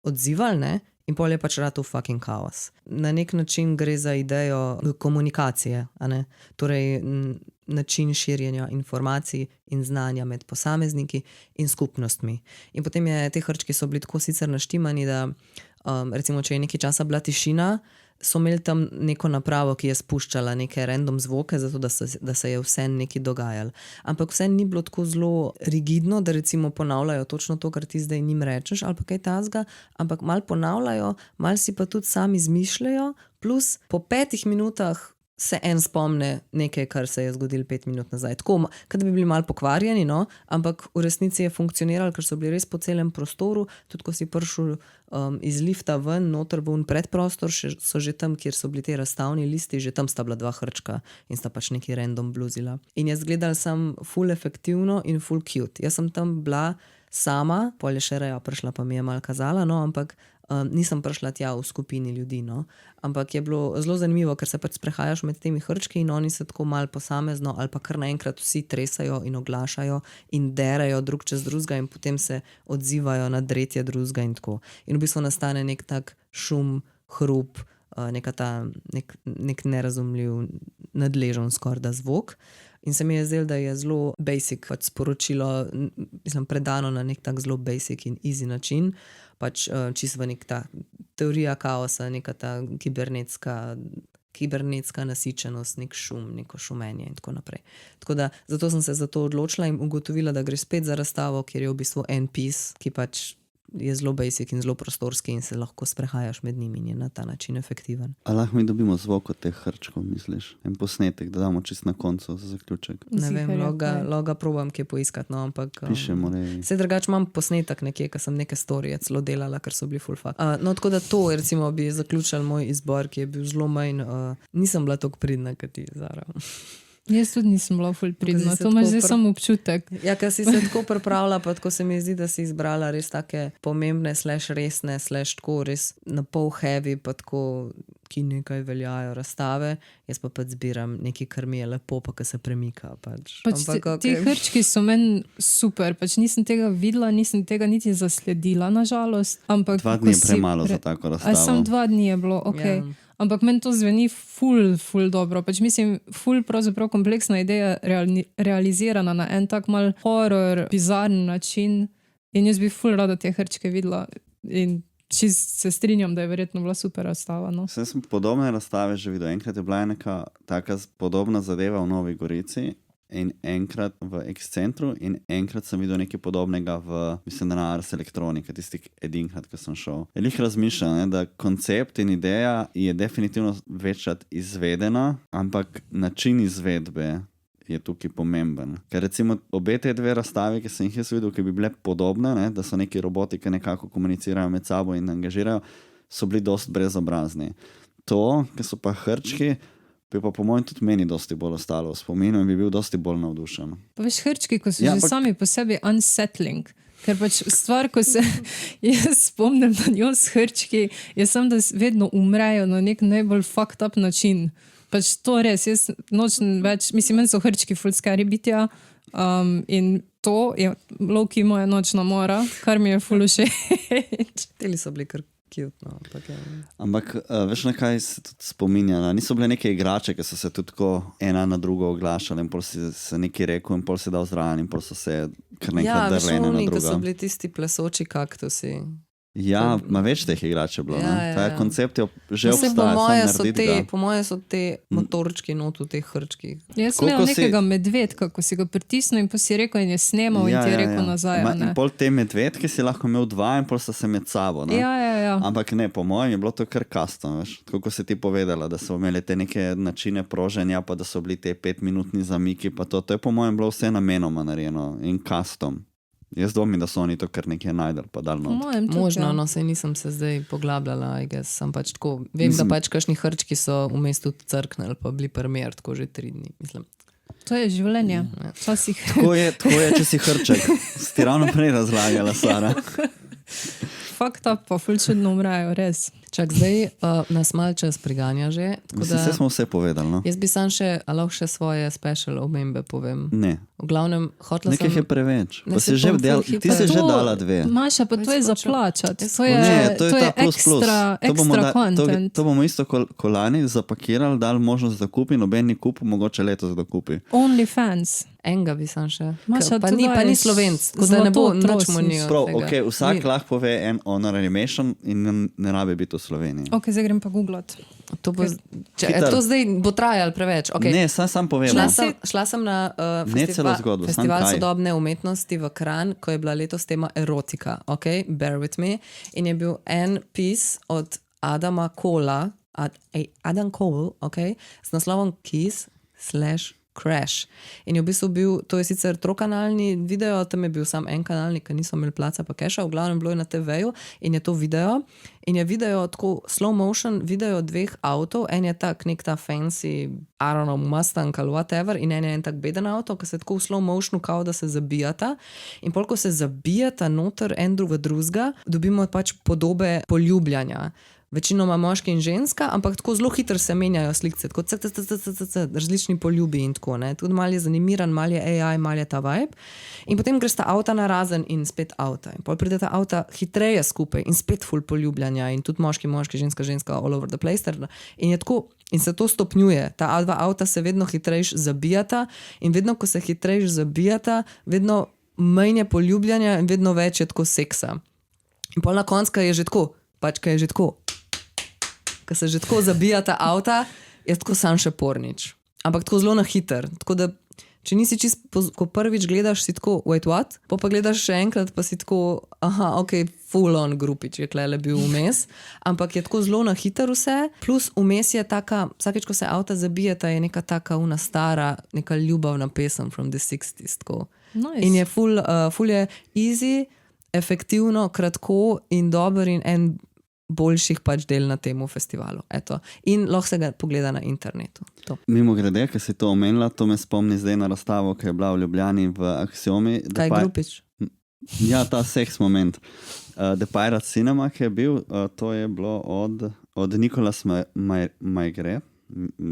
odzivali, ne? In pol je pač ratov fucking kaos. Na nek način gre za idejo komunikacije, a ne? Torej način širjenja informacij in znanja med posamezniki in skupnostmi. In potem te hrčki so bili tako sicer naštimani, da recimo, če je nekaj časa bila tišina, so imeli tam neko napravo, ki je spuščala neke random zvoke, zato da se je vse nekaj dogajalo. Ampak vse ni bilo tako zelo rigidno, da recimo ponavljajo točno to, kar ti zdaj njim rečeš, ali pa kaj tazga, ampak malo ponavljajo, malo si pa tudi sami izmišljajo, plus po 5 minutah se en spomne nekaj, kar se je zgodilo 5 minut nazaj. Tako, kad bi bili malo pokvarjeni, no? Ampak v resnici je funkcioniralo, ker so bili res po celem prostoru, tudi ko si prišel iz lifta ven, noter v predprostor, so že tam, kjer so bili te razstavni listi, že tam sta bila 2 hrčka in sta pač neki random bluzila. In jaz gledal sem full efektivno in full cute. Jaz sem tam bila sama, pol je še Reja prišla, pa mi je malo kazala, no, ampak nisem prišla tja v skupini ljudi, no. Ampak je bilo zelo zanimivo, ker se pač sprehajaš med temi hrčki in oni se tako malo posamezno ali pa kar naenkrat vsi tresajo in oglašajo in derajo drug čez drugega in potem se odzivajo na dretje drugega in tako. In v bistvu nastane nek tak šum, hrup, nek nerazumljiv, nadležen skorda zvok. In se mi je zdelo, da je zelo basic pač sporočilo, mislim, predano na nek tak zelo basic in easy način, pač čisto nek ta teorija kaosa, neka ta kibernetska nasičenost, nek šum, neko šumenje in tako naprej. Tako da, zato sem se za to odločila in ugotovila, da gre spet za razstavo, kjer je v bistvu en piece, ki pač je zelo basic in zelo prostorski in se lahko sprehajaš med njimi in je na ta način efektiven. A lahko mi dobimo zvok od teh hrčkov, misliš? En posnetek, da damo čisto na koncu za zaključek. Ne vem, loga probam kje poiskati, no, ampak pišemo, se drugače imam posnetek nekje, ker sem neke storije celo delala, ker so bili full fuck. No, tako da to, recimo, bi zaključal moj izbor, ki je bil zelo manj, nisem bila toliko pridna, kot ti, Zara. Jaz tudi nisem bila ful pridna, to imaš zdaj samo občutek. Ja, ker si se tako pripravila, pa tako se mi zdi, da si izbrala res take pomembne, resne, tako res na pol heavy, pa tako, ki nekaj veljajo razstave, jaz pa zbiram nekaj, kar mi je lepo, pa ki se premika. Ti hrčki so meni super, nisem tega videla, nisem tega niti zasledila, nažalost. 2 dni je premalo za tako razstavo. Samo 2 dni je bilo, okej. Yeah. Ampak meni to zveni ful dobro. Mislim, ful pravzaprav kompleksna ideja realizirana na en tak mal horror, bizarn način. In jaz bi ful rada te hrčke videla. In čist se strinjam, da je verjetno bila super razstava. No? Sem podobne razstave že videl. Enkrat je bila neka taka podobna zadeva v Novi Gorici. In enkrat v Excentru in enkrat sem videl nekaj podobnega mislim, da na Ars Electronica, tistih edinkrat, ko sem šel. Lih razmišljam, da koncept in ideja je definitivno večkrat izvedena, ampak način izvedbe je tukaj pomemben. Ker recimo obe te 2 razstavi, ki sem jih jaz videl, ki bi bile podobne, ne, da so neki roboti, ki nekako komunicirajo med sabo in angažirajo, so bili dosti brezobrazni. To, ki so pa hrčki, bi pa po mojem tudi meni dosti bolj ostalo v spominu in bi bil dosti bolj navdušen. Pa veš, hrčki, ko so že sami po sebi unsettling, ker pač stvar, ko se jaz spomnim na njo s hrčki, je sam, da vedno umrejo na nek najbolj fucked up način. Pač to res, jaz nočem več, mislim, meni so hrčki ful scary bitja in to je low-key moja nočna mora, kar mi je ful všeč. Teli so bili kar cute, no, ampak veš, na kaj se tudi spominjala? Niso bile neke igrače, ki so se tudi tako ena na drugo oglašali in pol si se nekaj rekel in pol si dal zraven in pol so se kar nekaj drle ena na drugo. Ja, so bili tisti plesoči kaktusi. Ja, ma več teh igrač je bilo. Ta koncept je že obstaja. Po moje so te motorčki not v teh hrčkih. Jaz sem imel nekega medvedka, ko si ga pritisnil in pa si rekel in je snemal in ti je rekel nazaj. In pol te medvedke si lahko imel 2 in pol so se med sabo. Ja. Ampak ne, po mojem je bilo to kar custom, veš. Tako ko si ti povedala, da so imeli te neke načine proženja, pa da so bili te 5-minutni zamiki, pa to je po mojem bilo vse namenoma narejeno in custom. Jaz dvomim, da so oni to kar nekaj najdel pa dal not. Možno, no, saj nisem se zdaj poglabljala, sem pač tako, vem, da pač kakšni hrčki so vmes tudi crknili, pa bili primer, tako že 3 dni, mislim. To je življenje. Tako je, če si hrček. Si ravno prej razlagala, Sara. Fucked up, pa ful čudno umrajo, res. Čak, zdaj nas mal čas priganja že. Mislim, da smo vse povedali. No? Jaz bi sam lahko še svoje special omembe povem. Ne. V glavnem, hotla sem... Nekaj je preveč. Ne, Pa se si že bom del, ful ti hitro. si že dala 2. Maša, pa to je za plačati. To je, Ne, to je ta plus plus. Ekstra content. To bomo isto kolani zapakirali, dali možnost da kupi, noben ni kupil, mogoče letos da kupi. OnlyFans. Enega bi sam še. Maša, Pa to ni daješ Slovenc, tako da ne bo zlato nič mu ni trosiš. od Prav, tega. okay, vsak lahko pove en honor animation in ne rabi biti v Sloveniji. Ok, zdaj grem pa googlat. To, bo, Hitro. to zdaj bo trajalo preveč. Okay. Ne, sam povem. Šla sem na Ne celo zgodbo, sam festival kaj. sodobne umetnosti v Kranj, ko je bila letos tema erotika. Okay? Bear with me. In je bil en pis od Adama Cola, Adam Cole, okay? S naslovom Kiss/Crash. In je v bistvu bil, to je sicer trokanalni video, tam je bil sam en kanalnik, ker niso imeli placa pa keša, v glavnem bilo je na TV-ju in je to video. In je video tako slow motion, video 2 avtov, en je tak nek ta fancy, I don't know, Mustang ali whatever, in en je en tak beden avto, ki se tako v slow motionu kao, da se zabijata. In pol, ko se zabijata noter en drug v drugega, dobimo pač podobe poljubljanja. Večinoma moški in ženska, ampak tako zelo hitro se menjajo slikce, tako različni poljubi in tako. Tudi malo je zanimiran, malo je AI, malo je ta vibe. In potem greš ta avta narazen in spet avta. In pol pride ta avta hitreje skupaj in spet ful poljubljanja in tudi moški, ženska, all over the place. In je tako, in se to stopnjuje. Ta dva avta se vedno hitrejš zabijata in vedno, ko se hitrejš zabijata, vedno manj je poljubljanja in vedno več je tako seksa. In pol na koncu, ko je že tako, ko se že tako zabijata avta, je tako sam še pornič. Ampak tako zelo na hiter. Tako da, če nisi čist, ko prvič gledaš, si tako, wait what? Pa gledaš še enkrat, pa si tako, aha, ok, full on grupič je klele bil vmes. Ampak je tako zelo na hiter vse. Plus vmes je taka, vsakeč, ko se avta zabijata, je neka taka una stara, neka ljubavna pesem from the 60s. Tako. Nice. In je full je easy, efektivno, kratko in dober in en boljših pač del na temu festivalu. Eto. In lahko se ga pogleda na internetu. To. Mimo grede, ker si to omenila, to me spomni zdaj na razstavo, ki je bila v Ljubljani v Axiomi. Kaj grupič? Ja, ta seks moment. The Pirate Cinema, ki je bil, to je bilo od Nicolas Maigret,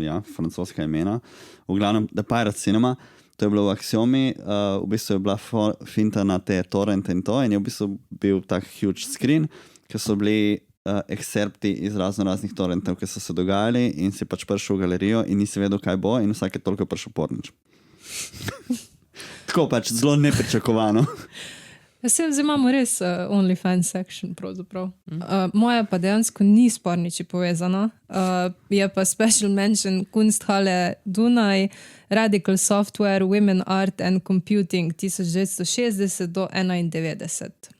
ja, francoska imena. V glavnem, The Pirate Cinema, to je bilo v Axiomi, v bistvu je bila finta na te torrente in to, in je v bistvu bil tak huge screen, ki so bili excerpti iz raznih torrentov, ki so se dogajali in si pač prišel v galerijo in nisi vedel, kaj bo in vsake toliko je prišel pornič. Tako pač, zelo nepričakovano. Zdaj imamo res OnlyFans section pravzaprav. Moja pa dejansko ni s porniči povezana. Je pa special mention Kunsthalle Dunaj, Radical Software, Women Art and Computing 1960 do 1991.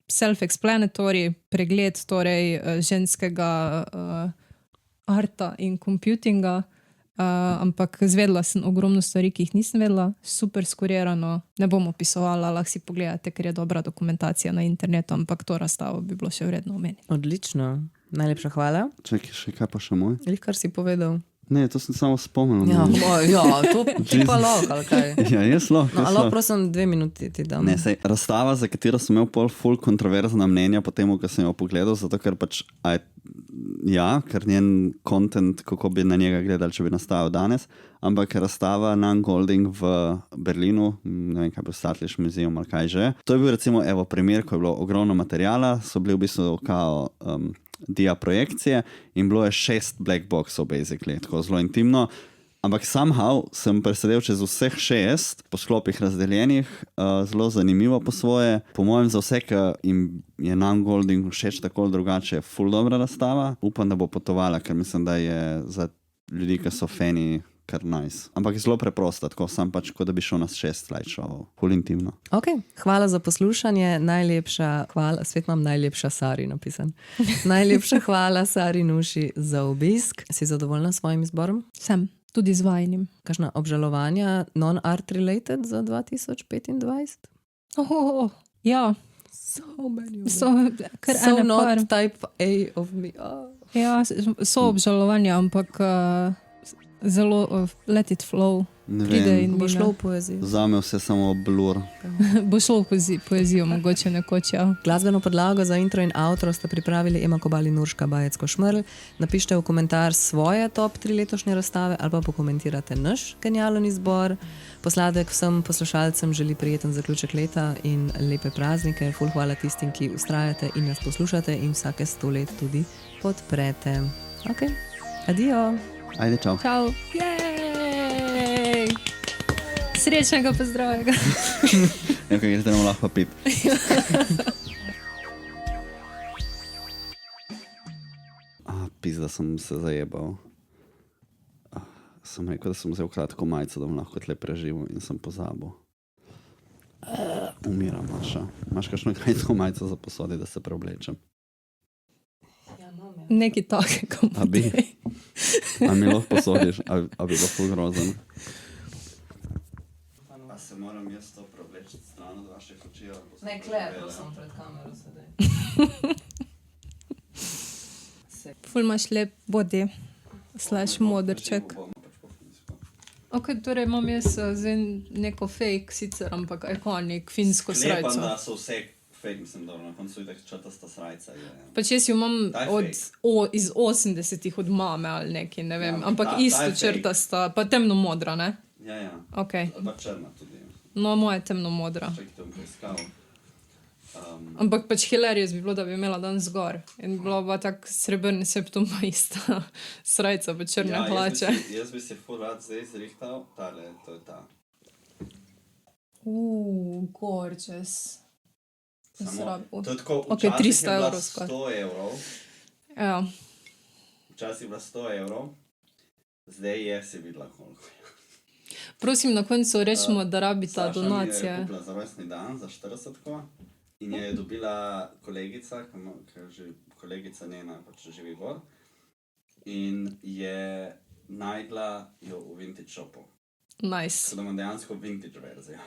Self-explanatory pregled torej ženskega arta in computinga, ampak zvedla sem ogromno stvari, ki jih nisem vedela, super skurirano, ne bom opisovala, lahko si pogledate, ker je dobra dokumentacija na internetu, ampak to razstavo bi bilo še vredno omeniti. Odlično, najlepša hvala. Čakaj, še kaj pa še moj? Kar si povedal. Ne, to sem samo spomnil. Ja, to ti pa lahko, ali kaj? Ja, jaz lahko. No, lahko prosim 2 minuti ti dam. Ne, sej, razstava, za katero sem imel full kontroverzna mnenja po tem, ko sem jo pogledal, zato ker pač, ker njen content, kako bi na njega gledali, če bi nastavil danes, ampak razstava Nan Golding v Berlinu, ne vem, kaj bi Statliš muzeum ali kaj že. To je bil recimo, primer, ko je bilo ogromno materijala, so bili v bistvu kao dia projekcije in bilo je 6 black boxov, basically, tako zelo intimno. Ampak somehow sem presedel čez vseh 6 po sklopih razdeljenih, zelo zanimivo po svoje. Po mojem za vse, ki jim je Nan Golding všeč tako ali drugače, full dobra razstava. Upam, da bo potovala, ker mislim, da je za ljudi, ki so fani, kar nice. Ampak je zelo preprosta, tako sam pač, kot da bi šel na 6 slideshowov. Full intimno. Ok, hvala za poslušanje, najlepša hvala, svet imam najlepša Sari napisan. Najlepša hvala Sari Nuši za obisk. Si zadovoljna s svojim izborom? Sem, tudi z vajinim. Kakšna obžalovanja non-art related za 2025? Ja. So many. So not type A of me. Ja, so obžalovanja, ampak Zelo let it flow. Ne Pride vem, in Bo mine. šlo v poezijo. zame vse samo blur. Bo šlo v poezijo, mogoče nekoč, ja. Glasbeno podlago za intro in outro sta pripravili Ema Kobal in Urška Bajec-Košmerl. Napište v komentar svoje top 3 letošnje razstave ali pa pokomentirate naš genialen izbor. Posladek vsem poslušalcem želi prijeten zaključek leta in lepe praznike. Ful hvala tistim, ki ustrajate in nas poslušate in vsake 100 let tudi podprete. Ok, adijo! Ajde, čau. Čau. Jej! Srečnega pa zdravega. Evo, kaj greste nam lahko pit. Pizda, sem se zajebal. Sem rekel, da sem vzel kratko majico, da bom lahko tle preživel in sem pozabil. Umiram, Maša. Imaš kakšno kratko majico za posodi, da se preoblečem? Nekaj takega. A bi? A mi lahko posodiš? A bi bilo ful grozen? A se moram jaz to preobleči stran od vaših oči? pred kamero sedaj. Ful imaš lep body, slash modrček. Ok, torej imam jaz zdaj neko fake sicer, ampak ikonik, finsko Sklepam, srajco. da so vse fake, mislim, dobro, na koncu itak črtasta srajca je. Pač jaz jo imam Ta je iz 80-ih od mame ali nekaj, ne vem, Ja, ampak ta je isto fake. črtasta, pa temno modra, ne? Ja. Ok, Pa črna tudi. no moja je temno modra. Čakaj, te bom poiskal. Ampak pač hilarious bi bilo, da bi imela danes gor. In bilo pa tak srebrni septum pa ista srajca pa črne hlače. Jaz bi si ful rad zdaj zrihtal, tale, to je ta. Gorgeous. To je tako, Ok, včasih 300 je bila evrov skoraj. 100 evrov, Ja. včasih je bila 100 evrov, zdaj je si videla koliko. Prosim, na koncu rečemo, da rabita Saša mi je donacije. kupila za rojstni dan, za 40 in je dobila kolegica, kolegica njena pač živi gor in je najdla jo v vintage shopu. Nice. Tako da imam dejansko vintage verzijo.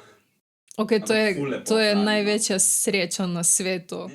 Ok, Ampak ful lepo to je hranjeno. največja sreča na svetu.